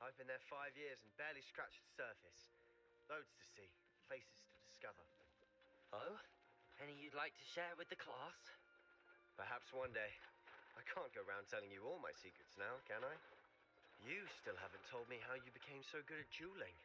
I've been there 5 years and barely scratched the surface. Loads to see, places to discover. Oh? Any you'd like to share with the class? Perhaps one day. I can't go around telling you all my secrets now, can I? You still haven't told me how you became so good at dueling.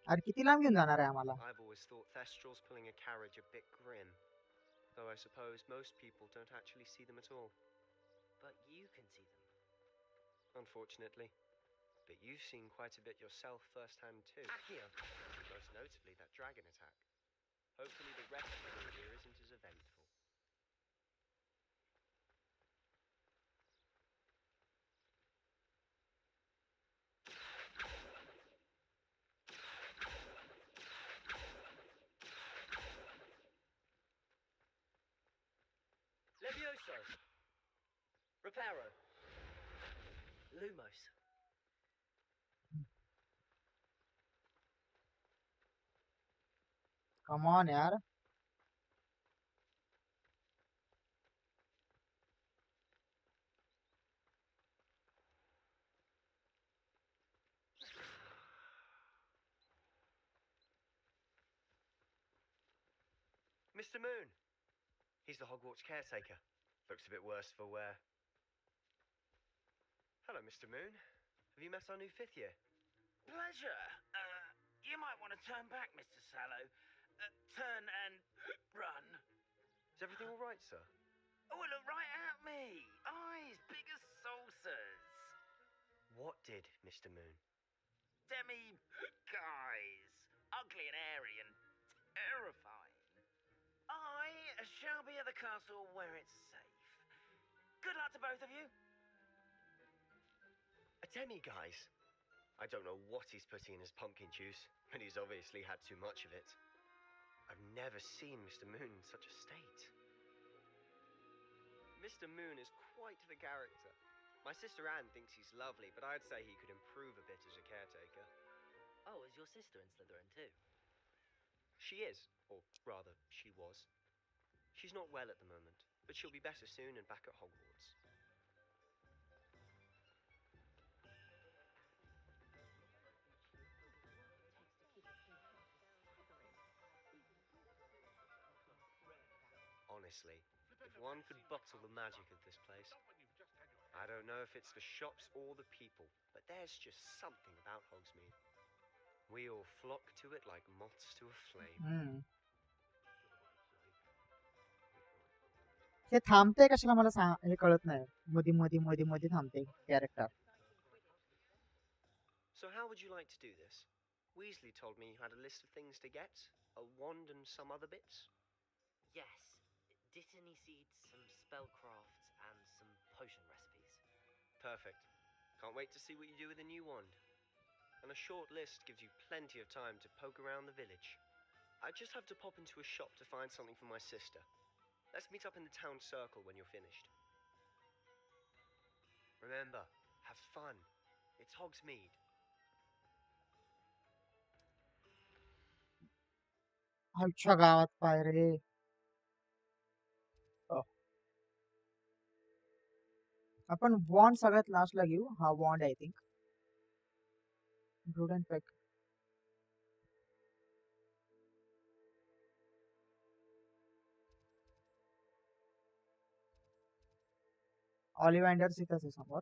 अरे किती लांब घेऊन जाणार आहे आम्हाला? I've always thought Thestrals pulling a carriage a bit grim. Though I suppose most people don't actually see them at all. But you can see them. Unfortunately. But you've seen quite a bit yourself firsthand too. Accio! Most notably that dragon attack. Hopefully the rest of the year isn't as eventful. Levioso! Reparo! Lumos! Come on यार. Mr. Moon! He's the Hogwarts caretaker. Looks a bit worse for wear. Hello, Mr. Moon. Have you met our new 5th year? Pleasure. You might want to turn back, Mr. Sallow. Turn and run. Is everything all right, sir? Oh, look right at me. Eyes big as saucers. What did, Mr. Moon? Guys. Ugly and airy and terrifying. I shall be at the castle where it's safe. Good luck to both of you. A demi-guise? I don't know what he's putting in his pumpkin juice, but he's obviously had too much of it. I've never seen Mr. Moon in such a state. Mr. Moon is quite the character. My sister Anne thinks he's lovely, but I'd say he could improve a bit as a caretaker. Oh, is your sister in Slytherin too? She is, or rather, she was. She's not well at the moment, but she'll be better soon and back at Hogwarts. Honestly, if one could bottle the magic of this place. I don't know if it's the shops or the people, but there's just something about Hogsmeade. We all flock to it like moths to a flame. हे थांबते कशाला मला हे कळत नाही. मध्ये मध्ये मध्ये मध्ये थांबते character. So how would you like to do this? Weasley told me you had a list of things to get, a wand and some other bits. Yes. Dittany seeds, some spellcrafts, and some potion recipes. Perfect. Can't wait to see what you do with the new wand. And a short list gives you plenty of time to poke around the village. I just have to pop into a shop to find something for my sister. Let's meet up in the town circle when you're finished. Remember, have fun. It's Hogsmeade. आमच्या गावात पाय रे. आपण वॉन्ड सगळ्यात लास्टला घेऊ. हा wand I think. Brewed and pack. ऑलिव्हँडर्स इथंच आहे समोर.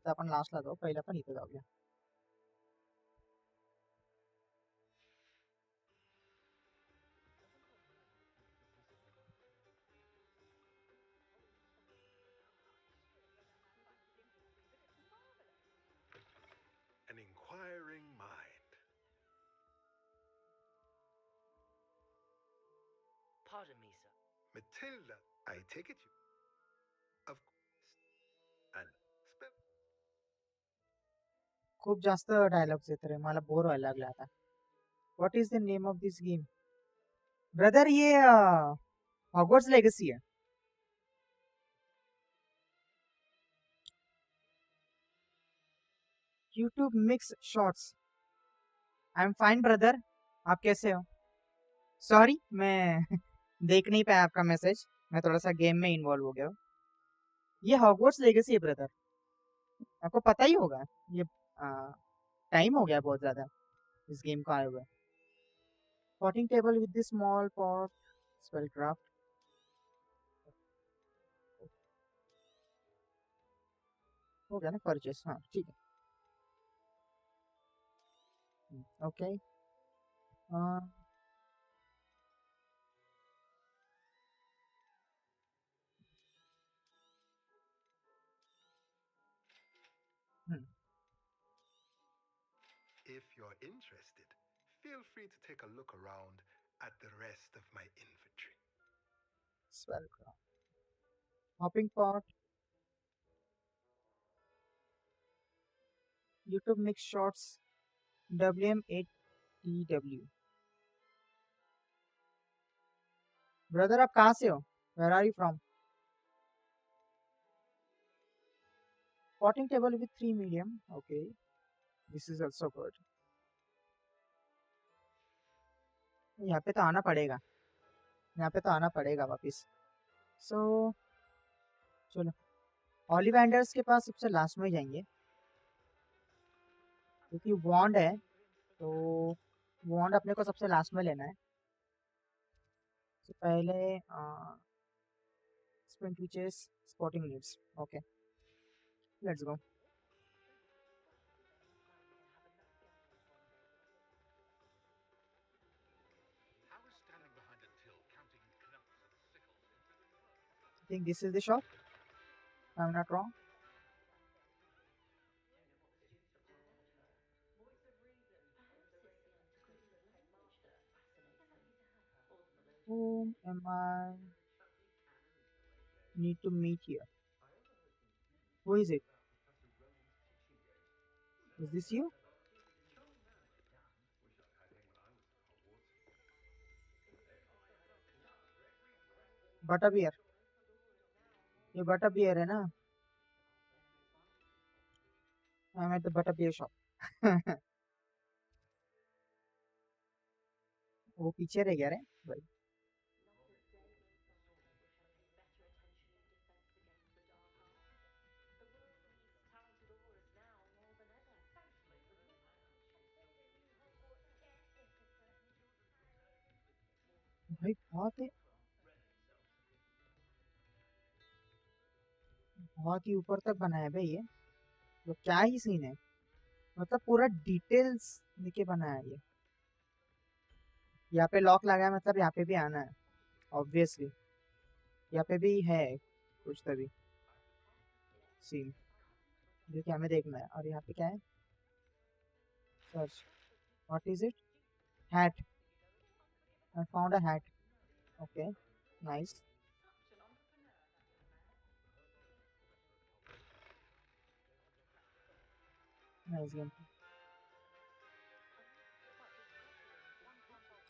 तर आपण लास्टला जाऊ. पहिला पण इथे जाऊया. An inquiring mind. Pardon me, sir. Matilda, I take it you. Of course. And spell. खूप जास्त डायलॉग्स येत रे. मला बोर व्हायला लागला आता. What is the name of this game? Brother ये हॉगवर्ड्स लेगसी है. YouTube mix shorts. I am fine brother. आप कैसे हो? सॉरी मैं देख नहीं पाया आपका मैसेज. मैं थोड़ा सा गेम में इन्वॉल्व हो गया हूँ. ये हॉगवर्ड्स लेगसी है ब्रदर. आपको पता ही होगा. ये टाइम हो गया बहुत ज्यादा इस गेम को आए हुए. Potting table with this small pot spellcraft. हो गया ना परचेस. हाँ ठीक है. Okay. If you're interested, feel free to take a look around at the rest of my inventory. Spellcraft. Hopping pot. YouTube mix shots. WM8TW. Brother आप कहाँ से हो? Where are you from? Potting table with 3 medium. Okay. This is also good. यहाँ पे तो आना पड़ेगा. यहाँ पे तो आना पड़ेगा वापिस. So चलो ऑलिवेंडर्स के पास सबसे लास्ट में जाएंगे क्योंकि वॉन्ड है तो वॉन्ड अपने को सबसे लास्ट में लेना है. तो पहले sprint witches spotting needs. Okay, let's go. I think this is the shop. I'm not wrong. Whom am I need to meet here? Who is it? Is this you? Butterbeer. ये Butterbeer है ना? I'm at the Butterbeer shop. वो पीछे रह गया रे भाई. भाई बहुत ही ऊपर तक बनाया है भाई ये. तो क्या ही सीन है. मतलब पूरा डिटेल्स लेके बनाया है ये. यहाँ पे लॉक लगा है मतलब यहाँ पे भी आना है ऑब्वियसली. यहाँ पे भी है कुछ तभी सीन जो कि हमें देखना है. और यहाँ पे क्या है? Search. What is it? Hat. I found a hat. Okay, nice. Nice game.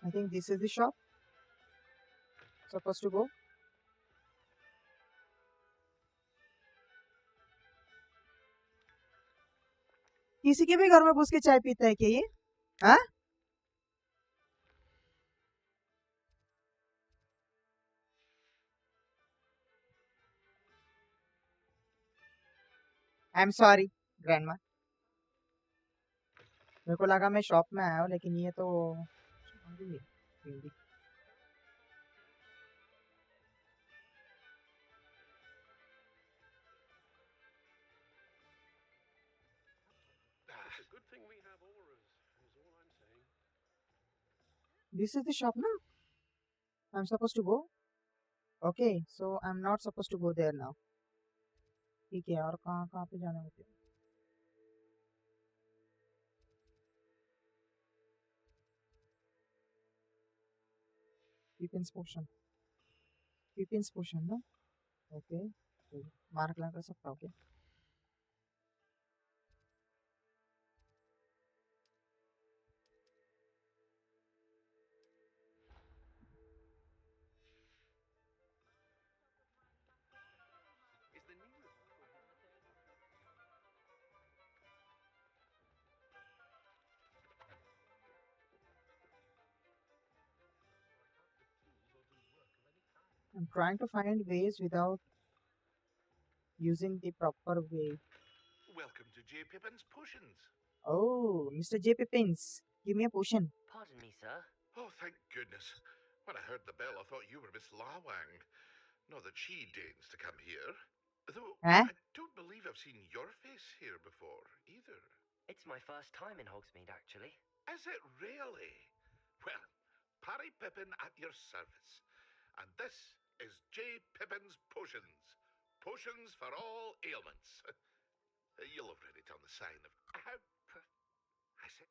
I think this is the shop. Supposed to go. किसी के भी घर में घुस के चाय पीता है क्या ये? हाँ? I'm sorry, grandma. मेरे को लगा मैं शॉप में आया हूँ लेकिन ये तो It's a good thing we have auras, is all I'm saying. This is the shop now. I'm supposed to go. Okay, so I'm not supposed to go there now. ठीक है और कहाँ कहाँ पे जाना होता है? Pippin's potion. Pippin's potion, no? Okay. Mark लगा सकता हूँ क्या? I'm trying to find ways without using the proper way. Welcome to J. Pippin's Potions. Oh, Mr. J. Pippins, give me a potion. Pardon me, sir. Oh, thank goodness. When I heard the bell, I thought you were Miss Lawang. Not that she deigns to come here. Though, Eh? I don't believe I've seen your face here before, either. It's my first time in Hogsmeade, actually. Is it really? Well, Parry Pippin at your service. And this is J. Pippin's Potions. Potions for all ailments. You'll have read it on the sign of... I say,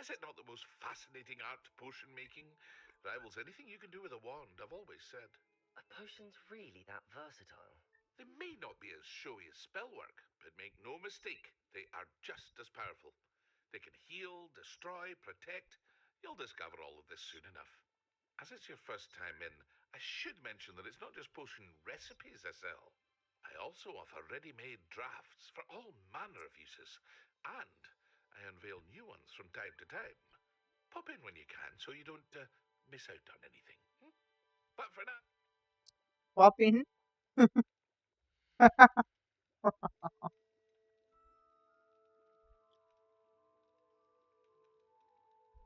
is it not the most fascinating art, potion making? Rivals anything you can do with a wand, I've always said. Are potions really that versatile? They may not be as showy as spellwork, but make no mistake, they are just as powerful. They can heal, destroy, protect. You'll discover all of this soon enough. As it's your first time in, I should mention that it's not just potion recipes I sell. I also offer ready-made drafts for all manner of uses, and I unveil new ones from time to time. Pop in when you can so you don't miss out on anything. But for now... Pop in.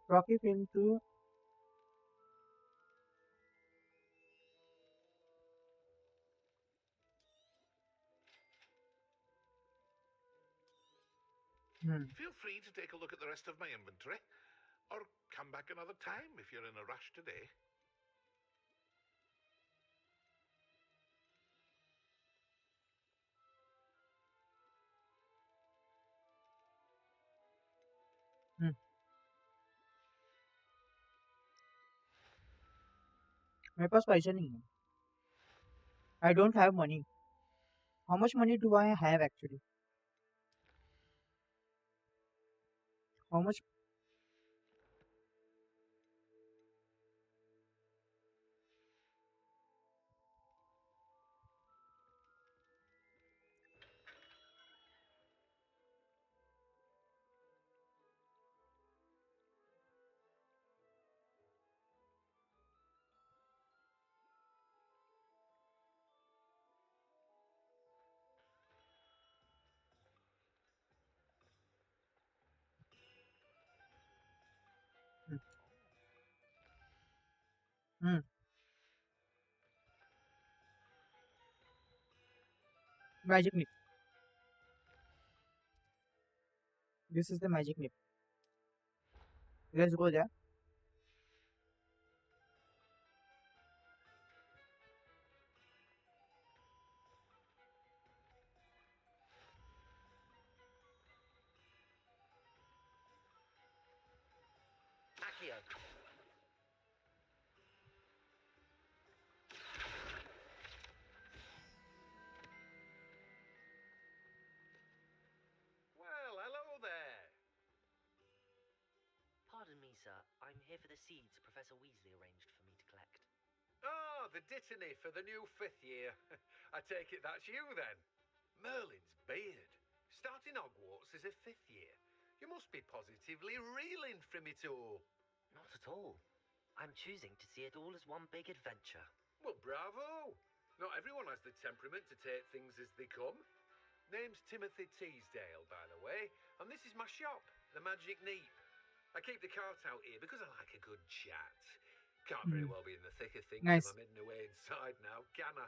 Rocky pin to Feel free to take a look at the rest of my inventory, or come back another time if you're in a rush today. मेरे पास पैसे नहीं है. I don't have money. How much money do I have actually? How much? Magic nip. This is the magic nip. Let's go there. Accio. Well, hello there. sir. I'm here for the seeds Professor Weasley arranged for me to collect. Ah, the dittany for the new 5th year. I take it that's you then. Merlin's beard. Starting Hogwarts as a 5th year. You must be positively reeling from it all. Not at all. I'm choosing to see it all as one big adventure. Well, bravo. Not everyone has the temperament to take things as they come. Name's Timothy Teasdale, by the way, and this is my shop, the Magic Neep. I keep the cart out here because I like a good chat. Can't very well be in the thick of things Nice. if I'm hidden away inside now, can I?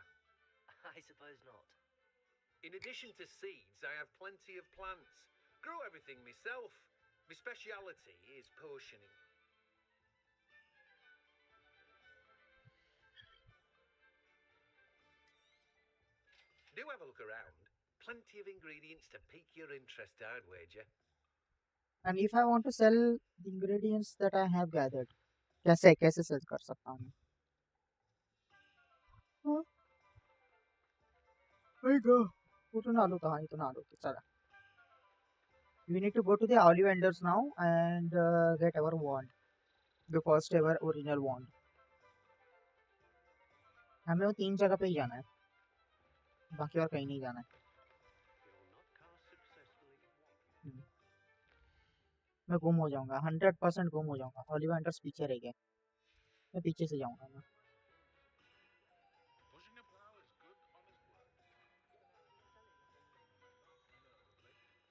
I suppose not. In addition to seeds, I have plenty of plants. Grow everything myself. My speciality is potioning. Do have a look around. Plenty of ingredients to pique your interest, I'd wager. And if I want to sell the ingredients that I have gathered, कैसे cell कर सकता हूँ? इतना आलू तो चला. We need to go to the Ollivanders now and get our wand, the first ever original wand. हमें वो 3 जगह पे ही जाना है, बाकी और कहीं नहीं जाना है. मैं गुम हो जाऊंगा, 100% गुम हो जाऊंगा. Ollivanders पीछे रह गए, मैं पीछे से जाऊंगा मैं.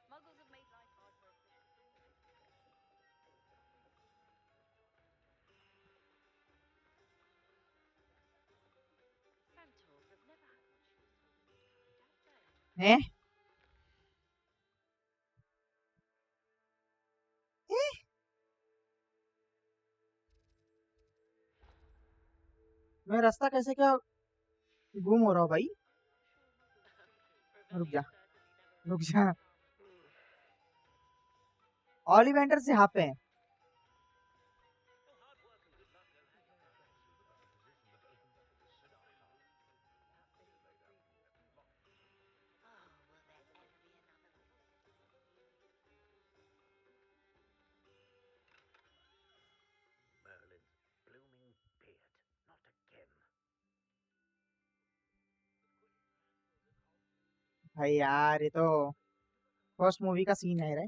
Muggles have made life hard for us. Centaurs have never had much use for them. हैं? मैं रास्ता कैसे क्या गुम हो रहा हूँ भाई? रुक जा. Ollivanders यहाँ पे हैं. Merlin's blooming beard. Not again. भाई यार ये तो फर्स्ट मूवी का सीन है रे.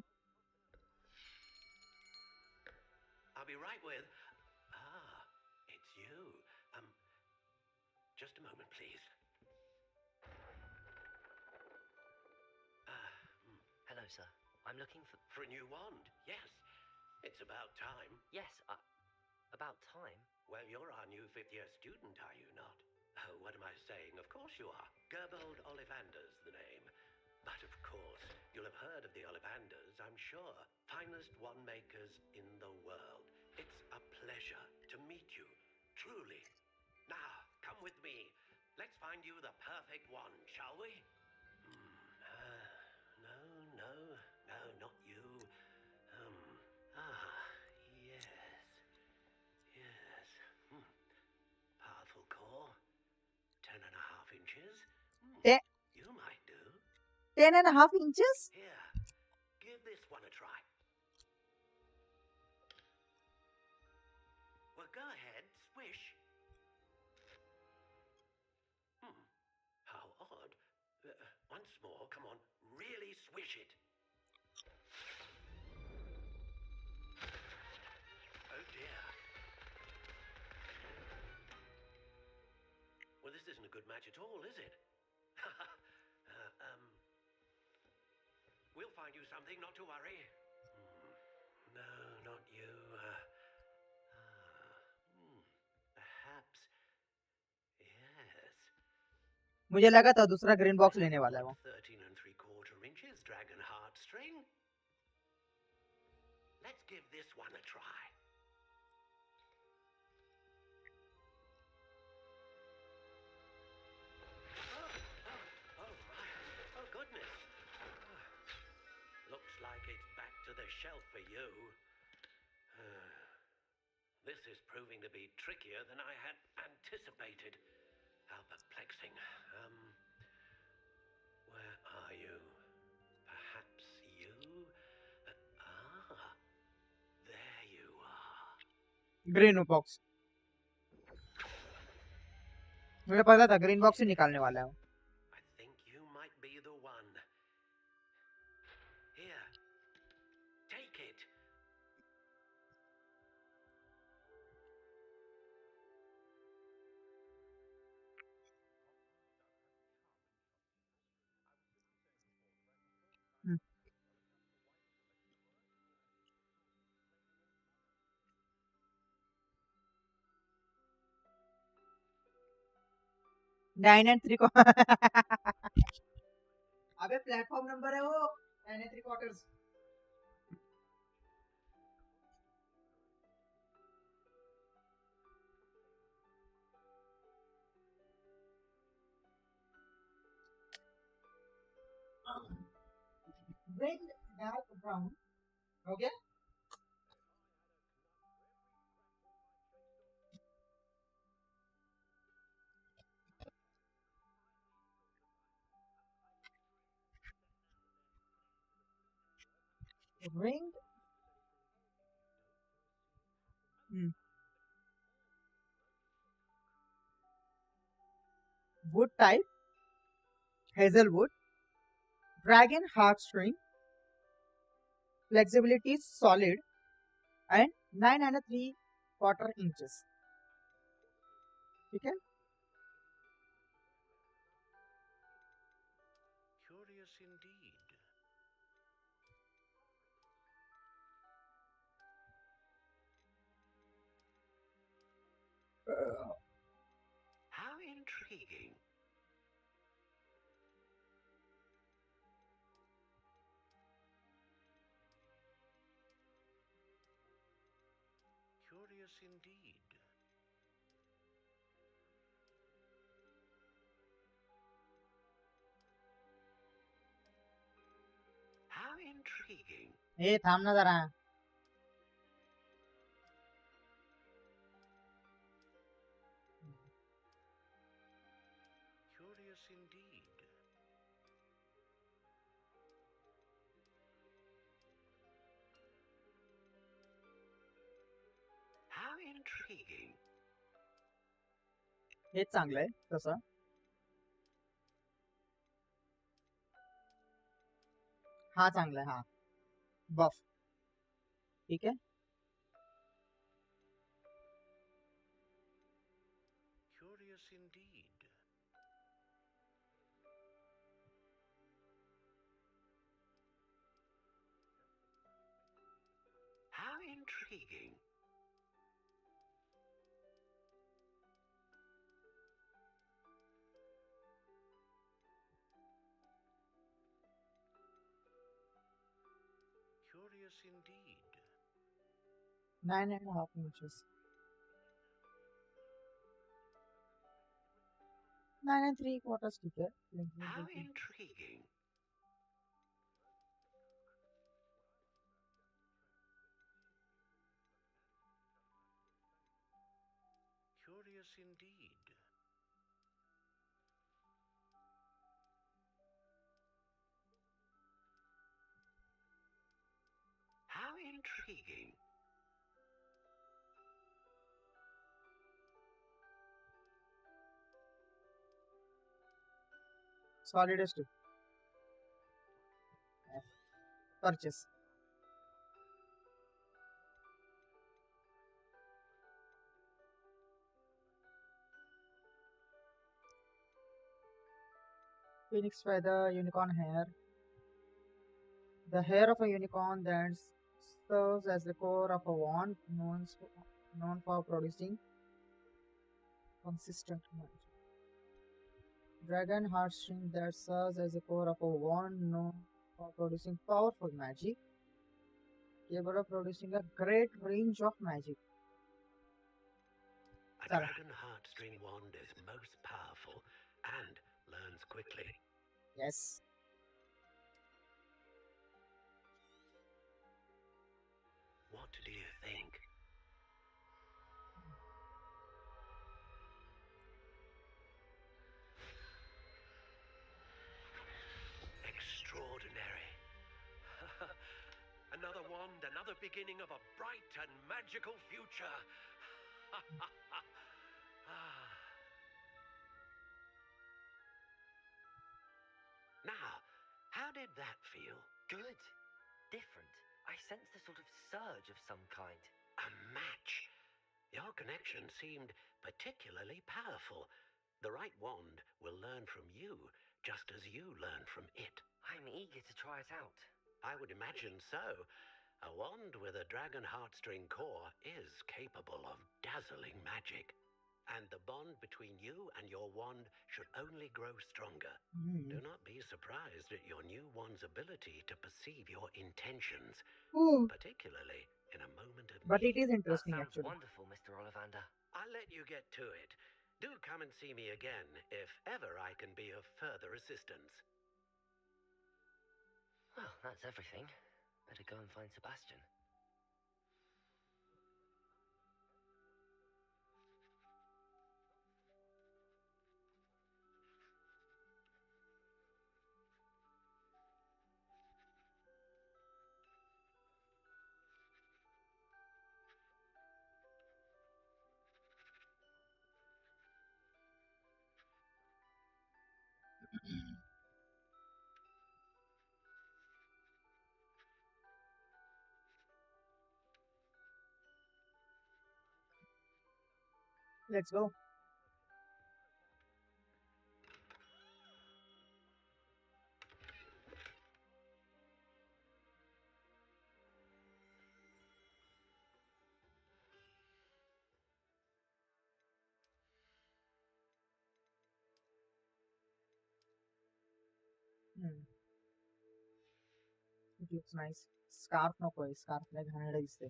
I'll be right with... Ah, it's you. Just a moment, please. Hello, sir. I'm looking for... For a new wand, yes. It's about time. Yes, about time? Well, you're our new 5th year student, are you not? Oh, what am I saying? Of course you are. Gerbold Ollivander's the name. But of course, you'll have heard of the Ollivanders, I'm sure. Finest wand makers in the world. It's a pleasure to meet you, truly. Now, come with me. Let's find you the perfect wand, shall we? No, not you. Yes. Powerful core. 10.5 inches. You might do. 10.5 inches? Here, give this one a try. Well, go ahead, swish. How odd. Once more, come on, really swish it. Oh dear. Well, this isn't a good match at all, is it? We'll find you something, not to worry. No, not you. Perhaps. Yes. मुझे लगा था दूसरा green box लेने वाला है वो. 13 3/4 inches dragon heartstring. Let's give this one a try. Oh goodness. Looks like it's back to the shelf for you. This is proving to be trickier than I had anticipated. How perplexing. Where are you? Perhaps you? There you are. Green box मुझे पता था green box ही निकालने वाला है वो। Think you might be the one. Here, take it. Nine and three अबे platform number है वो 9 and 3/4 Red dark brown हो गया ring wood type hazelwood dragon heartstring flexibility is solid and 9 and 3/4 inches ठीक है Curious indeed. How intriguing. Curious indeed. How intriguing. ए थांब ना जरा Curious indeed. How intriguing. हेच चांगलं आहे तसं हा चांगला आहे हा बफ ठीक आहे Curious indeed. How intriguing. Curious indeed. 9.5 inches 9 and 3/4 ठीक है How intriguing. Curious indeed. How intriguing. solidest purchase Phoenix feather unicorn hair the hair of a unicorn that serves as the core of a wand known for producing consistent magic. Dragon heartstring that serves as the core of a wand known for producing powerful magic, capable of producing a great range of magic. A dragon heartstring wand is most powerful and learns quickly. Yes. What do you think? Extraordinary. Another wand, another beginning of a bright and magical future. Now, how did that feel? Good. Different. I sensed a sort of surge of some kind. A match. Your connection seemed particularly powerful. The right wand will learn from you, just as you learn from it. I'm eager to try it out. I would imagine so. A wand with a dragon heartstring core is capable of dazzling magic. And the bond between you and your wand should only grow stronger. Do not be surprised at your new wand's ability to perceive your intentions, particularly in a moment of But it need. is interesting Sounds actually. wonderful, Mr. Ollivander. I'll let you get to it. Do come and see me again if ever I can be of further assistance. Well, that's everything. Better go and find Sebastian. Let's go. It looks nice. Scarf नको आहे. Scarf like घाणेरडं दिसते.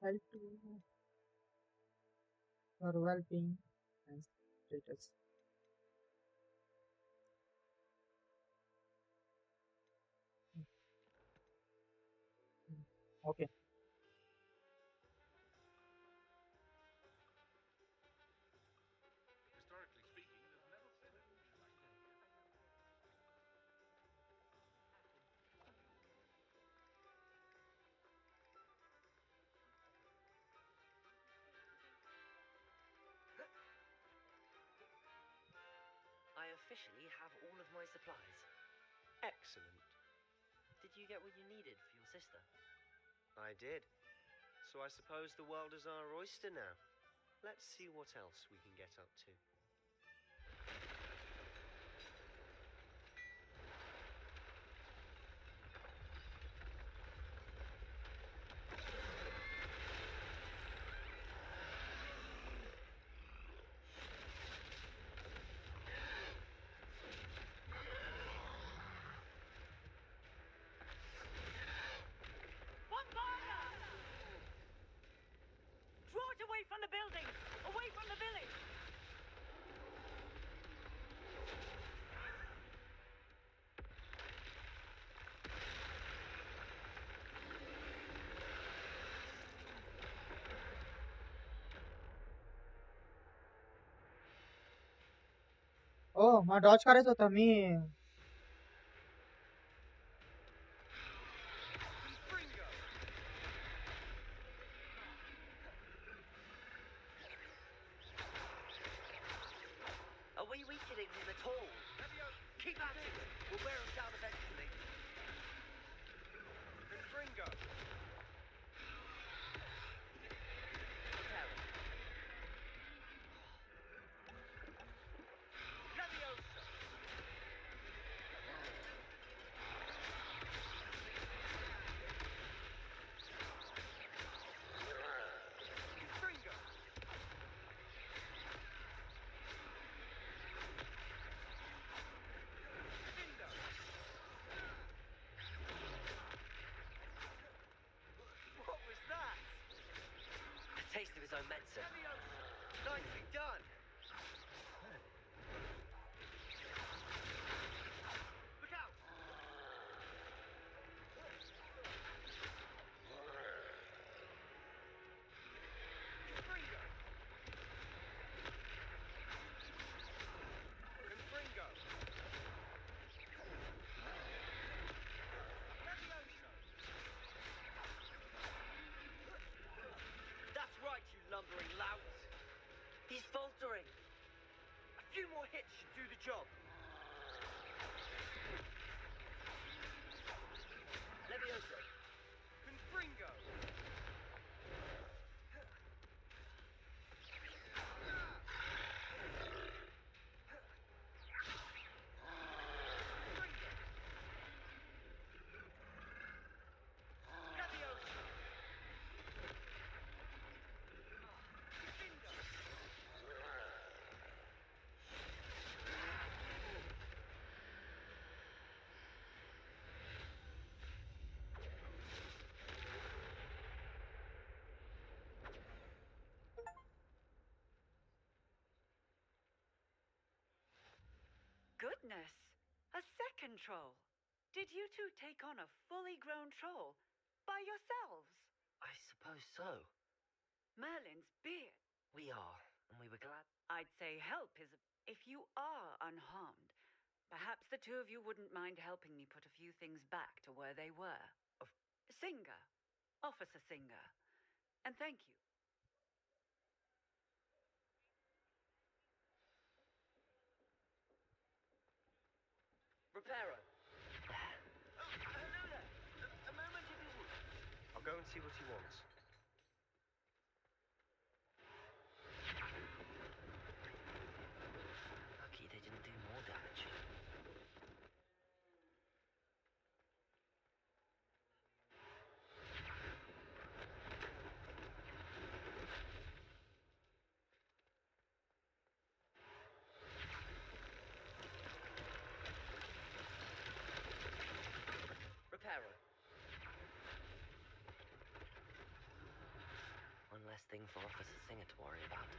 Help to your well-being and status. Okay. Historically speaking, there's never been a I officially have all of my supplies. Excellent. Did you get what you needed for your sister? I did. So I suppose the world is our oyster now. Let's see what else we can get up to. Draw it away from the building! Away from the village! Oh, मला Dodge करायचं होतं मी. Are we weakening him at all? Keep at it! We'll wear him down eventually. Ringo! Leviosa! Ringo! What was that? A taste of his own medicine. Nicely done! Look out! Ringo! kit should do the job. Leviosa. Confringo. Goodness! A second troll. Did you two take on a fully grown troll by yourselves? I suppose so. Merlin's beard. We are, and we were glad. I'd say help is if you are unharmed. Perhaps the two of you wouldn't mind helping me put a few things back to where they were. Singer. Officer Singer. And thank you. Reparo. Hello there. A moment if you would. I'll go and see what he wants. Lucky they didn't do more damage. Reparo. One less thing for Officer Singer to worry about.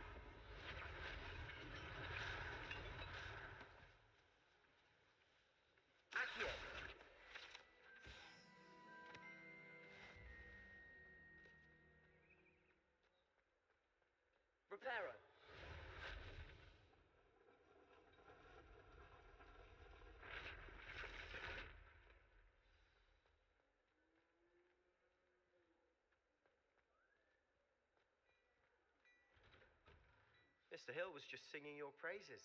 Accio. Reparo. Mr. Hill was just singing your praises.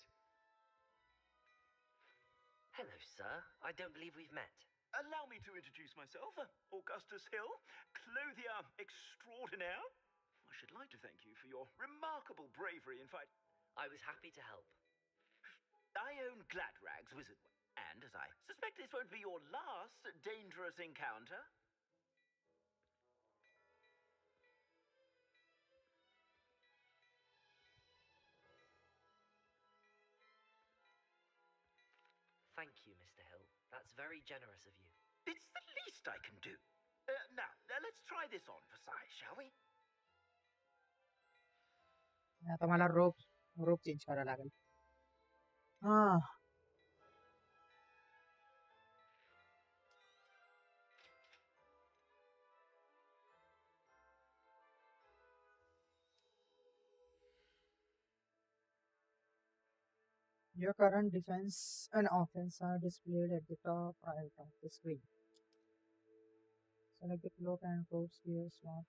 Hello, sir. I don't believe we've met. Allow me to introduce myself, Augustus Hill, clothier extraordinaire. I should like to thank you for your remarkable bravery in fight. I was happy to help. I own Gladrag's Wizard, and as I suspect this won't be your last dangerous encounter. Thank you, Mr. Hill. That's very generous of you. It's the least I can do. Now, let's try this on for size, shall we? आता मला रोप change करायला लागेल. हा. Your current defense and offense are displayed at the top right of the screen. Select the cloak and robes gear slot.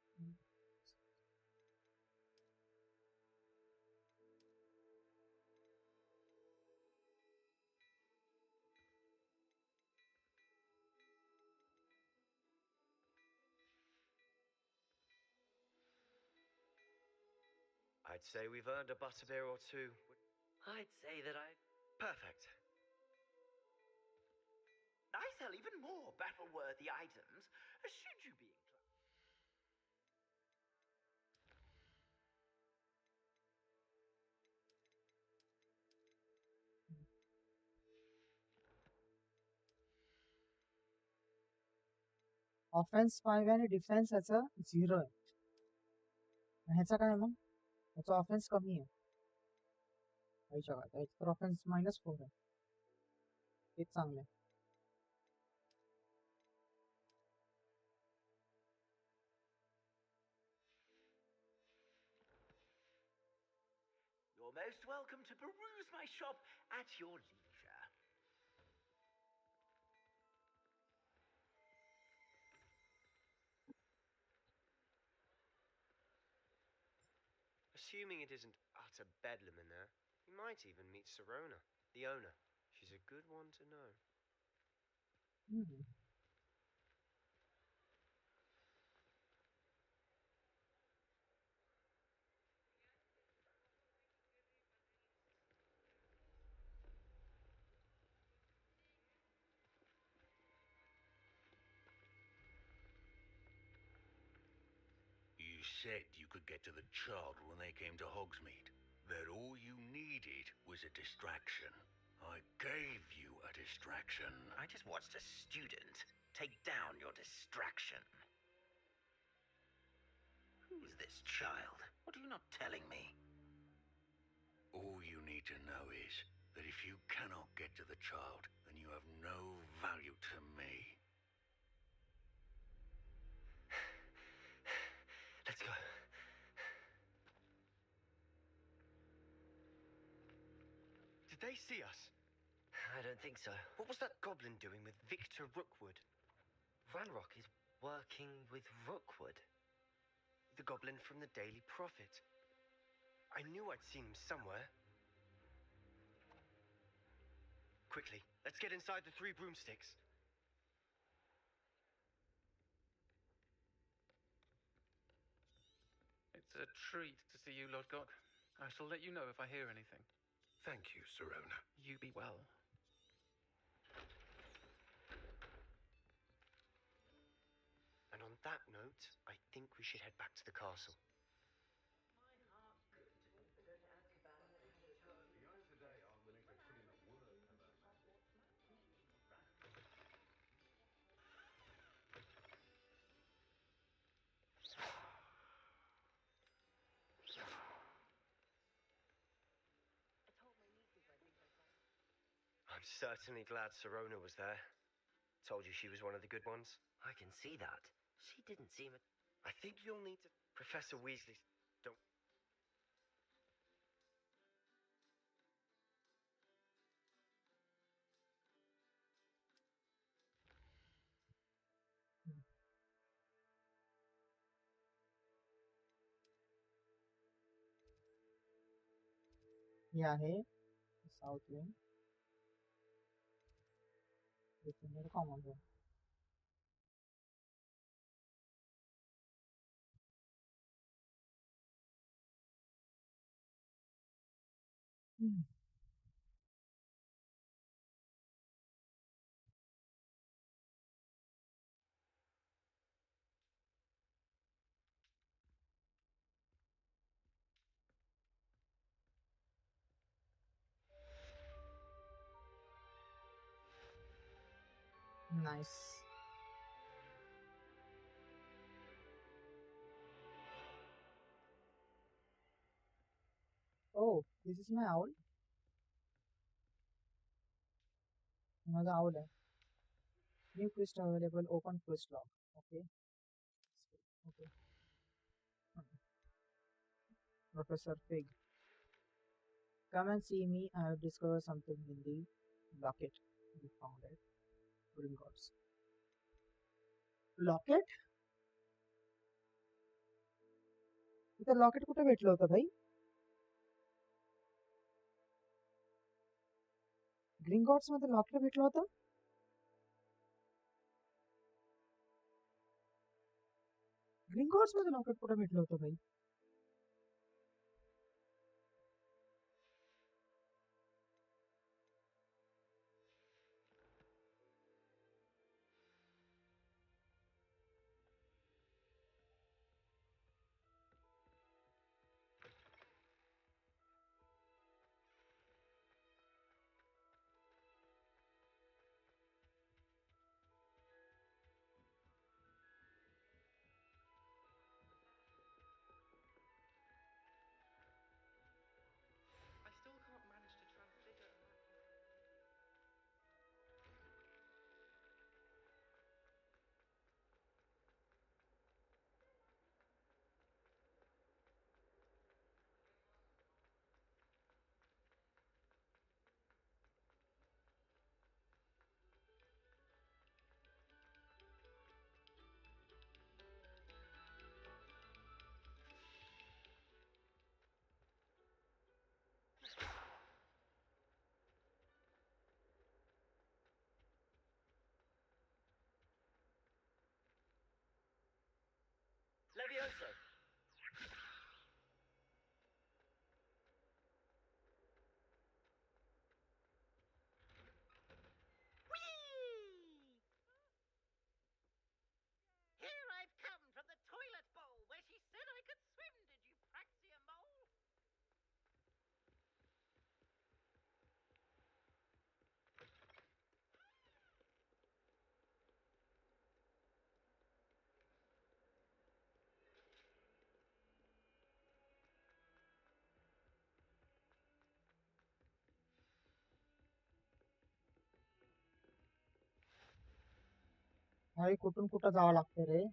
I'd say we've earned a butterbeer or two. I'd say that I... Perfect. I sell even more battle-worthy items, should you be inclined. Offence 5 आणि defence याचं 0 आहे. ह्याचा काय मग? याचा offence कमी आहे. तर offence -4 आहे. हेच चांगलं आहे. You're most welcome to peruse my shop at your leisure. Assuming it isn't utter bedlam in there, We might even meet Sirona, the owner. She's a good one to know. Hmm. You said you could get to the child when they came to Hogsmeade. That all you needed was a distraction. I gave you a distraction. I just watched a student take down your distraction. Who's this child? What are you not telling me? All you need to know is that if you cannot get to the child, then you have no value to me. Let's go. Did they see us? I don't think so. What was that goblin doing with Victor Rookwood? Ranrock is working with Rookwood. The goblin from the Daily Prophet. I knew I'd seen him somewhere. Quickly, let's get inside the 3 broomsticks. It's a treat to see you, Lodgok. I shall let you know if I hear anything. Thank you, Sirona. You be well. And on that note, I think we should head back to the castle. I'm certainly glad Sirona was there. Told you she was one of the good ones. I can see that. She didn't seem... I think you'll need to... Professor Weasley... Don't... हे आहे south wing common room. Nice. Oh, this is my owl. Another owl. New quest available. Open quest log. Okay. Okay. Professor Fig. Come and see me. I have discovered something in the locket. We found it. Gringotts. Locket? इथं locket कुठे भेटलं होतं भाई? ग्रिंगॉट्स मध्ये locket भेटलं होतं? ग्रिंगॉट्स मध्ये locket कुठे भेटलं होतं भाई? Levioso! Here I've come from the toilet bowl where she said I could swim, did you Praxia mole? अरे कुठून कुठं जावं लागतं रे.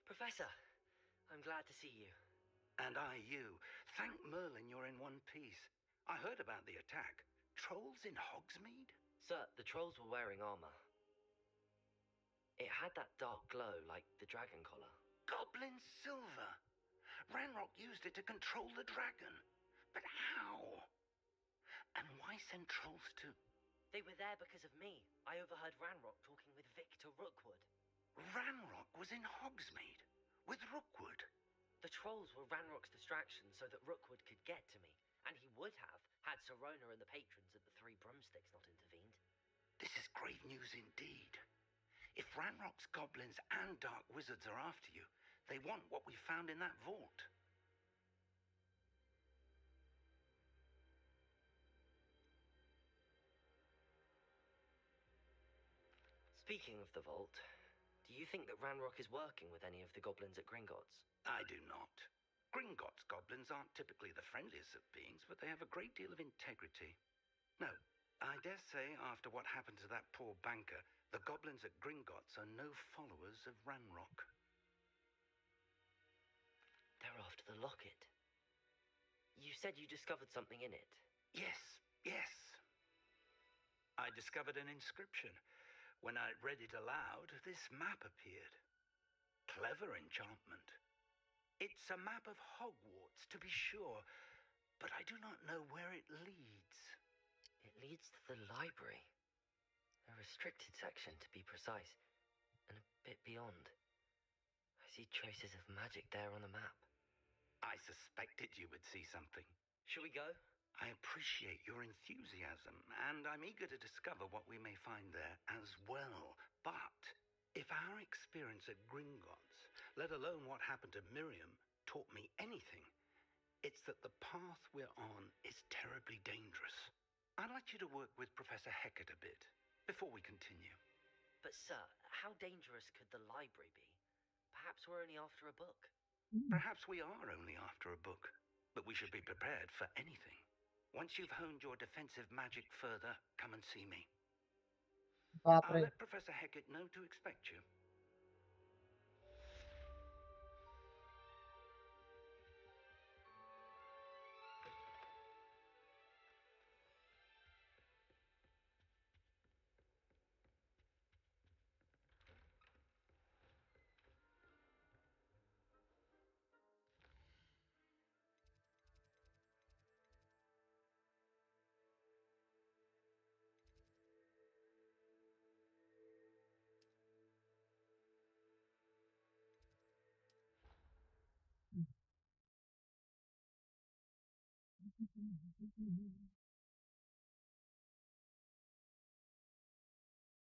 Professor, I'm glad to see you. And I you. Thank Merlin you're in one piece. I heard about the attack. Trolls in Hogsmeade? Sir, the trolls were wearing armor. It had that dark glow like the dragon collar. Goblin silver. Ranrock used it to control the dragon. But how? And why send trolls too? They were there because of me. I overheard Ranrock talking with Victor Rookwood. Ranrock was in Hogsmeade with Rookwood. The trolls were Ranrock's distraction so that Rookwood could get to me, and he would have had Sirona and the patrons at the Three Broomsticks not intervened. This is grave news indeed. If Ranrock's goblins and dark wizards are after you, they want what we found in that vault. Speaking of the vault, do you think that Ranrock is working with any of the goblins at Gringotts? I do not. Gringotts goblins aren't typically the friendliest of beings, but they have a great deal of integrity. No, I dare say after what happened to that poor banker, the goblins at Gringotts are no followers of Ranrock. They're after the locket. You said you discovered something in it. Yes. I discovered an inscription. When I read it aloud, this map appeared. Clever enchantment. It's a map of Hogwarts, to be sure, but I do not know where it leads. It leads to the library. A restricted section, to be precise, and a bit beyond. I see traces of magic there on the map. I suspected you would see something. Shall we go? I appreciate your enthusiasm, and I'm eager to discover what we may find there as well. But if our experience at Gringotts, let alone what happened to Miriam, taught me anything, it's that the path we're on is terribly dangerous. I'd like you to work with Professor Hecat a bit before we continue. But sir, how dangerous could the library be? Perhaps we're only after a book. Perhaps we are only after a book, but we should be prepared for anything. Once you've honed your defensive magic further, come and see me. I'll बापरे. let Professor Hecat know to expect you.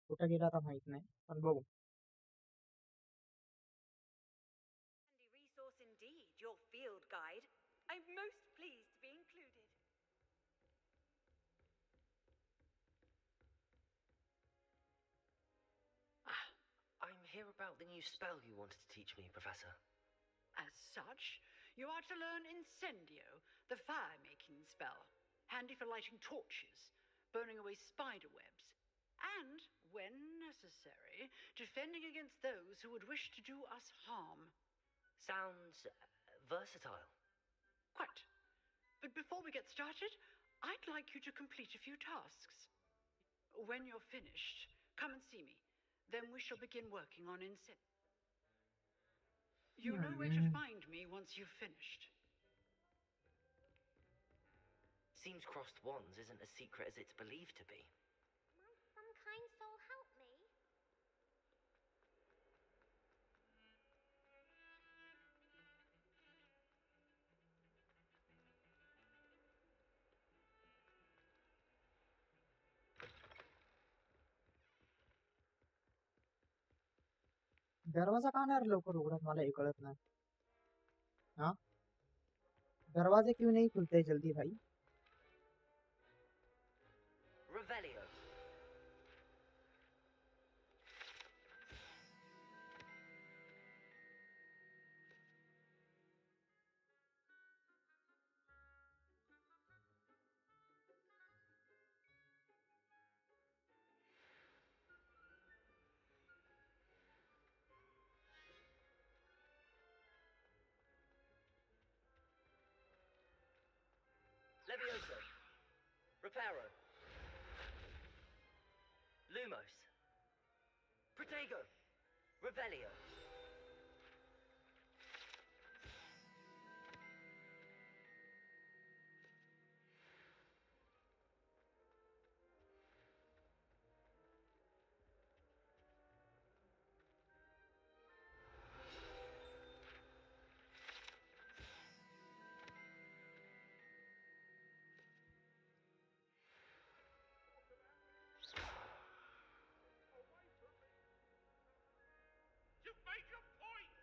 कुठं गेला आता माहित नाही, पण बघू. Handy resource indeed, your field guide. I'm most pleased to be included. I'm here about the new spell you wanted to teach me, Professor. As such, you are to learn Incendio, the fire-making spell, handy for lighting torches, burning away spider webs, and, when necessary, defending against those who would wish to do us harm. Sounds versatile. Quite. But before we get started, I'd like you to complete a few tasks. When you're finished, come and see me. Then we shall begin working on inset. You know where to find me once you've finished. Seems crossed wands isn't as secret as it's believed to be. Might some kind soul help me? दरवाजा का नाही लवकर उघडत मला हे कळत नाही. हाँ दरवाजे क्यों नहीं खुलते जल्दी भाई? Revelio. Levioso. Reparo. Lumos. Protego. Revelio. You've made your point!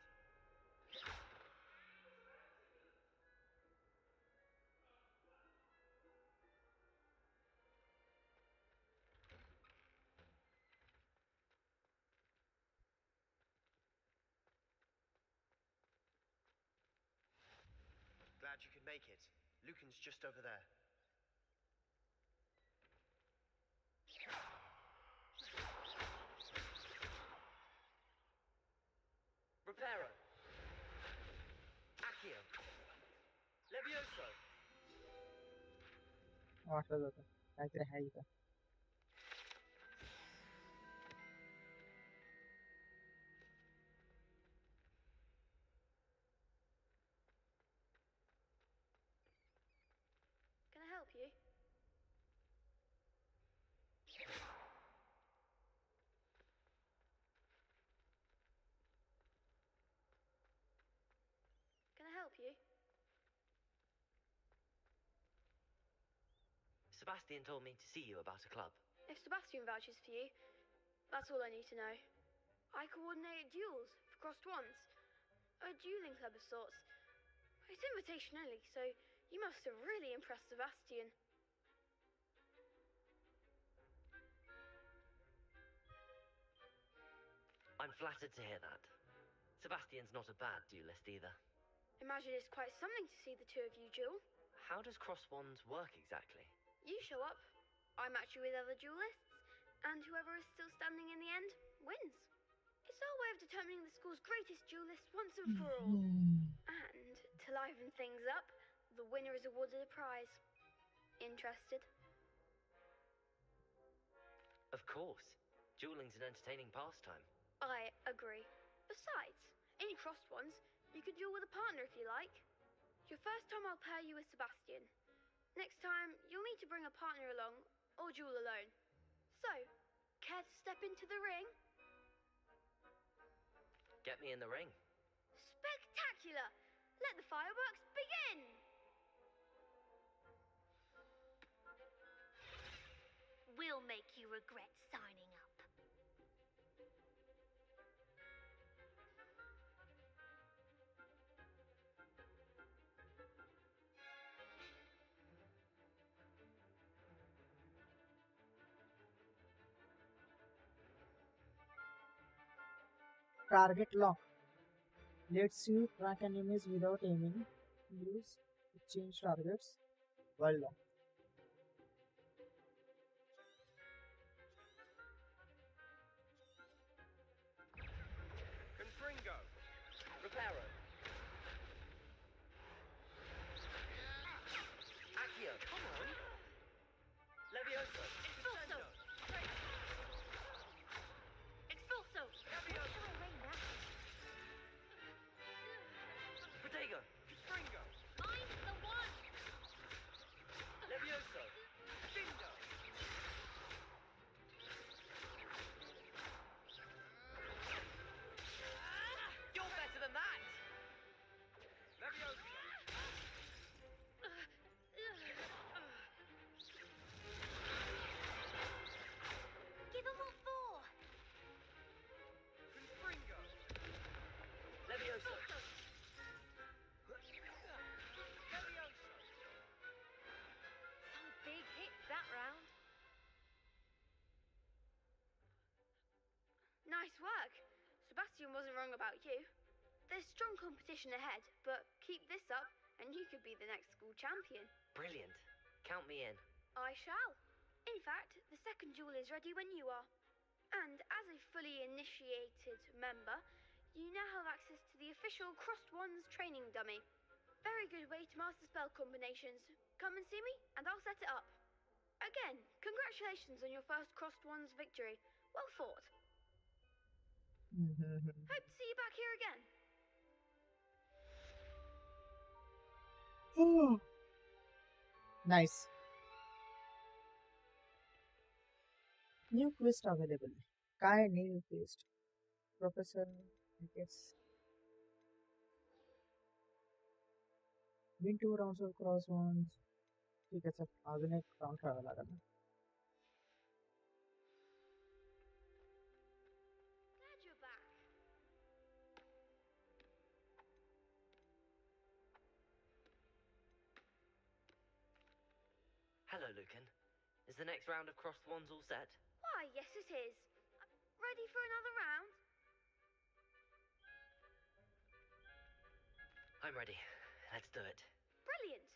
Glad you could make it. Lucan's just over there. Reparo. Accio. Levioso. वाटलं होतं काहीतरी आहे इथं. Can I help you? Can I help you? Sebastian told me to see you about a club. If Sebastian vouches for you, that's all I need to know. I coordinate duels for crossed wands. A dueling club of sorts. It's invitation only, so you must have really impressed Sebastian. I'm flattered to hear that. Sebastian's not a bad duelist either. Imagine it's quite something to see the two of you duel. How does cross wands work exactly? You show up, I match you with other duelists, and whoever is still standing in the end wins. It's our way of determining the school's greatest duelist once and for all. And to liven things up, the winner is awarded a prize. Interested? Of course. Dueling's an entertaining pastime. I agree. Besides, in crossed ones, you could duel with a partner if you like. Your first time I'll pair you with Sebastian. Next time, you'll need to bring a partner along, or duel alone. So, care to step into the ring? Get me in the ring. Spectacular! Let the fireworks begin! We'll make you regret signing up. Target lock lets you track enemies without aiming. Use to change targets while locked. Confringo. Reparo. Accio. Come on. wasn't wrong about you. There's strong competition ahead, but keep this up and you could be the next school champion. Brilliant. Count me in. I shall. In fact, the second duel is ready when you are. And as a fully initiated member, you now have access to the official Crossed Wands training dummy. Very good way to master spell combinations. Come and see me, and I'll set it up. Again, congratulations on your first Crossed Wands victory. Well fought. Hope to see you back here again. Nice. New quest available. काय new quest? Professor, I guess. Win 2 rounds of cross ones. ठीक आहे, चल अजून एक round खेळावा लागेल. Glad you're back. Hello, Lucan. Is the next round of Crossed Wands all set? Why, yes it is. Ready for another round? I'm ready. Let's do it. Brilliant.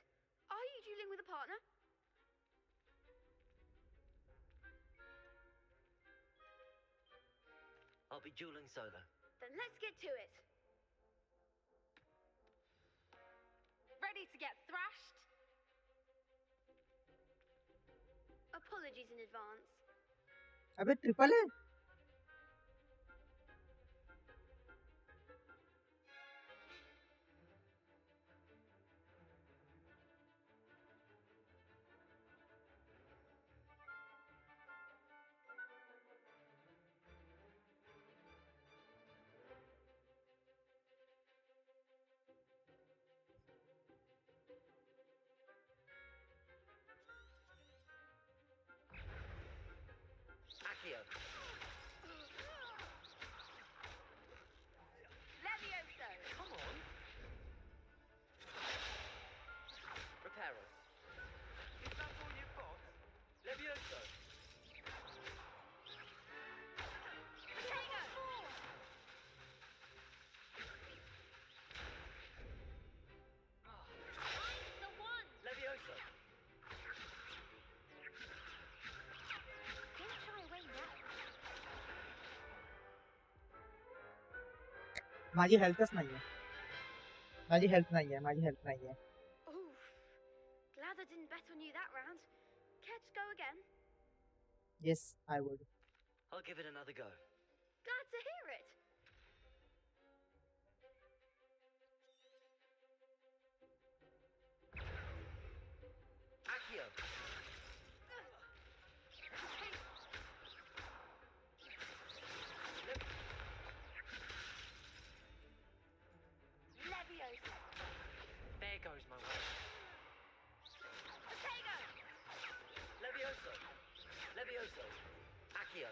Are you dueling with a partner? I'll be dueling solo. Then let's get to it. Ready to get thrashed? Apologies in advance. अबे triple है. Accio. Levioso. Come on. Reparo. Is that all you've got? Levioso. The one. Levioso. Don't shy away now. माझी हेल्थच नाहीये. माझी health नाहीये. Oof. Glad I didn't bet on you that round. Care to go again? Yes, I would. I'll give it another go. Glad to hear it. Accio. Levioso. There goes my way. Potato. Levioso. Levioso. Accio.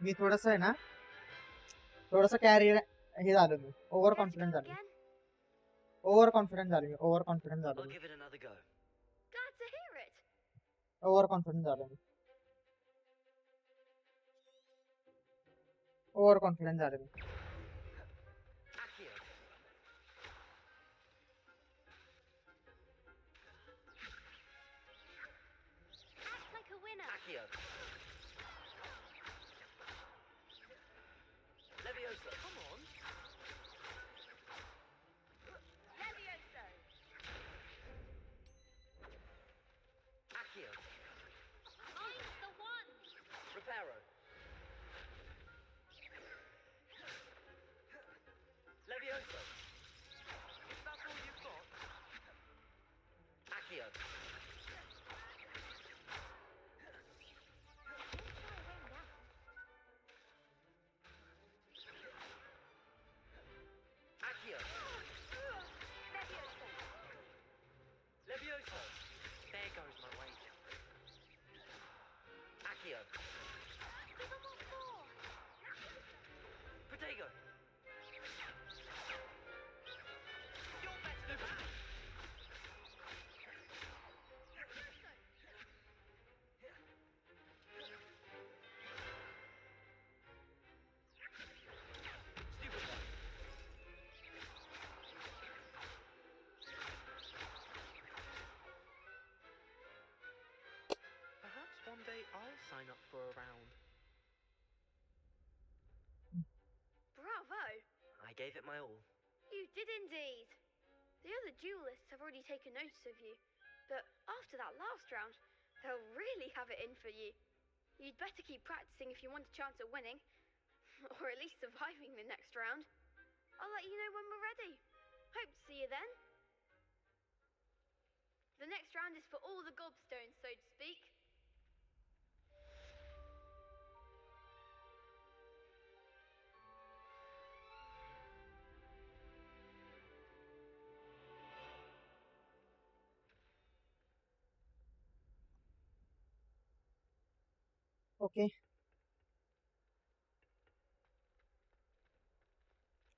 मी थोडस आहे ना थोडस carry हे झालो मी over confident झालो over confident झालो मी over confident झालो I'll give it another go. Glad to hear it. Over confident झालो मी over confident झालो मी Accio. Act like a winner. Accio. Leviosa. Come on. Levioso. Accio. I'm the one. Reparo. Leviosa. Is that all you've got? Accio. Accio. Levioso. Leviosa. There goes my weight. Accio. Give him what for. Protego. Your best of Stupid one. Perhaps one day I'll sign up for a round. Bravo. I gave it my all. You did indeed. The other duelists have already taken notice of you, but after that last round, they'll really have it in for you. You'd better keep practicing if you want a chance at winning, or at least surviving the next round. I'll let you know when we're ready. Hope to see you then. The next round is for all the gobstones, so to speak. Okay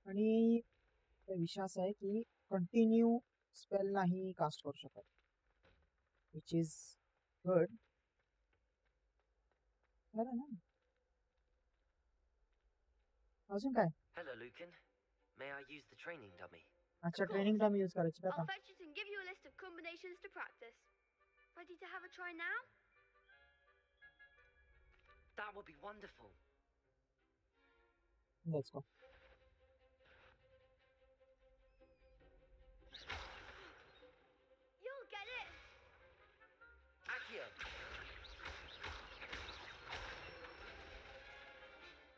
आणि विषय असा आहे की continue spell नाही cast करू शकत which is good बरं ना अजून काय Hello, Lucan. May I use the training dummy? अच्छा ट्रेनिंग टाइम यूज करायची का I'll आता fetch it and give you a list of combinations to practice. Ready to have a try now? That would be wonderful. Let's go You'll get it. Accio.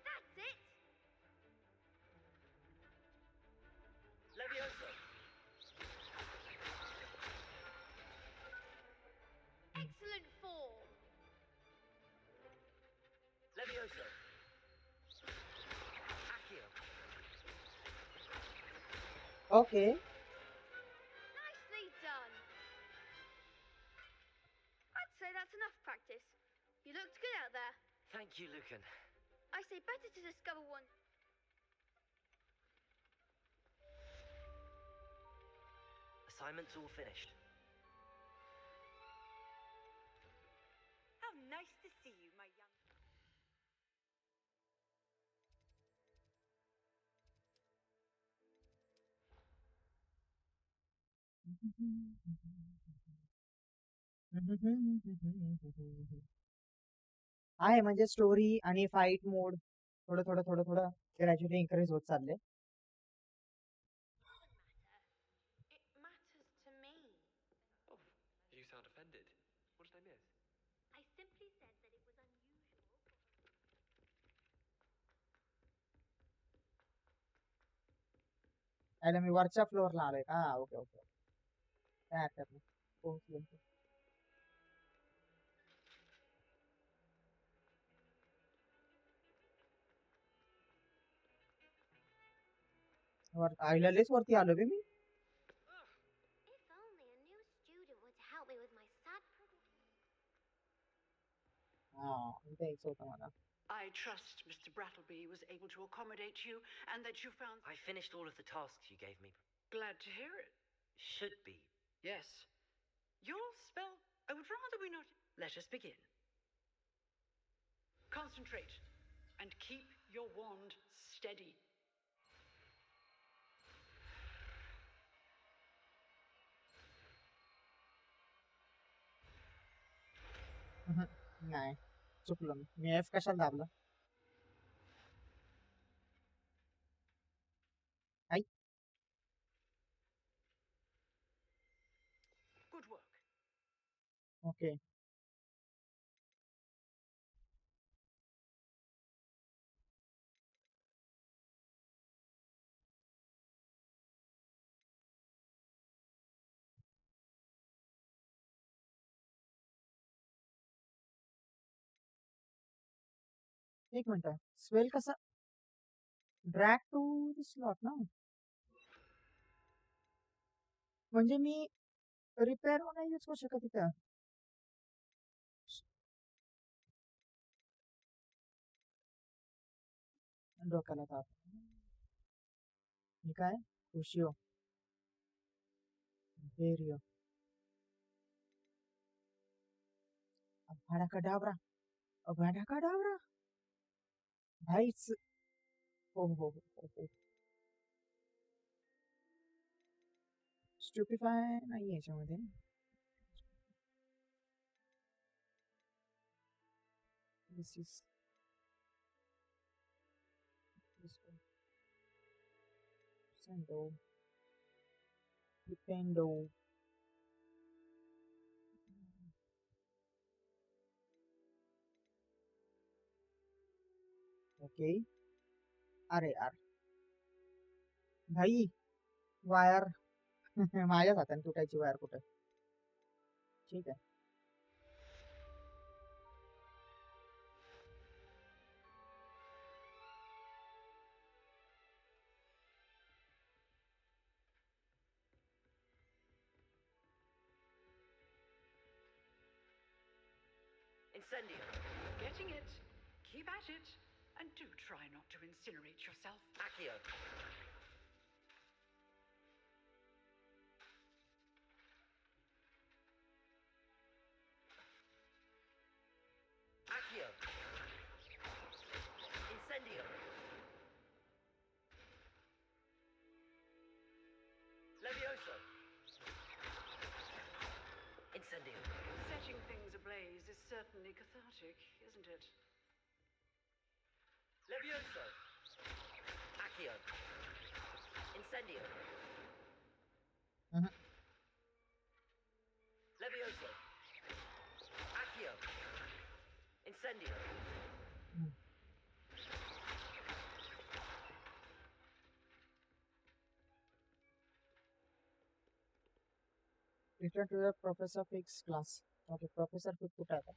That's it. Leviosa. Excellent form. Leviosa. Accio. Okay Nicely done. I'd say that's enough practice. You looked good out there. Thank you, Lucan. I say better to discover one. Assignment's all finished. How nice to see you, my young. आहे म्हणजे story आणि fight mode थोडं थोडं थोडं थोडं gradually increase होत चालले It matters to me. Oh, you sound offended. What did I miss? I simply said that it was unusual. यायला मी वरच्या फ्लोअरला आलोय का ओके ओके काय हरकत नाही पोहोचलो वर आईला लयच वरती आलो बे मी If only a new student were to help me with my sad problem. हा इथे यायचं होतं मला I trust Mr. Brattleby was able to accommodate you and that you found... I finished all of the tasks you gave me. Glad to hear it. Should be. Yes. Your spell... I would rather we not... Let us begin. Concentrate and keep your wand steady. नाही चुकलो मी F कशाला दाबलं आई Good work. Okay एक minute swell कसा drag to slot ना म्हणजे मी repair नाही use करू शकत तिथं डोक्याला ताप मी काय खुशियो बेरियो अभाडा कडावरा भाईच हो हो हो स्टुपिफाय नाही याच्यामध्ये This is Sendo Dependo okay अरे यार भाई वायर माझ्याच हाताने तुटायची वायर कुठे ठीक आहे Incendio. Getting it. Keep at it. And do try not to incinerate yourself. Accio. Accio. Incendio. Levioso. Incendio. Setting things ablaze is certainly cathartic, isn't it? Levioso. Accio. Incendio. Levioso. Accio. Incendio. Return to the Professor Pig's class. Okay, Professor Pig कुठे आहे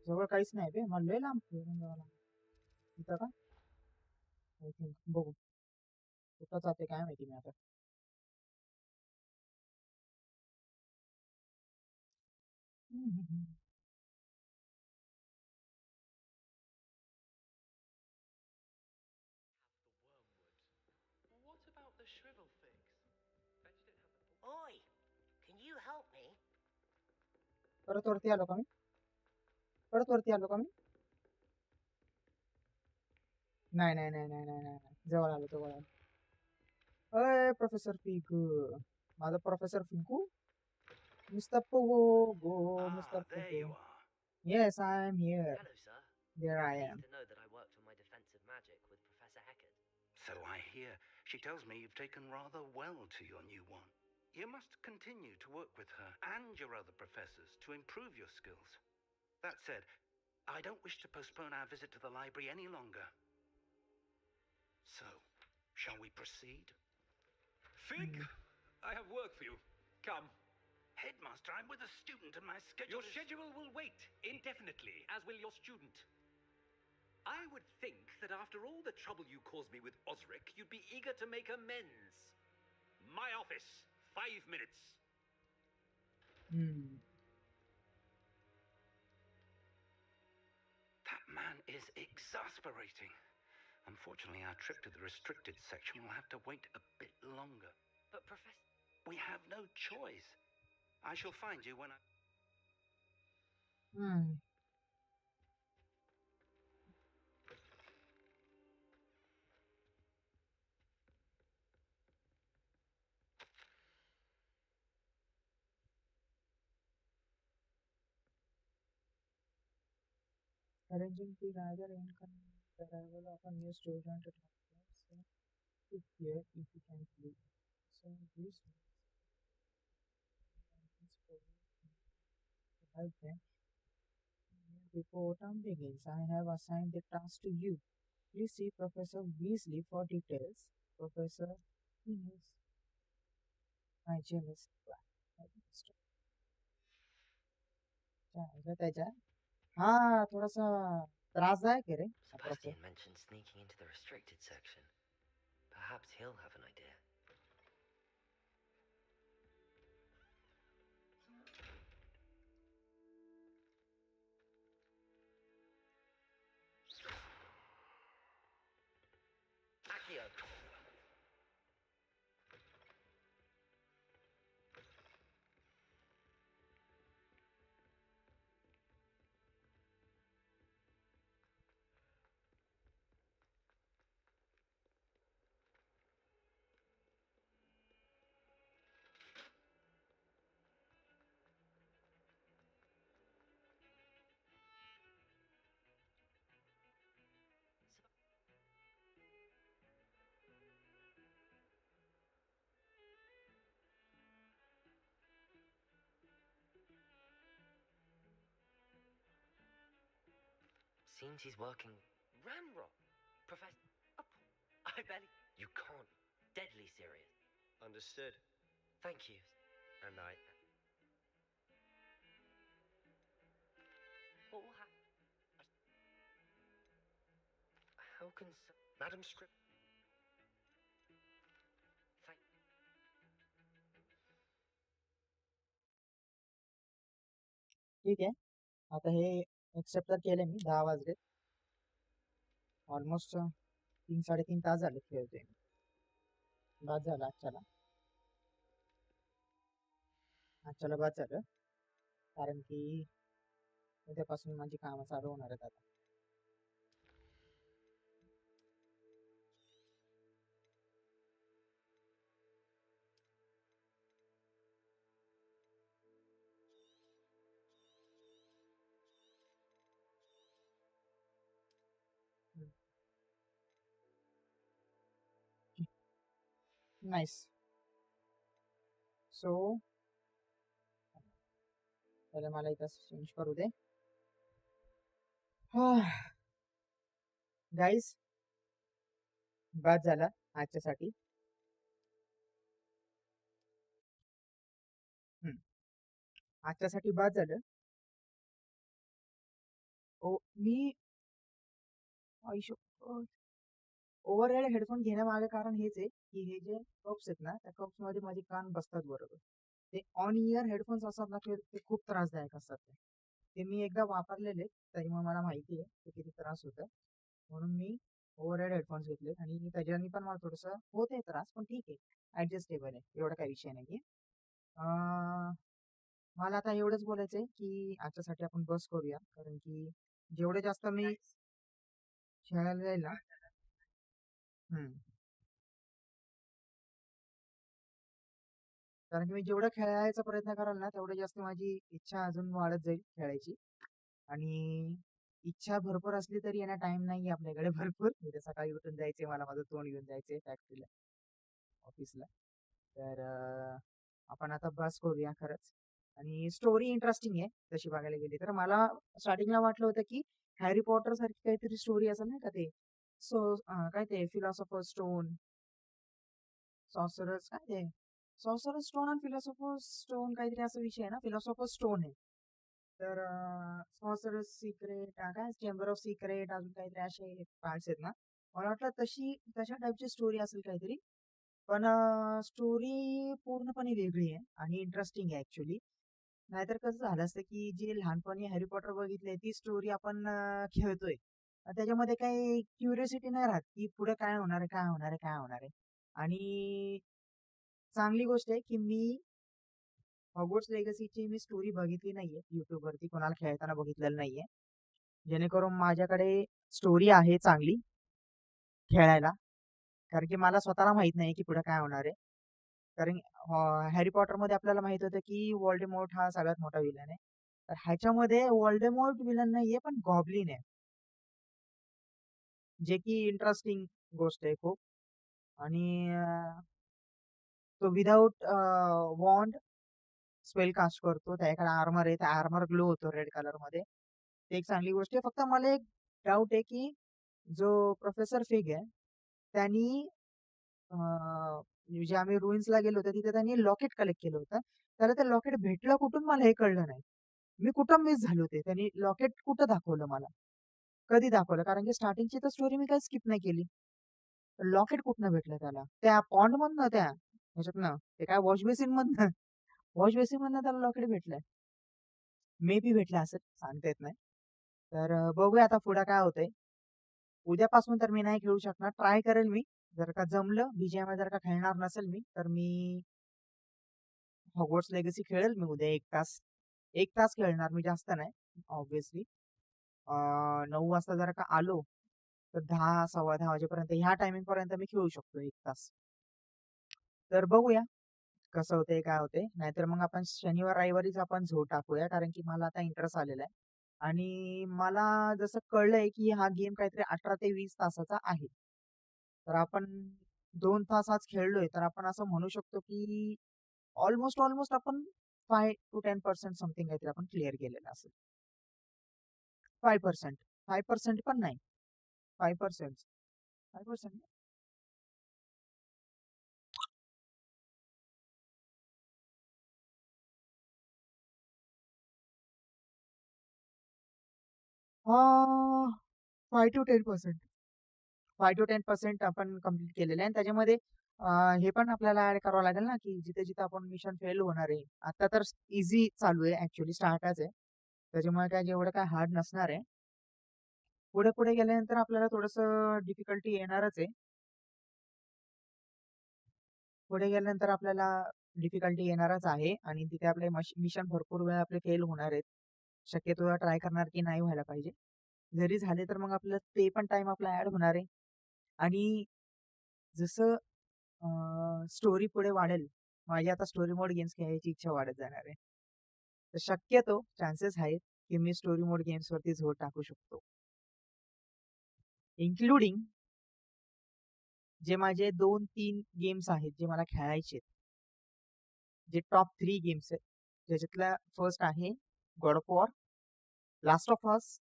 जवळ काहीच नाही बे मला लय लांब फिरून जावं लागेल इथं का आय थिंक बघू कुठं जाते काय माहिती मी आता What about the shrivel figs? Oi, can you help me? परत वरती आलो का मी नाही नाही नाही नाही नाही नाही जवळ आलो अय प्रोफेसर पिग माझा professor Pinku mister Pogo mister There you Pogo are. Yes, I am here. Hello, sir. There I Pleased am. to know that I worked on my defensive magic with Professor Heckard. So I hear. She tells me you've taken rather well to your new one. You must continue to work with her and your other professors to improve your skills. That said, I don't wish to postpone our visit to the library any longer. So, shall we proceed? Fig, I have work for you. Come. Headmaster, I'm with a student and my schedule Your schedule will wait indefinitely, as will your student. I would think that after all the trouble you caused me with Osric, you'd be eager to make amends. My office, 5 minutes. That man is exasperating. Unfortunately, our trip to the restricted section will have to wait a bit longer. But Professor... We have no choice. I shall find you when I... Arranging the rather inconvenient arrival of a new student at Hogwarts, so if here if you can please. So this to help them. Before term begins, I have assigned the task to you. Please see Professor Weasley for details. Professor is my jealous त्याच्या हा थोडासा त्रासदायक आहे रे हा process. Sebastian mentioned sneaking into the restricted section. Perhaps he'll have an idea. Accio! Seems he's working. Ranrock! Professor. I barely. You can't. Deadly serious. Understood. Thank you. And I. What will happen? How can. Madam Script. Thank. ठीक आहे आता हे accept तर केले मी 10 वाजले almost 3-3.5 तास झाले खेळतोय मी बाद झाला आजच्याला बाद झालं कारण की उद्यापासून माझी कामं चालू होणार आहेत आता नाईस सो पहिले मला इथं चेंज करू दे गाईज बाद झाला आजच्यासाठी आजच्यासाठी बाद झालं मी ओव्हरहेड हेडफोन घेण्यामागे कारण हेच आहे की हे जे कप्स आहेत ना त्या कप्स मध्ये माझे कान बसतात बरोबर ते ऑन इयर हेडफोन्स असतात ना ते खूप त्रासदायक असतात ते मी एकदा वापरलेले त्याच्यामुळे मला माहिती आहे ते किती त्रास होतं म्हणून मी ओव्हरहेड हेडफोन्स घेतले आणि त्याच्याने पण मला थोडंसं होत आहे त्रास पण ठीक आहे ऍडजस्टेबल आहे एवढा काही विषय नाही मला आता एवढंच बोलायचंय की आजच्यासाठी आपण बस करूया कारण की जेवढे जास्त मी खेळायला जाईल ना कारण की मी जेवढं खेळायचा प्रयत्न कराल ना तेवढं जास्त माझी इच्छा अजून वाढत जाईल खेळायची आणि इच्छा भरपूर असली तरी येणं टाइम नाही आपल्याकडे भरपूर उद्या सकाळी उठून जायचे मला माझं तोंड घेऊन जायचंय फॅक्टरीला ऑफिसला तर आपण आता बस करूया खरंच आणि स्टोरी इंटरेस्टिंग आहे तशी बघायला गेली तर मला स्टार्टिंगला वाटलं होतं की हॅरी पॉटर सारखी काहीतरी स्टोरी असेल नाही का ते सो काय ते फिलॉसॉफर स्टोन सॉसरस काय ते सॉसरर स्टोन आणि फिलॉसॉफर स्टोन काहीतरी असा विषय आहे ना फिलॉसॉफर स्टोन आहे तर सॉसरस सिक्रेट काय चेंबर ऑफ सिक्रेट अजून काहीतरी असे पार्ट्स आहेत ना मला वाटलं तशा टाईपची स्टोरी असेल काहीतरी पण स्टोरी पूर्णपणे वेगळी आहे आणि इंटरेस्टिंग आहे ऍक्च्युली. नाहीतर कसं झालं असतं की जे लहानपणी हॅरी पॉटर बघितलंय ती स्टोरी आपण खेळतोय. त्याच्यामध्ये काही क्युरिओसिटी नाही राहत की पुढे काय होणार आहे, काय होणार आहे, काय होणार आहे. आणि चांगली गोष्ट आहे की मी हॉगवर्ड्स लेगसीची मी स्टोरी बघितली नाहीये YouTube वरती, कोणाला खेळताना बघितलेलं नाहीये. जेणेकरून माझ्याकडे स्टोरी आहे चांगली खेळायला. कारण की मला स्वतःला माहित नाही की पुढे काय होणार आहे. कारण हॅरी पॉटरमध्ये आपल्याला माहित होतं की वोल्डेमॉर्ट हा सगळ्यात मोठा विलन आहे. तर ह्याच्यामध्ये वोल्डेमॉर्ट विलन नाहीये पण गॉब्लिन आहे. जे की इंटरेस्टिंग गोष्ट आहे खूप. आणि तो विदाऊट वॉन्ड स्पेल कास्ट करतो. त्याच्याकडे आर्मर आहे. त्या आर्मर ग्लो होतो रेड कलर मध्ये. ते एक चांगली गोष्ट आहे. फक्त मला एक डाऊट आहे की जो प्रोफेसर फिग आहे त्यांनी जे आम्ही रुईन्सला गेलो होतो तिथे त्यांनी लॉकेट कलेक्ट केलं होतं. त्याला ते लॉकेट भेटलं कुठून मला हे कळलं नाही. मी कुठं मिस झाले होते. त्यांनी लॉकेट कुठं दाखवलं मला? कधी दाखवलं? कारण की स्टार्टिंगची तर स्टोरी मी काही स्किप नाही केली. लॉकेट कुठनं भेटलं त्याला? त्या पॉन्ड मधनं त्या ह्याच्यातनं ते काय वॉश बेसिन मधनं वॉश बेसिन मधनं त्याला लॉकेट भेटलंय. मे बी भेटलं असेल, सांगता येत नाही. तर बघूया आता पुढे काय होतंय. उद्यापासून तर मी नाही खेळू शकणार. ट्राय करेल मी. जर का जमलं, बीजीएमआय जर का खेळणार नसेल मी, तर मी हॉगवर्ड्स लेगसी खेळेल मी उद्या 1 तास. 1 तास खेळणार मी, जास्त नाही ऑब्व्हियसली. 9 वाजता जर का आलो, तर 10, 10:15 वाजेपर्यंत ह्या टायमिंग पर्यंत मी खेळू शकतो 1 तास. तर बघूया कसं होतंय, काय होतंय. नाहीतर मग आपण शनिवार, रविवारीच आपण झोड टाकूया, कारण की मला आता इंटरेस्ट आलेला आहे. आणि मला जसं कळलंय की हा गेम काहीतरी 18 ते 20 तासाचा आहे. तर आपण 2 तास आज खेळलोय, तर आपण असं म्हणू शकतो की ऑलमोस्ट आपण 5 to 10% समथिंग काहीतरी आपण क्लिअर केलेलं असेल. 5%. 5% पण नाही. 5%. 5%. अ, 5 to 10%. 5 to 10% आपण कंप्लीट केलेलं आहे आणि त्याच्यामध्ये हे पण आपल्याला ऍड करावं लागेल ना, की जिथे-जिथे आपण मिशन फेल होणार आहे. आता तर इझी चालू आहे ऍक्च्युअली, स्टार्टच आहे. त्याच्यामुळे काय जेवढं काय हार्ड नसणार आहे. पुढे-पुढे गेल्यानंतर आपल्याला थोडंसं डिफिकल्टी येणारच आहे. पुढे गेल्यानंतर आपल्याला डिफिकल्टी येणारच आहे आणि तिथे आपले मिशन भरपूर वेळा आपले फेल होणार आहेत. शक्यतो ट्राय करणार की नाही व्हायला पाहिजे. जरी झाले तर मग आपलं ते पण टाइम आपला ऍड होणार आहे. आणि जसं स्टोरी पुढे वाढेल, माझी आता स्टोरी मोड गेम्स खेळायची इच्छा वाढत जाणार आहे. तर शक्यतो चान्सेस आहेत की मी स्टोरी मोड गेम्स वरती जोर टाकू शकतो. इन्क्लुडिंग जे माझे 2-3 गेम्स आहेत जे मला खेळायचे आहेत. जे टॉप 3 गेम्स आहेत. ज्याच्यातला फर्स्ट आहे God of war, last of us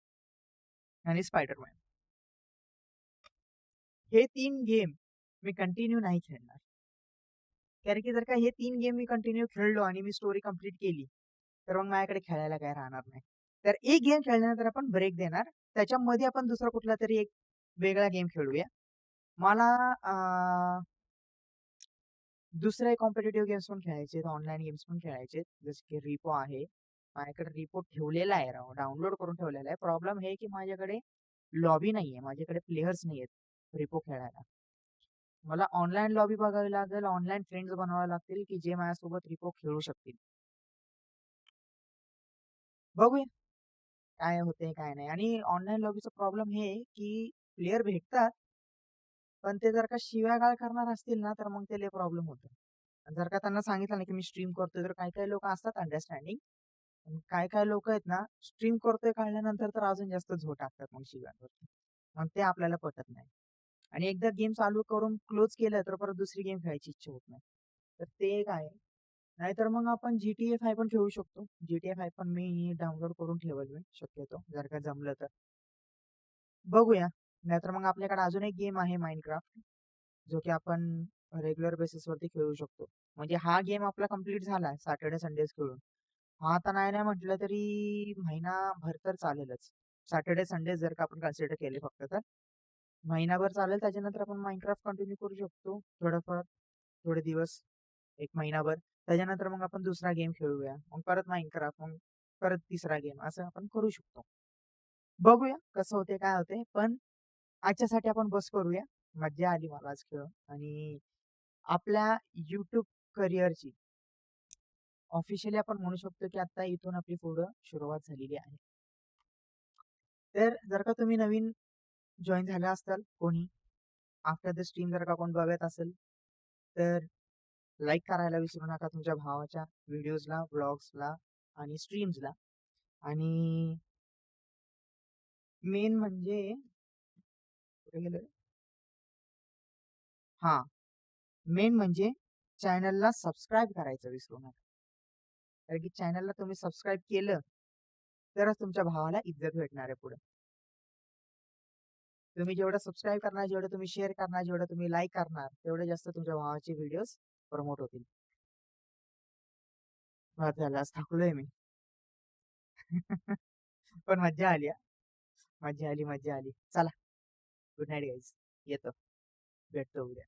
आणि स्पायडरमॅन. हे 3 गेम मी कंटिन्यू नाही खेळणार. कारण की जर का हे 3 गेम मी कंटिन्यू खेळलो आणि मी स्टोरी कंप्लीट केली, तर मग माझ्याकडे खेळायला काय राहणार नाही. तर एक गेम खेळल्यानंतर आपण ब्रेक देणार. त्याच्यामध्ये आपण दुसरा कुठला तरी एक वेगळा गेम खेळूया. मला दुसरे कॉम्पिटिटिव्ह गेम्स पण खेळायचे आहेत, ऑनलाईन गेम्स पण खेळायचे आहेत. जसे की रिपो आहे. माझ्याकडे रिपो ठेवलेला आहे राव, डाउनलोड करून ठेवलेला आहे. प्रॉब्लेम हे की माझ्याकडे लॉबी नाहीये, माझ्याकडे प्लेयर्स नाहीयेत रिपो खेळायला. मला ऑनलाईन लॉबी बघावी लागेल, ऑनलाईन फ्रेंड्स बनवावे लागतील की जे माझ्यासोबत रिपो खेळू शकतील. बघूया काय होते काय नाही. आणि ऑनलाईन लॉबीचा प्रॉब्लेम हे आहे की प्लेयर भेटतात, पण ते जर का शिव्यागाळ करणार असतील ना, तर मग ते लय प्रॉब्लेम होतो. जर का त्यांना सांगितलं ना की मी स्ट्रीम करतोय, तर काही काही लोक असतात अंडरस्टँडिंग. काय काय लोक आहेत ना, स्ट्रीम करतोय कळल्यानंतर तर अजून जास्त झोड टाकतात मग शिव्यांवरती. मग ते आपल्याला पटत नाही. आणि एकदा गेम चालू करून क्लोज केलं तर परत दुसरी गेम खेळायची इच्छा होत नाही. तर ते एक आहे. नाहीतर मग आपण GTA 5 पण खेळू शकतो. GTA 5 पण मी डाउनलोड करून ठेवेल मी शक्यतो, जर का जमलं तर. बघूया. नाहीतर मग आपल्याकडे अजून एक गेम आहे माइनक्राफ्ट, जो की आपण रेग्युलर बेसिस वरती खेळू शकतो. म्हणजे हा गेम आपला कंप्लीट झाला सॅटर्डे संडेज खेळून. हा आता नाही नाही म्हटलं तरी महिनाभर तर चालेलच. सॅटर्डे संडेज जर का आपण कन्सिडर केले फक्त तर. महिनाभर चालेल. त्याच्यानंतर आपण माइनक्राफ्ट कंटिन्यू करू शकतो थोडंफार. थोडे दिवस, 1 महिनाभर. त्याच्यानंतर मग आपण दुसरा गेम खेळूया. मग परत Minecraft, मग परत तिसरा गेम असं आपण करू शकतो. बघूया कसं होते, काय होते. पण आजच्यासाठी आपण बस करूया. मज्जा आली मला आज खेळून आणि आपल्या YouTube करिअरची ऑफिशियली आपण म्हणू शकतो, की आता इथून आपली पुढं सुरुवात झालेली आहे. तर जर का तुम्ही नवीन जॉइन झाला असाल कोणी, आफ्टर द स्ट्रीम जर का कोण बघत असेल, तर लाईक करायला विसरू नका तुमच्या भावाच्या व्हिडिओजला, ब्लॉग्सला आणि स्ट्रीम्सला. आणि मेन म्हणजे कुठे गेलं रे? हां, मेन म्हणजे चॅनलला सबस्क्राईब करायचं विसरू नका. कारण की चॅनलला तुम्ही सबस्क्राईब केलं, तरच तुमच्या भावाला इज्जत भेटणार आहे पुढे. तुम्ही जेवढं सबस्क्राईब करणार, जेवढं तुम्ही शेअर करणार, जेवढं तुम्ही लाईक करणार, तेवढे जास्त तुमच्या भावाचे व्हिडिओज प्रमोट होतील. बस झालं, आज थकलोय मी. पण मज्जा आली हां. मज्जा आली, मज्जा आली. चला, गुड नाईट गाईज. येतो. भेटतो उद्या.